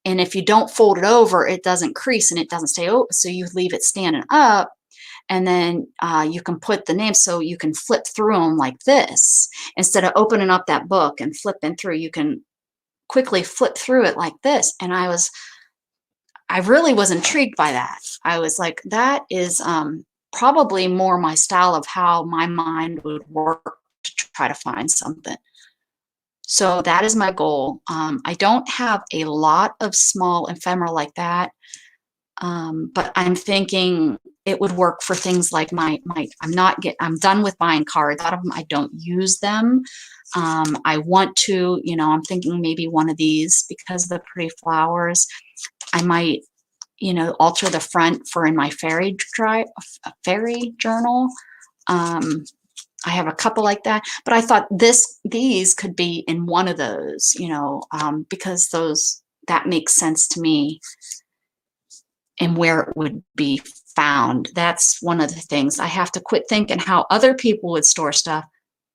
And if you don't fold it over, it doesn't crease and it doesn't stay open. So you leave it standing up, and then you can put the names, so you can flip through them like this. Instead of opening up that book and flipping through, you can quickly flip through it like this. And I really was intrigued by that. I was like, that is probably more my style of how my mind would work to try to find something. So that is my goal. I don't have a lot of small ephemera like that, but I'm thinking it would work for things like I'm done with buying cards. A lot of them, I don't use them. I want to, I'm thinking maybe one of these because of the pretty flowers. I might, alter the front for in my fairy journal. I have a couple like that, but I thought these could be in one of those, because that makes sense to me and where it would be found. That's one of the things. I have to quit thinking how other people would store stuff.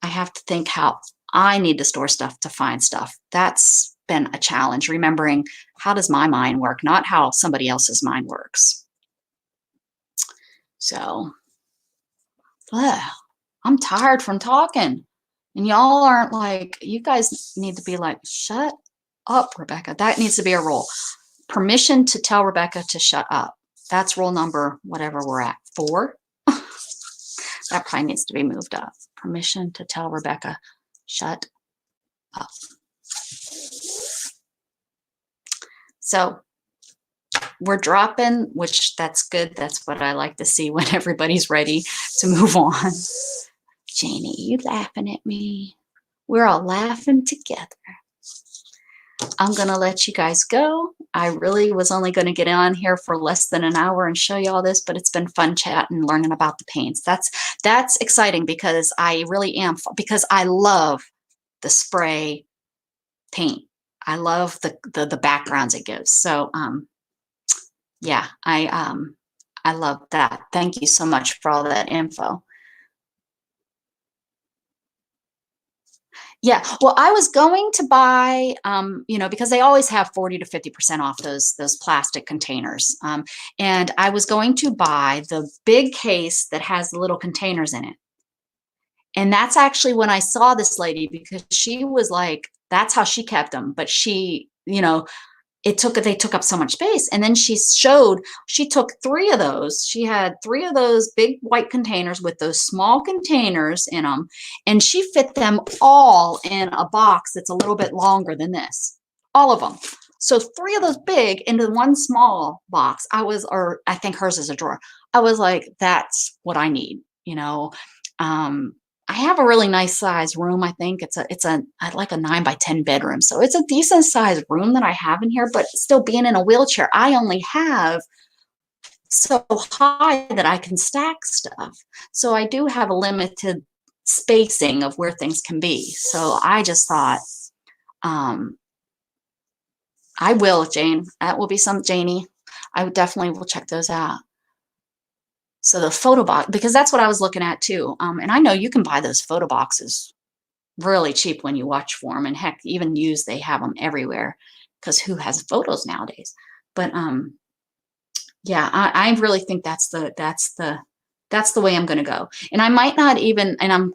I have to think how I need to store stuff to find stuff. That's been a challenge, remembering how does my mind work, not how somebody else's mind works. So, I'm tired from talking, and y'all aren't like, you guys need to be like, shut up, Rebecca. That needs to be a rule. Permission to tell Rebecca to shut up. That's rule number, whatever we're at, 4. That probably needs to be moved up. Permission to tell Rebecca, shut up. So we're dropping, which that's good. That's what I like to see when everybody's ready to move on. Janie, you laughing at me? We're all laughing together. I'm going to let you guys go. I really was only going to get on here for less than an hour and show you all this, but it's been fun chatting and learning about the paints. That's exciting, because I really am, because I love the spray paint. I love the backgrounds it gives. So yeah, I love that. Thank you so much for all that info. Yeah, well, I was going to buy, because they always have 40 to 50% off those plastic containers. And I was going to buy the big case that has the little containers in it. And that's actually when I saw this lady, because she was like, that's how she kept them. But she, they took up so much space. And then she took 3 of those. She had 3 of those big white containers with those small containers in them. And she fit them all in a box that's a little bit longer than this, all of them. So 3 of those big into one small box. I think hers is a drawer. I was like, that's what I need, I have a really nice size room. I think I like a 9x10 bedroom. So it's a decent sized room that I have in here, but still being in a wheelchair, I only have so high that I can stack stuff. So I do have a limited spacing of where things can be. So I just thought, I will, Jane. That will be Janie. I definitely will check those out. So the photo box, because that's what I was looking at too. And I know you can buy those photo boxes really cheap when you watch for them. And heck, even used, they have them everywhere because who has photos nowadays? But yeah, I really think that's the way I'm going to go. And I might not even, and I'm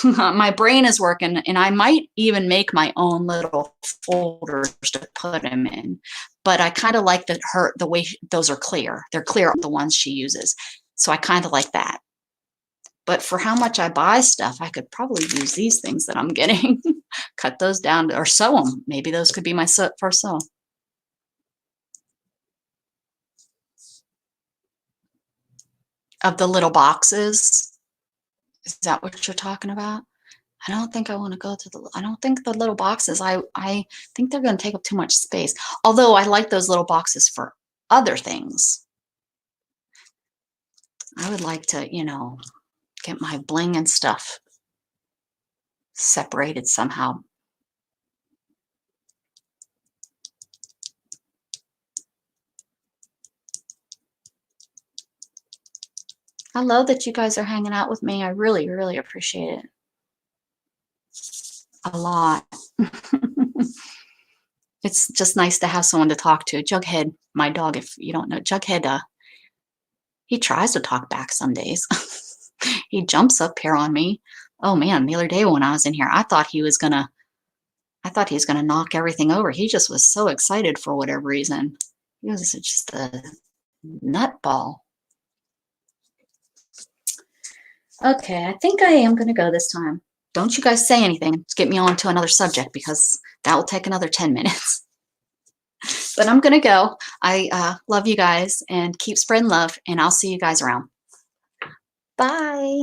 my brain is working, and I might even make my own little folders to put them in. But I kind of like the way those are clear. They're clear, the ones she uses. So I kind of like that. But for how much I buy stuff, I could probably use these things that I'm getting, cut those down or sew them. Maybe those could be my first sew. Of the little boxes. Is that what you're talking about? I don't think I want to go to I don't think the little boxes, I think they're going to take up too much space. Although I like those little boxes for other things. I would like to, get my bling and stuff separated somehow. I love that you guys are hanging out with me. I really, really appreciate it. A lot. It's just nice to have someone to talk to. Jughead, my dog, if you don't know, Jughead, he tries to talk back some days. He jumps up here on me. Oh man, the other day when I was in here, I thought he was gonna knock everything over. He just was so excited for whatever reason. He was just a nutball. Okay, I think I am gonna go this time. Don't you guys say anything to get me on to another subject because that will take another 10 minutes. But I'm gonna go. I love you guys and keep spreading love, and I'll see you guys around. Bye.